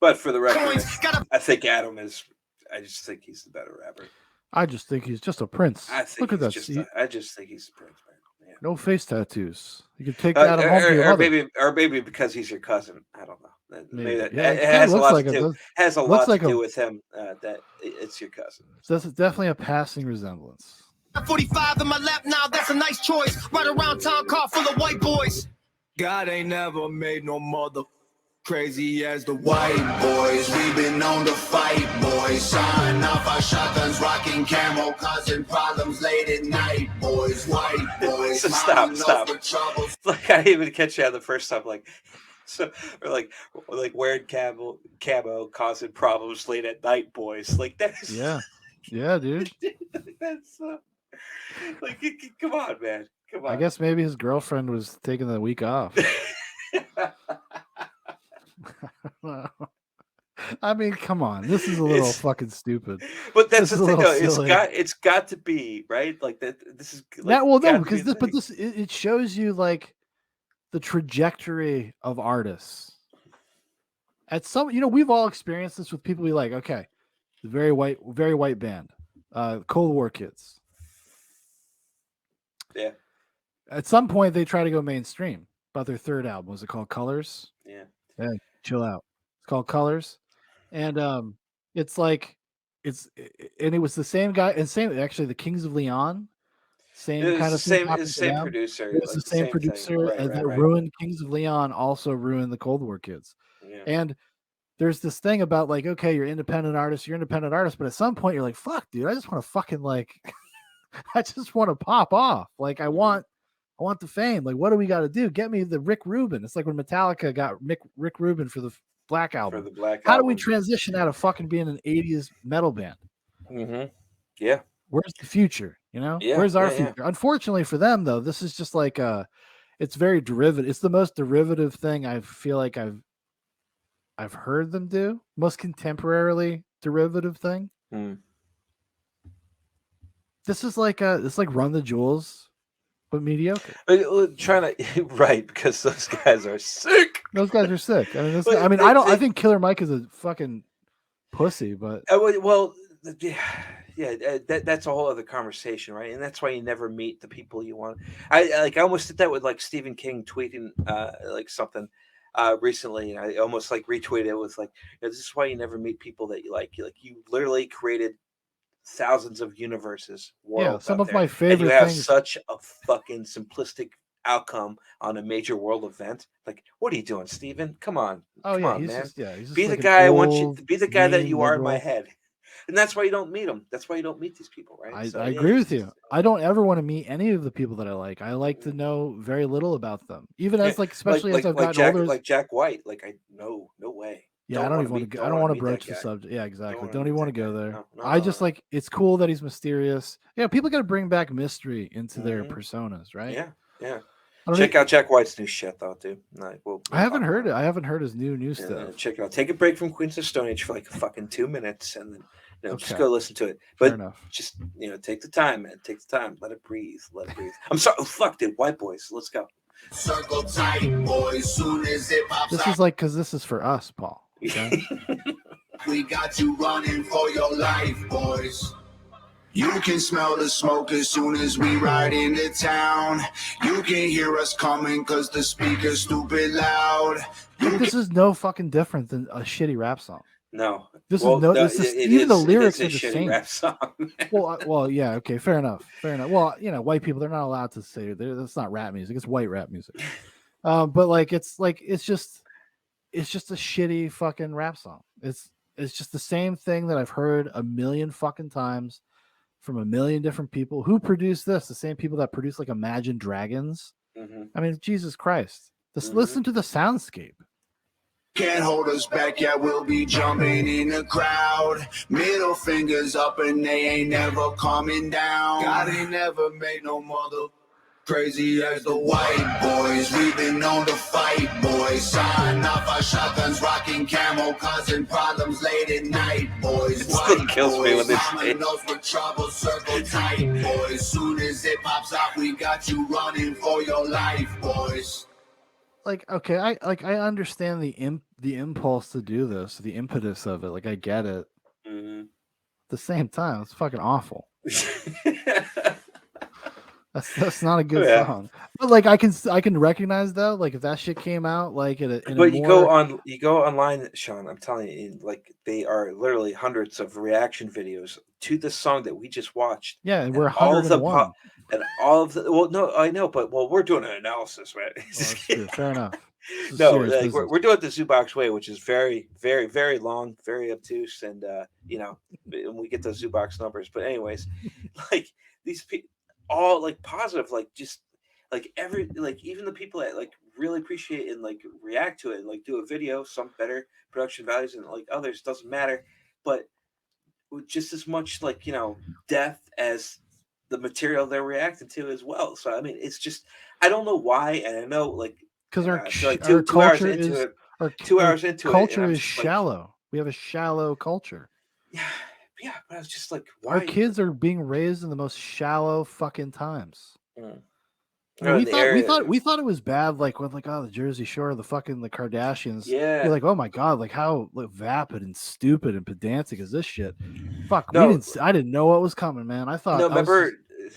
But for the record, I think Adam is. I just think he's the better rapper. I just think he's just a prince. Look at that. I just think he's a prince, man. Yeah. No face tattoos. You can take that home to your mother. Or maybe because he's your cousin. I don't know. Maybe that it has a lot like to do. Has a lot to do with him. That it's your cousin. So that's definitely a passing resemblance. 45 in my lap now, that's a nice choice. Right around town, car full of white boys. God ain't never made no mother crazy as the white boys. We've been known to fight, boys. Sign off our shotguns, rocking camo, causing problems late at night, boys. White boys. So stop. Like I didn't even catch you on the first time. Like, so or like wearing camo, causing problems late at night, boys. Like that's yeah, dude. That's like, come on, man. Come on. I guess maybe his girlfriend was taking the week off. I mean, come on. This is a little fucking stupid. But that's the thing, though. It's got to be right. Like that. This is like, because it shows you like the trajectory of artists. At some, we've all experienced this with people we like. Okay, the very white band, Cold War Kids. Yeah. At some point, they try to go mainstream. About their third album, was it called Colors? Yeah. Yeah. Chill out. It's called Colors, and it's like and it was the same guy and actually the Kings of Leon, same kind of same producer. It was the same producer that ruined Kings of Leon. Also ruined the Cold War Kids, and there's this thing about like, okay, you're independent artist, but at some point you're like, fuck, dude, I just want to fucking like. I just want to pop off. Like I want the fame. Like, what do we got to do? Get me the Rick Rubin. It's like when Metallica got Rick Rubin for the Black Album. How do we transition out of fucking being an 80s metal band? Mm-hmm. Yeah. Where's the future? Yeah, where's our future? Yeah. Unfortunately for them, though, this is just like it's very derivative. It's the most derivative thing I feel like I've I've heard them do, most contemporarily derivative thing. This is like Run the Jewels, but mediocre. Trying to right, because those guys are sick. Those guys are sick. I mean, Well, I think Killer Mike is a fucking pussy, but well, that's a whole other conversation, right? And that's why you never meet the people you want. I almost did that with like Stephen King tweeting like something recently, and I almost like retweeted it with like, this is why you never meet people that you like. You literally created thousands of universes, worlds. Some out of there, my favorite and you have things. such a fucking simplistic outcome on a major world event. Like, what are you doing, Steven? Come on, come on, man. He's just be like the guy I want you old, to be. The guy that mean you are in my liberal. head. And that's why you don't meet them. That's why you don't meet these people, right? I agree with you. I don't ever want to meet any of the people that I like. I like to know very little about them, even as especially as I've gotten older. Like Jack White. Like no way. Yeah, I don't even want to. I don't want to broach the subject. Yeah, exactly. Don't even want to go there. I just like it's cool that he's mysterious. Yeah, people got to bring back mystery into their personas, right? Yeah. Check out Jack White's new shit, though, dude. Like, I haven't heard it. I haven't heard his new stuff. Check it out. Take a break from Queens of Stone Age for like fucking 2 minutes, and then just go listen to it. But just take the time, man. Take the time. Let it breathe. I'm sorry. Oh, fuck, dude. Whiteboyz. Let's go. Circle tight, boys. Soon as it pops This is like because this is for us, Paul. Okay? We got you running for your life, boys. You can smell the smoke as soon as we ride into town. You can hear us coming cause the speaker's stupid loud. This is no fucking different than a shitty rap song. No. This is even the lyrics are the same. Rap song. well, yeah, okay, fair enough. Well, white people, they're not allowed to say that's not rap music. It's white rap music. But it's just a shitty fucking rap song. It's just the same thing that I've heard a million fucking times from a million different people. Who produced this? The same people that produce like Imagine Dragons. I mean, Jesus Christ. Listen to the soundscape. Can't hold us back, yeah, we'll be jumping in the crowd. Middle fingers up and they ain't never coming down. God ain't never made no mother crazy as the Whiteboyz. We've been known to fight, boys. Sign off our shotguns, rocking camo, causing problems late at night, boys. It still kills me when they say knows what trouble, circle tight, boys. Soon as it pops out, we got you running for your life, boys. Like, okay, I understand the impulse to do this, the impetus of it. Like, I get it. At the same time, it's fucking awful. That's not a good song. But like, I can recognize though, like if that shit came out like you go online, Shaun. I'm telling you, like they are literally hundreds of reaction videos to this song that we just watched. Yeah, and we're 101. And all of the no, I know, but we're doing an analysis, right? That's true. Fair enough. No, like we're doing it the Zuboc's way, which is very, very, very long, very obtuse, and we get those Zubox numbers. But anyways, like these people, all like positive, like just like even the people that like really appreciate and like react to it, like do a video, some better production values and like others, doesn't matter, but just as much like depth as the material they're reacting to as well. So I mean, it's just I don't know why, and I know like because our culture is shallow. We have a shallow culture. Yeah, but I was just like, why? Our kids are being raised in the most shallow fucking times. We thought it was bad, like with the Jersey Shore, the Kardashians. Yeah, you're like, oh my god, like how vapid and stupid and pedantic is this shit? Fuck, I didn't know what was coming, man. I thought. No, remember,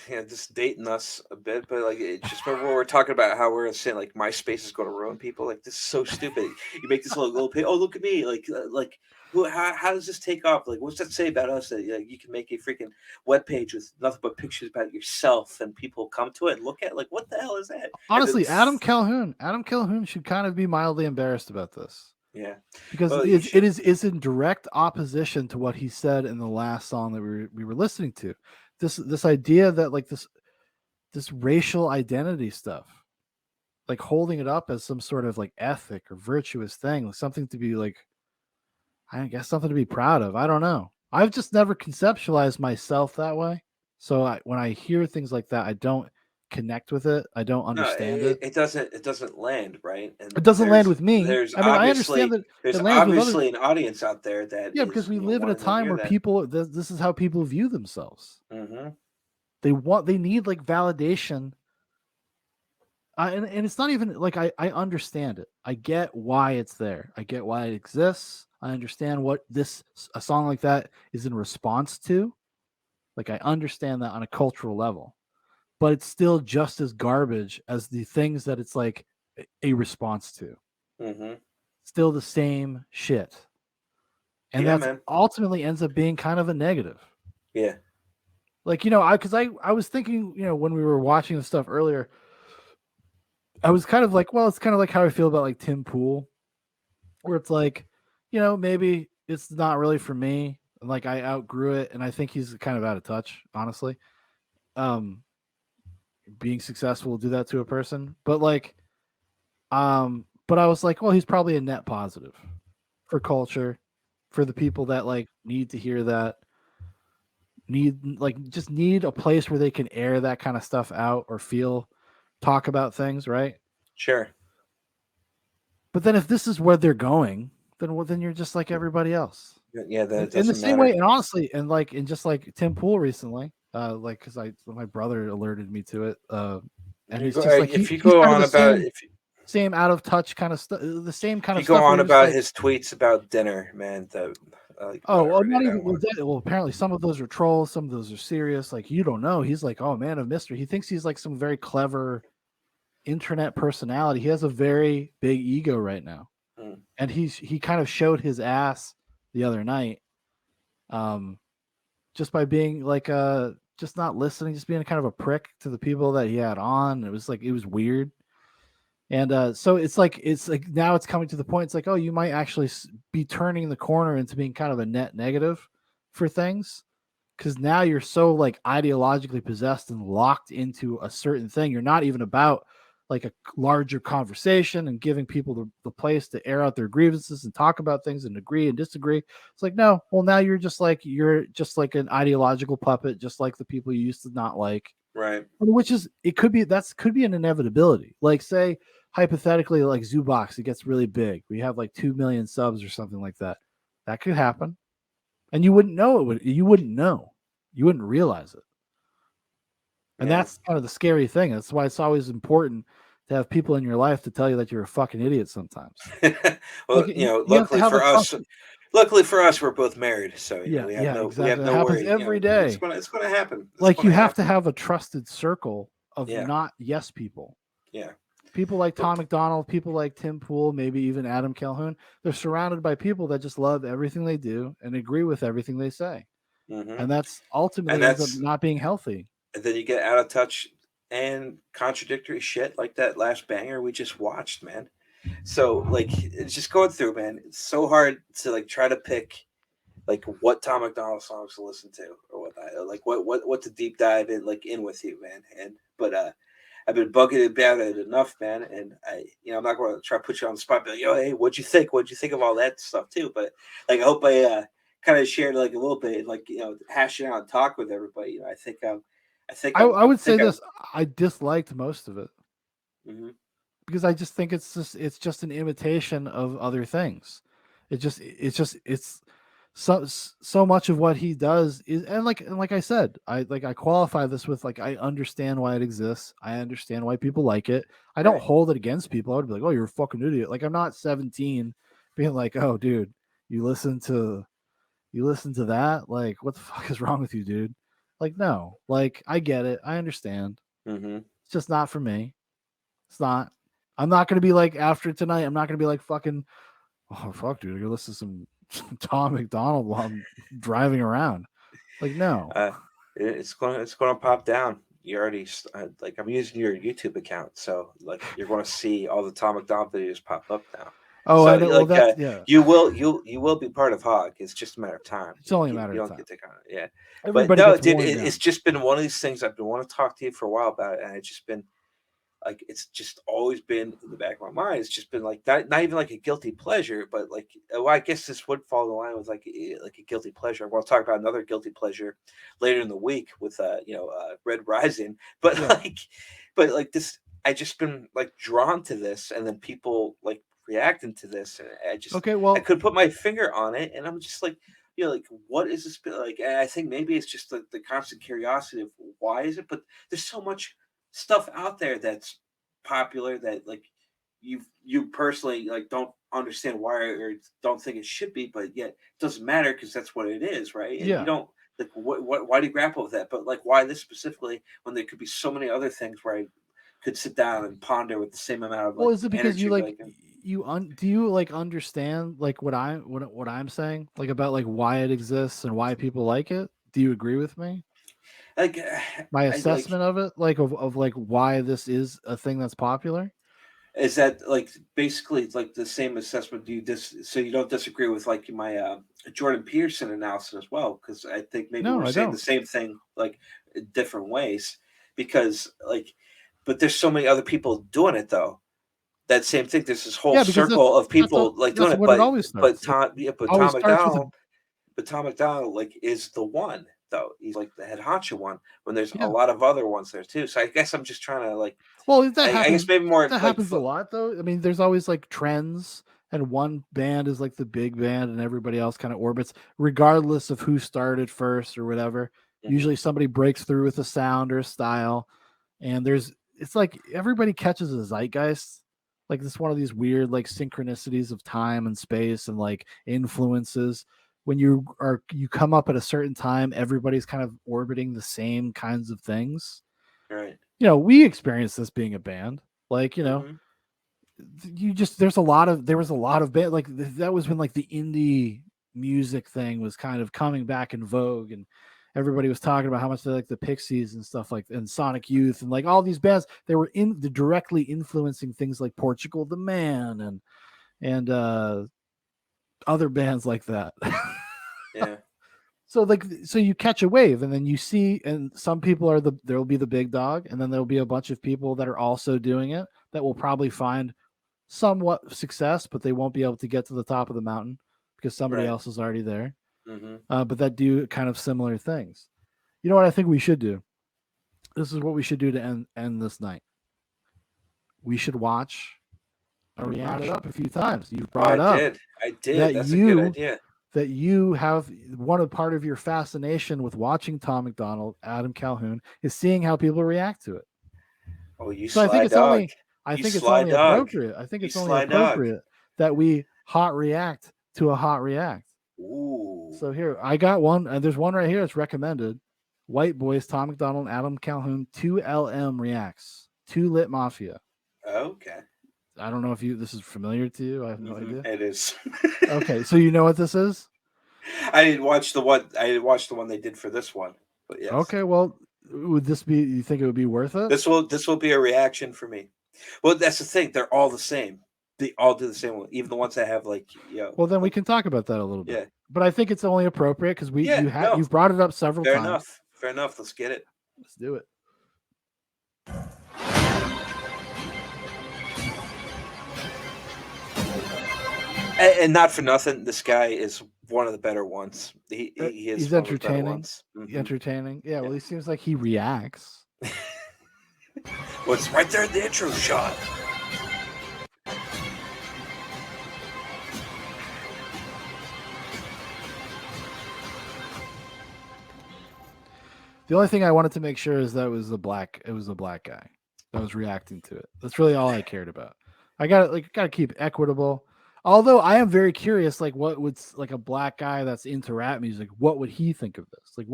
just dating us a bit, but like, just remember when we're talking about how we're saying like MySpace is going to ruin people. Like, this is so stupid. You make this little page. Oh, look at me. Like. How does this take off? Like, what's that say about us that you can make a freaking webpage with nothing but pictures about yourself and people come to it and look at it? Like, what the hell is that? Honestly, Adam Calhoun should kind of be mildly embarrassed about this. Yeah, because it's in direct opposition to what he said in the last song that we were listening to. This idea that like this racial identity stuff, like holding it up as some sort of like ethic or virtuous thing, something to be like. I guess something to be proud of. I don't know. I've just never conceptualized myself that way. So when I hear things like that, I don't connect with it. I don't understand it. It doesn't land, right? And It doesn't land with me. There's I mean, I understand that there's it lands with obviously other. an audience out there that Yeah, because we live in a time where people. This is how people view themselves. Mm-hmm. They need like validation. And it's not even like I understand it. I get why it's there. I get why it exists. I understand what a song like that is in response to. Like I understand that on a cultural level, but it's still just as garbage as the things that it's like a response to. Mm-hmm. Still the same shit, and that's ultimately ends up being kind of a negative. Yeah. Like, you know, I was thinking, you know, when we were watching the stuff earlier, I was kind of like, well, it's kind of like how I feel about like Tim Pool, where it's like, you know, maybe it's not really for me. And like I outgrew it, and I think he's kind of out of touch, honestly. Being successful will do that to a person. But like, but I was like, well, he's probably a net positive for culture, for the people that like need to hear that, just need a place where they can air that kind of stuff out or talk about things, right? Sure. But then if this is where they're going, then you're just like everybody else. Yeah, that in the same way, and honestly, and just like Tim Pool recently, like because my brother alerted me to it, and he's just like if you go on about same out of touch kind of stuff, the same kind of stuff. You go on about like, his tweets about dinner, man. Well, apparently some of those are trolls, some of those are serious. Like you don't know. He's like, oh, man of mystery. He thinks he's like some very clever internet personality. He has a very big ego right now, and he kind of showed his ass the other night, just by being like just not listening, just being kind of a prick to the people that he had on. It was weird. And so it's like now it's coming to the point. It's like, oh, you might actually be turning the corner into being kind of a net negative for things, because now you're so like ideologically possessed and locked into a certain thing. You're not even about like a larger conversation and giving people the place to air out their grievances and talk about things and agree and disagree. It's like, no, well, now you're just like an ideological puppet, just like the people you used to not like. Right. Which is, could be an inevitability. Like, say, hypothetically, like Zoobox, it gets really big. We have like 2 million subs or something like that. That could happen. And you wouldn't know it would. You wouldn't know. You wouldn't realize it. And that's kind of the scary thing. That's why it's always important to have people in your life to tell you that you're a fucking idiot sometimes. Well, like, you know, luckily for us, we're both married, so we have no it happens every day. It's going to happen. Like you have to have a trusted circle of not yes people. Yeah. People like Tom Macdonald, people like Tim Pool, maybe even Adam Calhoun. They're surrounded by people that just love everything they do and agree with everything they say. Mm-hmm. And that's ultimately ends up not being healthy. And then you get out of touch and contradictory shit like that last banger we just watched, man. So like it's just going through, man. It's so hard to like try to pick like what Tom Macdonald songs to listen to or what to deep dive in with you, man. But I've been bugging about it enough, man. And I'm not going to try to put you on the spot, but like, yo, hey, what'd you think? What'd you think of all that stuff too? But like, I hope I kind of shared like a little bit, like, hash it out and talk with everybody. I would say this. I disliked most of it. Mm-hmm. Because I just think it's just an imitation of other things. It's so much of what he does is, and like I said, I qualify this with like, I understand why it exists. I understand why people like it. I don't hold it against people. I would be like, oh, you're a fucking idiot. Like, I'm not 17 being like, oh, dude, you listen to that? Like, what the fuck is wrong with you, dude? Like, no, like, I get it. I understand. Mm-hmm. It's just not for me. It's not. I'm not going to be like, after tonight, I'm not going to be like, fucking, oh, fuck, dude, I go listen to some Tom Macdonald while I'm driving around. Like, no. It's going to pop down. You already, like, I'm using your YouTube account, so, like, you're going to see all the Tom Macdonald videos pop up now. Oh, so, I know. Like, yeah. You will be part of Hog. It's just a matter of time. It's only a matter of time. Yeah. Everybody but no, dude, down. It's just been one of these things I've been wanting to talk to you for a while about it, and it's just been like, it's just always been in the back of my mind. It's just been like not even like a guilty pleasure, but like, well, I guess this would fall in line with like a guilty pleasure. I'm going to talk about another guilty pleasure later in the week with Red Rising, but like, but like this, I just been like drawn to this, and then people like reacting to this, and I just Okay, well, I could put my finger on it, and I'm just like, like what is this like? And I think maybe it's just the constant curiosity of why is it, but there's so much stuff out there that's popular that like you personally like don't understand why or don't think it should be, but yet it doesn't matter because that's what it is, right? And you don't like what why do you grapple with that? But like why this specifically when there could be so many other things where I could sit down and ponder with the same amount of like well, is it because energy, you like like do you like understand like what I'm saying like about like why it exists and why people like it? Do you agree with me? like My I like assessment of it, like of like why this is a thing that's popular. is that like basically like the same assessment? Do you so you don't disagree with like my Jordan Peterson analysis as well? Because I think maybe No, we're I saying don't. the same thing like in different ways. Because like, but there's so many other people doing it though. That same thing. There's this whole Yeah, because circle of people like doing that's it, what it always but starts. Tom, but Always Tom starts with a McDonald, like is the one though. He's like the head honcho one. When there's a yeah. lot of other ones there too. So I guess I'm just trying to like. Well, that I happens. guess maybe more That like happens a lot, though. I mean, there's always like trends, and one band is like the big band, and everybody else kind of orbits, regardless of who started first or whatever. Usually, somebody breaks through with a sound or a style, and it's like everybody catches a zeitgeist. Like it's one of these weird like synchronicities of time and space and like influences. When you come up at a certain time, everybody's kind of orbiting the same kinds of things. right. We experienced this being a band. Like, there was a lot of band like that was when like the indie music thing was kind of coming back in vogue, and everybody was talking about how much they like the Pixies and stuff like and Sonic Youth and like all these bands. They were directly influencing things like Portugal the Man and other bands like that. Yeah. So you catch a wave, and then you see, and some people there'll be the big dog, and then there'll be a bunch of people that are also doing it that will probably find somewhat success, but they won't be able to get to the top of the mountain because somebody else is already there. But that do kind of similar things. You know what I think we should do? This is what we should do to end this night. We should watch a reaction up a few times. You've brought up. I did. That's a good idea. That you have part of your fascination with watching Tom Macdonald, Adam Calhoun, is seeing how people react to it. Oh, you so sly I think it's dog. only appropriate. I think it's only appropriate that we hot react to a hot react. Ooh. So here, I got one, and there's one right here that's recommended. Whiteboyz, Tom Macdonald, Adam Calhoun, 2LM reacts to Lit Mafia. Okay. I don't know if this is familiar to you. I have no idea. It is. Okay, so you know what this is? I didn't watch the one. I didn't watch the one they did for this one. But yes. Okay, well, would this be? You think it would be worth it? This will be a reaction for me. Well, that's the thing. They're all the same. They all do the same one. Even the ones that have like Well, then we can talk about that a little bit. Yeah. But I think it's only appropriate because you've brought it up several times. Fair enough. Let's get it. Let's do it. And not for nothing, this guy is one of the better ones. He is. He's entertaining. Entertaining. Yeah. Well, he seems like he reacts. Well, it's right there in the intro shot. The only thing I wanted to make sure is that it was a black guy that was reacting to it. That's really all I cared about. I gotta keep equitable. Although I am very curious, like what would like a black guy that's into rap music, what would he think of this? Like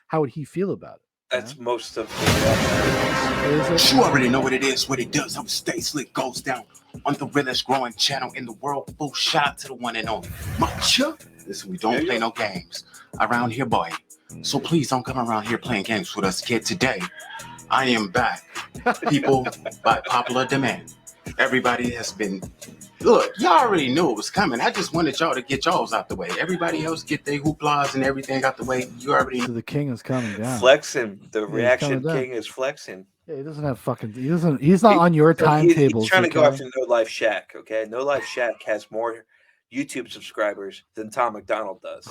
how would he feel about it? That's most of the You already know what it is, what it does. I'm Stay Slick goes down on the realest growing channel in the world. Full shout to the one and only Matcha. Listen, we don't play no games around here, boy. So please don't come around here playing games with us, kid. Today, I am back. People, by popular demand. Everybody has been... Look, y'all already knew it was coming. I just wanted y'all to get y'all's out the way. Everybody else get their hooplas and everything out the way. You already know. So the king is coming down. Flexing. The reaction king is flexing. Yeah, he doesn't have fucking... He's not on your timetable. He's trying to go after No Life Shack, okay? No Life Shack has more YouTube subscribers than Tom Macdonald does.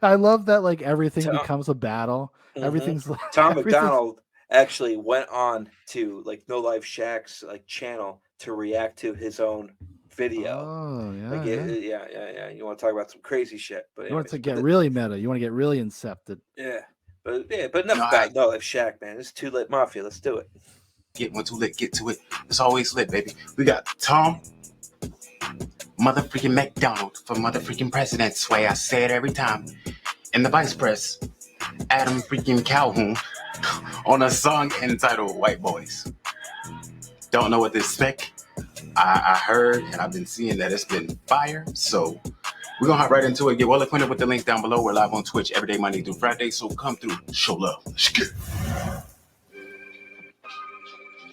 I love that like everything becomes a battle. Everything's Tom Macdonald actually went on to like No Life Shaq's like channel to react to his own video. Oh yeah, Like yeah. You want to talk about some crazy shit, but You want anyways, to get really meta. You want to get really incepted. but enough about No Life Shaq, man. It's too Lit Mafia. Let's do it. Get one too lit, get to it. It's always lit, baby. We got Tom motherfucking Macdonald for motherfucking president. Sway, I say it every time. And the vice pres, Adam freaking Calhoun, on a song entitled Whiteboyz. Don't know what to expect. I heard and I've been seeing that it's been fire. So we're gonna hop right into it. Get well acquainted with the links down below. We're live on Twitch every day, Monday through Friday. So come through, show love. Let's get it.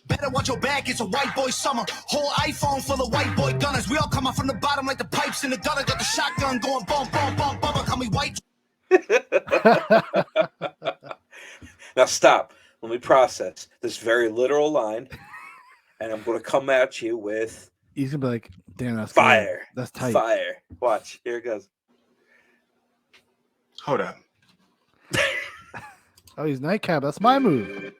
Better watch your back, it's a white boy summer. Whole iPhone full of white boy gunners. We all come out from the bottom like the pipes in the gutter. Got the shotgun going bum, bum, bum, bum. Call me white. Now stop. Let me process this very literal line, and I'm going to come at you with. He's gonna be like, "Damn, that's fire. Good. That's tight. Fire." Watch. Here it goes. Hold up. Oh, he's nightcap. That's my move.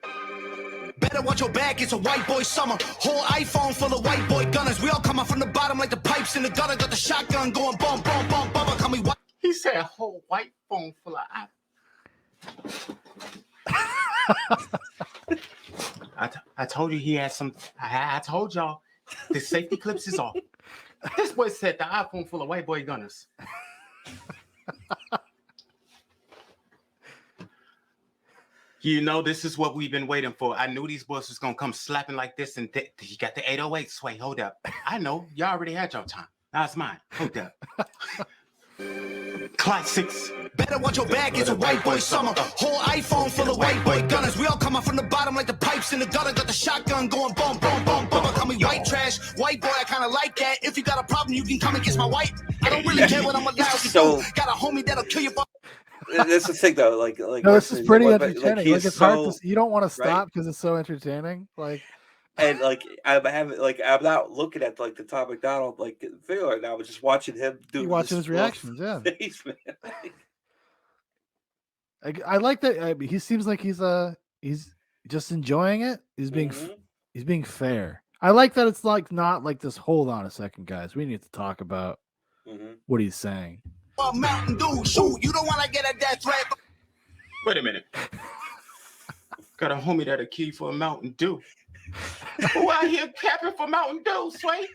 Better watch your back, it's a white boy summer. Whole iPhone full of white boy gunners. We all come out from the bottom like the pipes in the gutter. Got the shotgun going bum, bum, bum, bum. Call me white. He said a whole white phone full of I told you he had some. I told y'all the safety clips is off. This boy said the iPhone full of white boy gunners. You know, this is what we've been waiting for. I knew these boys was gonna come slapping like this, and you got the 808 sway. Hold up. I know y'all already had your time. Now it's mine. Hold up. Classics. Better watch your back, it's a white boy summer. Whole iPhone full of white boy gunners. We all come out from the bottom like the pipes in the gutter. Got the shotgun going bum, bum, bum, bum. Call me white trash. White boy, I kind of like that. If you got a problem, you can come and kiss my white. I don't really care what I'm allowed to do. Got a homie that'll kill you. That's the thing, though. Like no, this is pretty entertaining. Like it's hard to. You don't want to stop right? because it's so entertaining. Like, and like I'm not looking at like the Tom Macdonald like video right now. I'm just watching him do. You're watching his reactions, yeah. Face, I like that. He seems like he's just enjoying it. He's being fair. I like that it's like not like this. Hold on a second, guys. We need to talk about what he's saying. Mountain Dew, shoot, you don't want to get a death threat. Wait a minute. Got a homie that a key for a Mountain Dew. Who out here capping for Mountain Dew, Sway?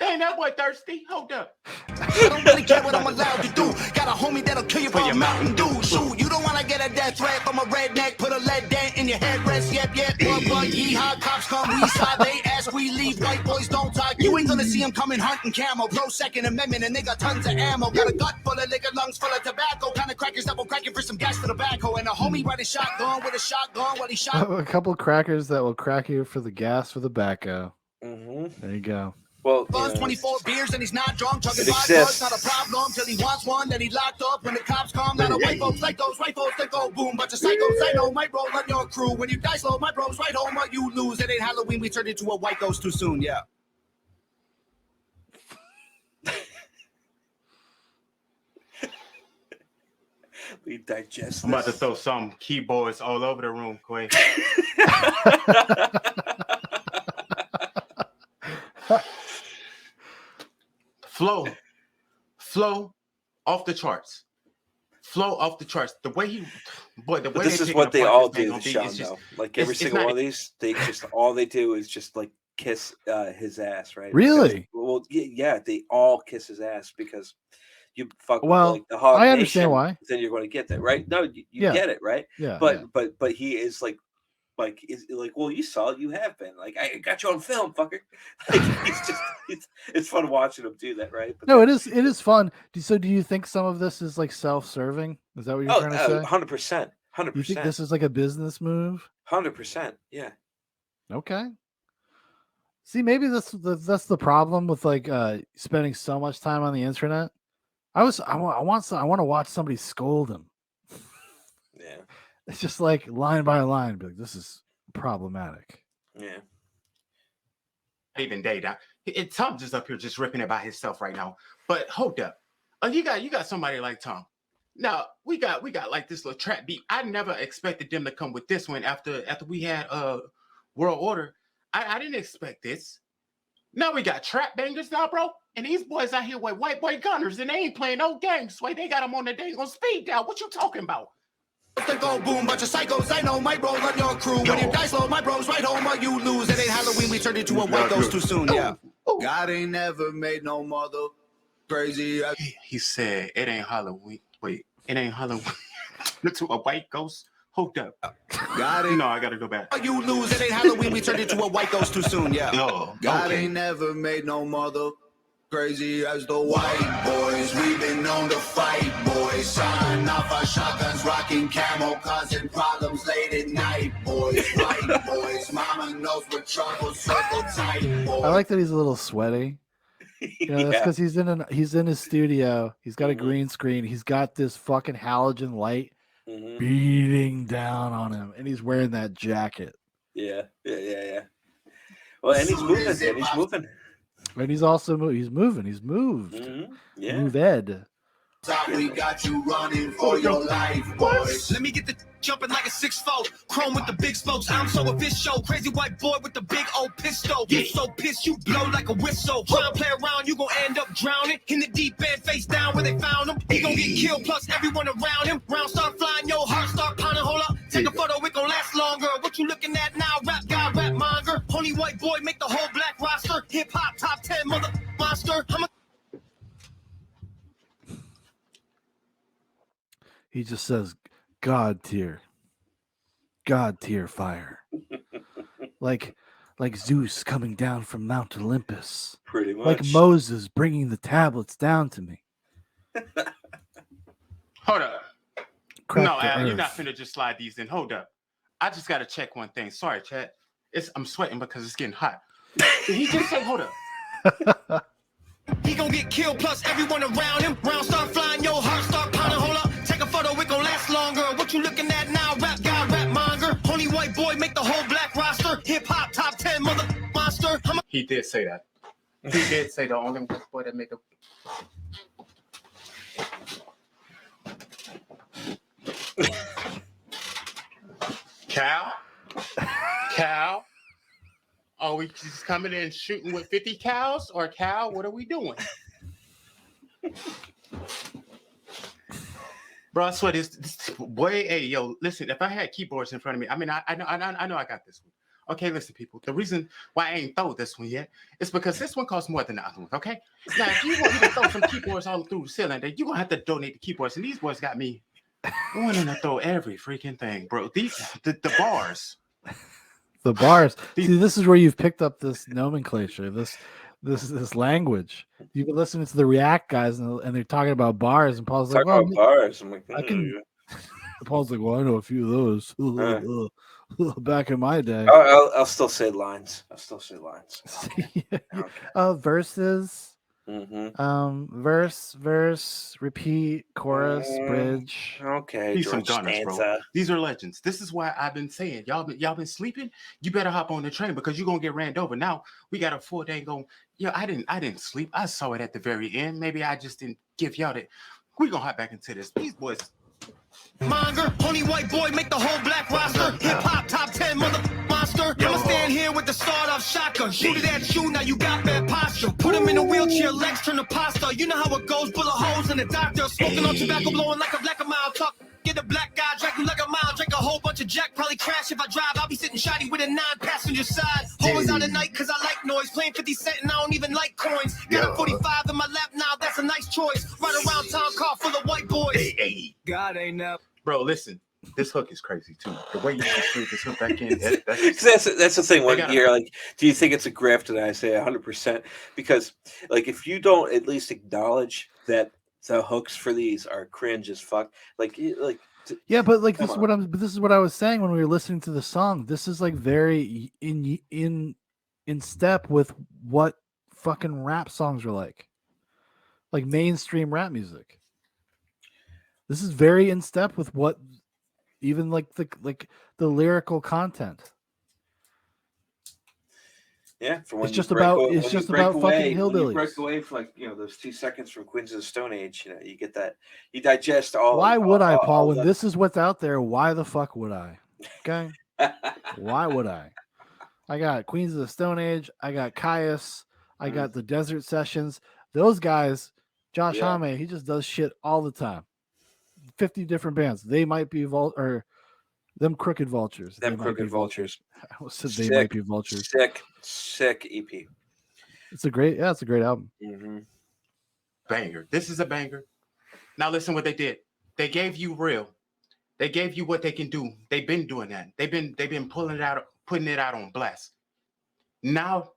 Ain't that boy thirsty? Hold up. I don't really care what I'm allowed to do. Got a homie that'll kill you for your Mountain Dew. Shoot, you don't want to get a death threat from a redneck. Put a lead dent in your headrest. Yep. Yeehaw, cops come, we slide. They ask, we leave. White boys don't talk. You ain't gonna see them coming hunting camo. Pro Second Amendment, and they got tons of ammo. Got a gut full of liquor, lungs full of tobacco. Kind of crackers double cracking for some gas for the backhoe. And a homie riding shotgun with a shotgun while he shot. A couple crackers that will crack you for the gas for the backhoe. There you go. Well, 24 beers and he's not drunk. Chugging 5 bucks, not a problem. Till he wants one, then he locked up. When the cops come, got a white folks like those white folks that go boom. Bunch of psychos, I know, might roll on your crew. When you die slow, my bros right home, what you lose. It ain't Halloween, we turned into a white ghost too soon, yeah. We digest. I'm about to throw some keyboards all over the room, Quay. Flow off the charts. Flow off the charts. The way this is what they all do, Shaun, though. Like every single one of these, they just all they do is just like kiss his ass, right? Really? Because, yeah, they all kiss his ass because you fuck with like the Hog I understand Nation, why. Then you're going to get that, right? No, you get it, right? Yeah. But he is like is like, well, you saw it, you have been like, I got you on film, fucker. Like it's fun watching him do that, right? But no, it is fun. So do you think some of this is like self-serving? Is that what you're trying to say? 100%. You think this is like a business move? 100%. Yeah. Okay. See, maybe that's the problem with like spending so much time on the internet. I want to watch somebody scold him. Yeah. It's just like line by line, be like, this is problematic. Yeah. Even day down. Tom just up here just ripping it by himself right now. But hold up. You got somebody like Tom. Now we got like this little trap beat. I never expected them to come with this one after we had World Order. I didn't expect this. Now we got trap bangers now, bro. And these boys out here with white boy gunners, and they ain't playing no games. Wait, they got them on the day on speed dial. What you talking about? Go boom, bunch of psychos. I know my bros on your crew. When you die slow, my bros right home while you lose. It ain't Halloween, we turned into a white ghost too soon. Yeah. God ain't never made no mother crazy. He said it ain't Halloween. Wait, it ain't Halloween. To a white ghost. Hold up. God ain't. No, I gotta go back. You lose. It ain't Halloween, we turned into a white ghost too soon. Yeah. God okay. ain't never made no mother crazy as the white boys. We've been known to fight, boys. Sign off our shotguns, rocking camo, causing problems late at night, boys. White boys, mama knows we're trouble, circle tight, boys. I like that he's a little sweaty. You know, that's because he's in his studio. He's got a green screen. He's got this fucking halogen light beating down on him, and he's wearing that jacket. Yeah. Well, and he's moving. And he's also moving. He's moved. Yeah. Move Ed. We got you running for your life, boys. Let me get the jumping like a 6'4", chrome with the big spokes. I'm so official, crazy white boy with the big old pistol. You so pissed you blow like a whistle. Try and play around, you gon' end up drowning in the deep end, face down where they found him. He gon' get killed, plus everyone around him. Round start flying, your heart start pounding. Hold up, take a photo, it gon' last longer. What you looking at now? Rap guy, rap monger. Honey white boy, make the whole black roster. Hip hop top 10, mother monster. He just says, God tier fire. like Zeus coming down from Mount Olympus. Pretty much. Like Moses bringing the tablets down to me. Hold up. Crack No, the Al, you're earth. not finna just slide these in. Hold up. I just gotta check one thing. Sorry, chat. I'm sweating because it's getting hot. Did he just say, hold up? He gon' get killed, plus everyone around him. Round start flying, your heart start pounding. Hold up, take a photo, it gon' last longer. What you looking at now? Rap guy, rap monger. Honey white boy, make the whole black roster. Hip hop top 10, mother monster. He did say that. He did say the only white boy that make a. Cow? Are we just coming in shooting with 50 cows? Or cow? What are we doing? Bro, I swear this boy, hey, yo, listen, if I had keyboards in front of me, I mean, I know I got this one. Okay, listen, people. The reason why I ain't throw this one yet is because this one costs more than the other one, okay? Now, if you want me to throw some keyboards all through the cylinder, you're going to have to donate the keyboards. And these boys got me wanting to throw every freaking thing, bro. The bars. The bars. See, this is where you've picked up this nomenclature, this language. You've been listening to the React guys, and they're talking about bars, and Paul's like, "Well, about bars." I'm like, I can. Paul's like, "Well, I know a few of those back in my day." I'll still say lines. Verses. Verse, repeat, chorus, bridge. Okay, These some gunners, bro. These are legends. This is why I've been saying, y'all been sleeping. You better hop on the train because you're gonna get ran over. Now we got a 4-day going. Yo, I didn't sleep. I saw it at the very end. Maybe I just didn't give y'all that. We gonna hop back into this. These boys. Monger, honey white boy, make the whole black roster. Hip hop top 10, mother monster. I'ma stand here with the start off shotgun. Shoot it at you, now you got bad posture. Put him in a wheelchair, legs turn to pasta. You know how it goes, bullet holes in the doctor. Smoking on tobacco, blowing like a black a mile. Talk, get a black guy, drag you like a mile. Drink a whole bunch of Jack, probably crash if I drive. I'll be sitting shoddy with a 9-passenger side. Always out at night cause I like noise. Playing 50 cent and I don't even like coins. Got a 45 in my lap now, that's a nice choice. Ride around town, car full of white boys. Hey. God ain't now. Bro, listen. This hook is crazy too. The way you can screw this hook back in. That's the thing. When you're like, do you think it's a grift? And I say 100%, because like if you don't at least acknowledge that the hooks for these are cringe as fuck, yeah, but like this is what I was saying when we were listening to the song. This is like very in step with what fucking rap songs are like mainstream rap music. This is very in step with what even the lyrical content. Yeah, for when It's you just break about away, it's when you just break about away, fucking when you break hillbillies. away for those 2 seconds from Queens of the Stone Age, you get that, you digest all. Why would I, Paul? all When this is what's out there, why the fuck would I? Okay, why would I? I got Queens of the Stone Age. I got Caius. I got the Desert Sessions. Those guys, Josh Homme, he just does shit all the time. 50 different bands. They might be them Crooked Vultures. Them Crooked Vultures. I almost said they might be vultures. Sick EP. It's a great album. Mm-hmm. Banger. This is a banger. Now listen what they did. They gave you real. They gave you what they can do. They've been doing that. They've been putting it out on blast. Now,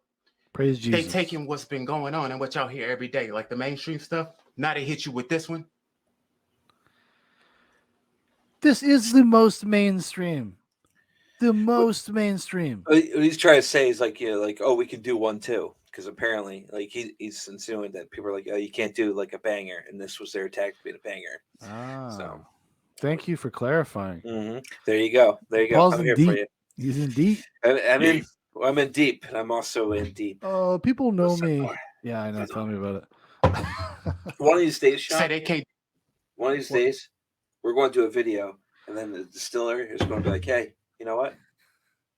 praise Jesus. They taking what's been going on and what y'all hear every day, like the mainstream stuff. Now they hit you with this one. This is the most mainstream. The most mainstream. What he's trying to say is oh, we can do one too, because apparently, he's insinuating that people are like, oh, you can't do like a banger, and this was their attack to be a banger. So, thank you for clarifying. Mm-hmm. There you go. Paul's I'm here deep. for you. He's in deep. I'm in deep, and I'm also in deep. Oh, people know me. Yeah, I know. Tell me about it. One of these days, Shaun, say they can't. One of these days, we're going to do a video, and then the distiller is going to be like, "Hey, you know what?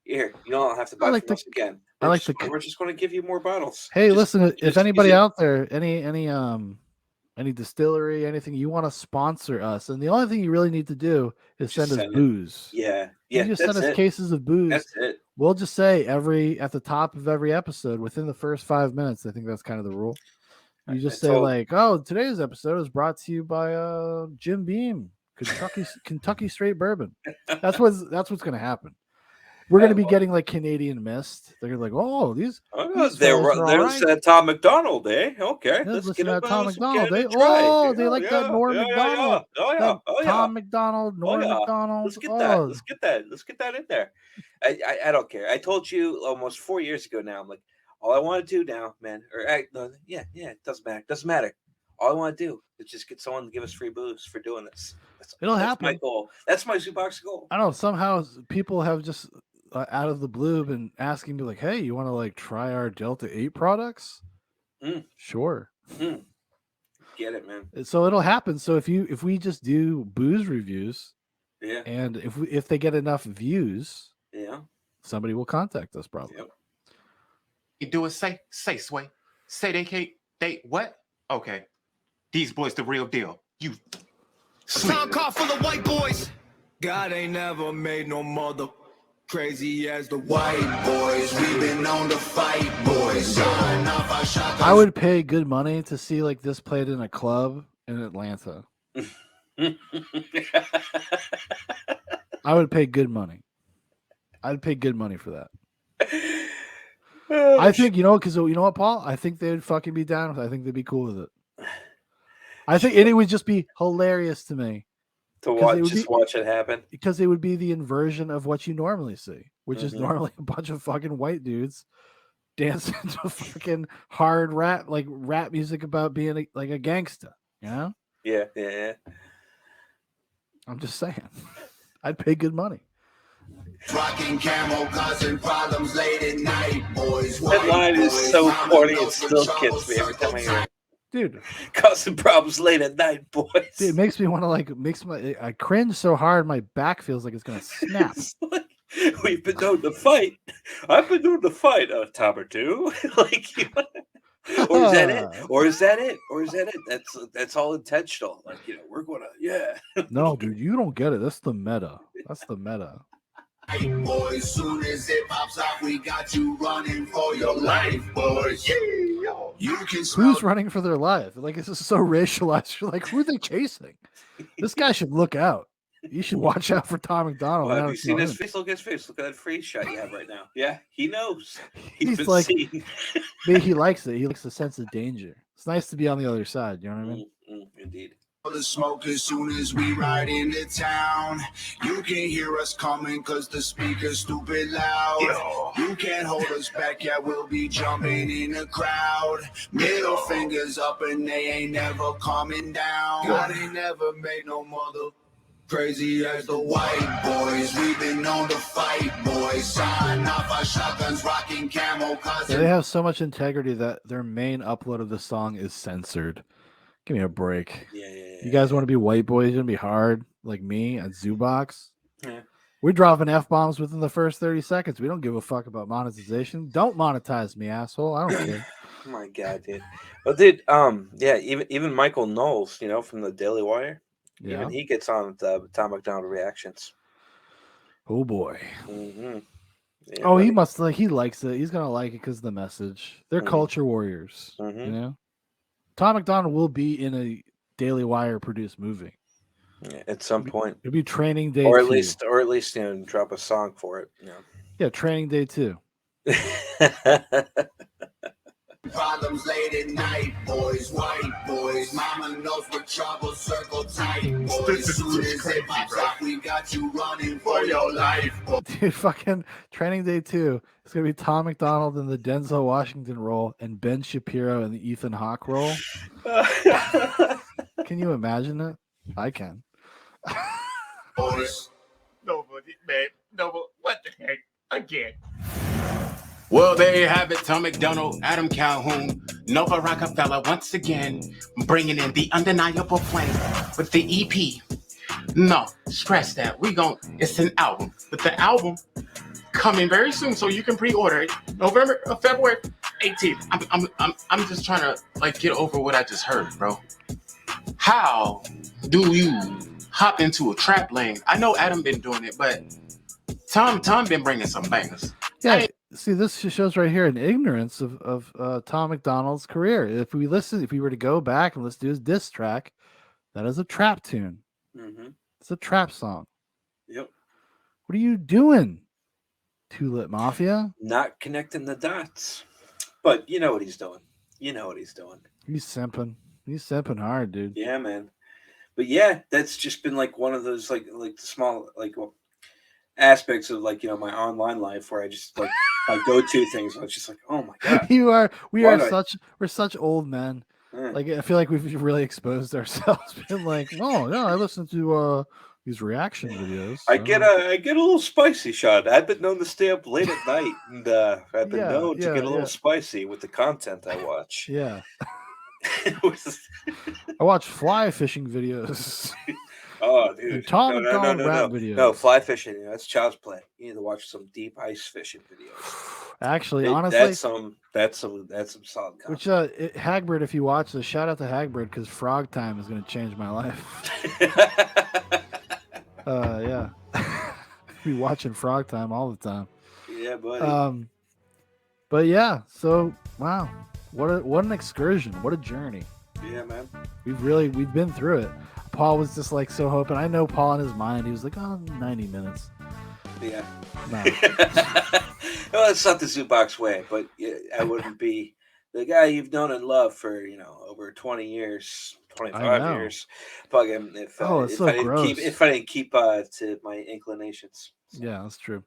Here, you don't have to buy from us again. We're just going to give you more bottles." Hey, listen, if anybody out there, any distillery, anything you want to sponsor us, and the only thing you really need to do is send us booze. Yeah. You just send us cases of booze. That's it. We'll just say at the top of every episode, within the first 5 minutes, I think that's kind of the rule. You just today's episode is brought to you by Jim Beam, Kentucky straight bourbon. That's what's going to happen. We're going to be getting like Canadian Mist. They're like, oh, these there's Tom Macdonald, eh? Okay, let's get to Tom Macdonald. They like that Norm Macdonald. Tom Macdonald, Norm Macdonald. Let's get that. Let's get that in there. I don't care. I told you almost 4 years ago now. I'm like, all I want to do now, man, it doesn't matter. Doesn't matter. All I want to do is just get someone to give us free booze for doing this. It'll happen. That's my goal. That's my Zoobox goal. I don't know. Somehow people have just out of the blue been asking me like, hey, you want to like try our Delta 8 products? Sure. Get it, man. So it'll happen. So if we just do booze reviews, and if they get enough views, somebody will contact us probably. Yep. You do it, say Sway. Say they can't what? Okay. These boys the real deal. You Time call for the white boys. God ain't never made no mother crazy as the white boys. We've been known to fight, boys. I would pay good money to see like this played in a club in Atlanta. I would pay good money. I'd pay good money for that. I think, because you know what, Paul? I think they'd fucking be down with it. I think they'd be cool with it. I think it would just be hilarious to me. To watch it happen. Because it would be the inversion of what you normally see, which is normally a bunch of fucking white dudes dancing to fucking hard rap music about being like a gangster, Yeah. I'm just saying. I'd pay good money. Rocking camel, causing problems late at night, boys. That line is so corny, it still gets me every time I hear it. Dude, causing problems late at night, boys. Dude, it makes me want to I cringe so hard my back feels like it's gonna snap. We've been known to fight. I've been known to fight a time or two. Or is that it? That's all intentional. We're gonna No, dude, you don't get it. That's the meta. Hey, boys, soon as it pops out, we got you running for your life, boys. You can Who's running for their life? Like, this is so racialized. You're like, who are they chasing? This guy should look out. You should watch out for Tom Macdonald. Well, have you seen his face? Look at his face. Look at that freeze shot you have right now. Yeah, he knows. He's like, maybe he likes it. He likes the sense of danger. It's nice to be on the other side. You know what I mean? Indeed. The smoke as soon as we ride into town. You can hear us coming cause the speaker's stupid loud. You can't hold us back, we'll be jumping in the crowd. Middle fingers up and they ain't never coming down. God ain't never made no mother Crazy as the white boys, we've been known to fight, boys. Sign off our shotguns, rocking camo. Yeah, they have so much integrity that their main upload of the song is censored. Give me a break. Yeah. You guys want to be Whiteboyz? It's gonna be hard, like me at Zoobox. Yeah. We're dropping F-bombs within the first 30 seconds. We don't give a fuck about monetization. Don't monetize me, asshole. I don't care. Oh my God, dude. Well, dude, yeah, even Michael Knowles, you know, from the Daily Wire, Yeah. even he gets on the Tom Macdonald reactions. Oh boy. Mm-hmm. Yeah, Oh, buddy. he must like. He likes it. He's gonna like it because of the message. They're culture warriors. You know, Tom Macdonald will be in a Daily Wire produced movie. Yeah, at some point. It'll be Training Day, or at 2. least, you know, drop a song for it. You know. Yeah, Training Day 2. Problems late at night, boys, white boys. Mama knows we're trouble, circle tight, boys. Soon as it pops up, we got you running for your life. Dude, fucking Training Day 2. It's gonna be Tom Macdonald in the Denzel Washington role and Ben Shapiro in the Ethan Hawke role. Can you imagine it? I can. Boys. Nobody, man. No, what the heck? Again. Well, there you have it. Tom Macdonald, Adam Calhoun, Nova Rockefeller once again, bringing in the undeniable flame with the EP. No, scratch that. It's an album. But the album coming very soon, so you can pre-order it. February 18th. I'm just trying to like get over what I just heard, bro. How do you hop into a trap lane? I know Adam been doing it, but Tom been bringing some bangers. Yeah. See, this shows right here an ignorance of Tom Macdonald's career. If we were to go back and let's do his diss track, that is a trap tune. Mm-hmm. It's a trap song. Yep. What are you doing, Lit Mafia? Not connecting the dots. But you know what he's doing. He's simping. He's simping hard, dude. Yeah, man. But yeah, that's just been like one of those like the small aspects of like, you know, my online life where I just like my go-to things. I was just like, oh my God. We're such old men. Like I feel like we've really exposed ourselves. Been like, oh yeah, I listen to these reaction videos. I get a little spicy, Shaun. I've been known to stay up late at night, and I've been known to get a little spicy with the content I watch. Yeah. I watch fly fishing videos. Oh, dude. Tom Macdonald rap videos. No, fly fishing. You know, that's child's play. You need to watch some deep ice fishing videos. Actually, honestly, that's some solid content. Which Hagbird, if you watch this, shout out to Hagbird because Frog Time is going to change my life. Yeah, be watching Frog Time all the time. Yeah, buddy. But yeah, so wow, what an excursion, what a journey. Yeah, man. We've been through it. Paul was just like so hoping. I know Paul in his mind, he was like, 90 minutes. Yeah. No. Well, it's not the Zoobox way, but I wouldn't be the guy you've known and loved for, you know, over 20 years, 25 years. Fucking if I didn't keep to my inclinations. So. Yeah, that's true.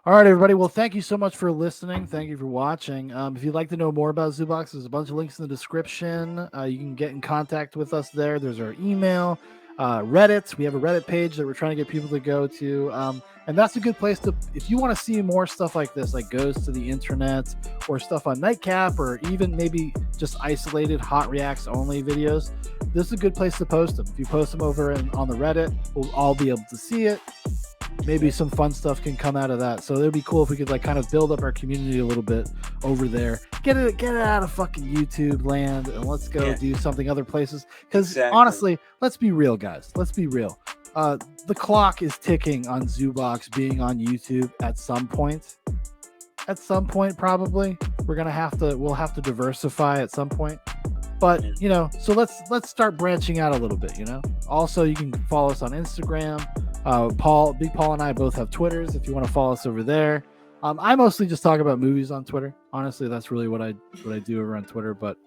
All right, everybody. Well, thank you so much for listening. Thank you for watching. If you'd like to know more about Zoobox, there's a bunch of links in the description. You can get in contact with us there. There's our email, Reddit. We have a Reddit page that we're trying to get people to go to. And that's a good place to, if you want to see more stuff like this, like goes to the internet or stuff on Nightcap or even maybe just isolated hot reacts only videos, this is a good place to post them. If you post them over on the Reddit, we'll all be able to see it. Maybe some fun stuff can come out of that. So it would be cool if we could like kind of build up our community a little bit over there. Get it out of fucking YouTube land and let's go do something other places. Because honestly, let's be real, guys. Let's be real. The clock is ticking on Zoobox being on YouTube at some point. At some point, probably. We'll have to diversify at some point. But you know, so let's start branching out a little bit, you know. Also, you can follow us on Instagram. Big Paul and I both have Twitters if you want to follow us over there. I mostly just talk about movies on Twitter. Honestly, that's really what I do over on Twitter, but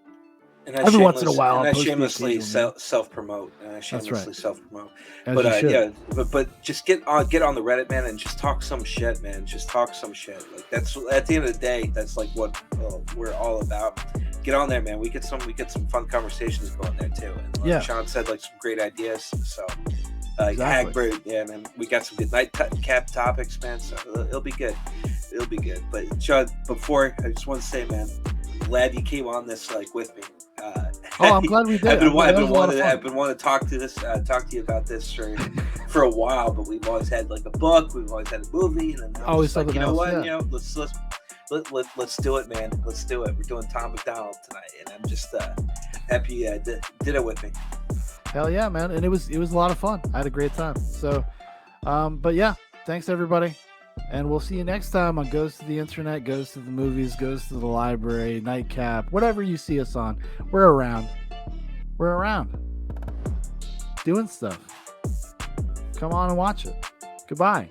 every once in a while I shamelessly self-promote. Self-promote. But just get on the Reddit, man, and just talk some shit, man. Just talk some shit. Like that's at the end of the day, that's like what we're all about. Get on there, man. We get some fun conversations going there too. And like Shaun said, like some great ideas. So Hagbert, yeah, man. We got some good nightcap topics, man. So it'll be good. It'll be good. But Shaun, before I just want to say, man, glad you came on this with me. I'm glad we did. I've been wanting to talk to you about this for a while, but we've always had a book, we've always had a movie, and then always something you know else, what, yeah. Let's do it, man. Let's do it. We're doing Tom Macdonald tonight, and I'm just happy you did it with me. Hell yeah, man. And it was a lot of fun. I had a great time. So, but yeah, thanks everybody. And we'll see you next time on Goes to the Internet, Goes to the Movies, Goes to the Library, Nightcap, whatever you see us on. We're around. We're around. Doing stuff. Come on and watch it. Goodbye.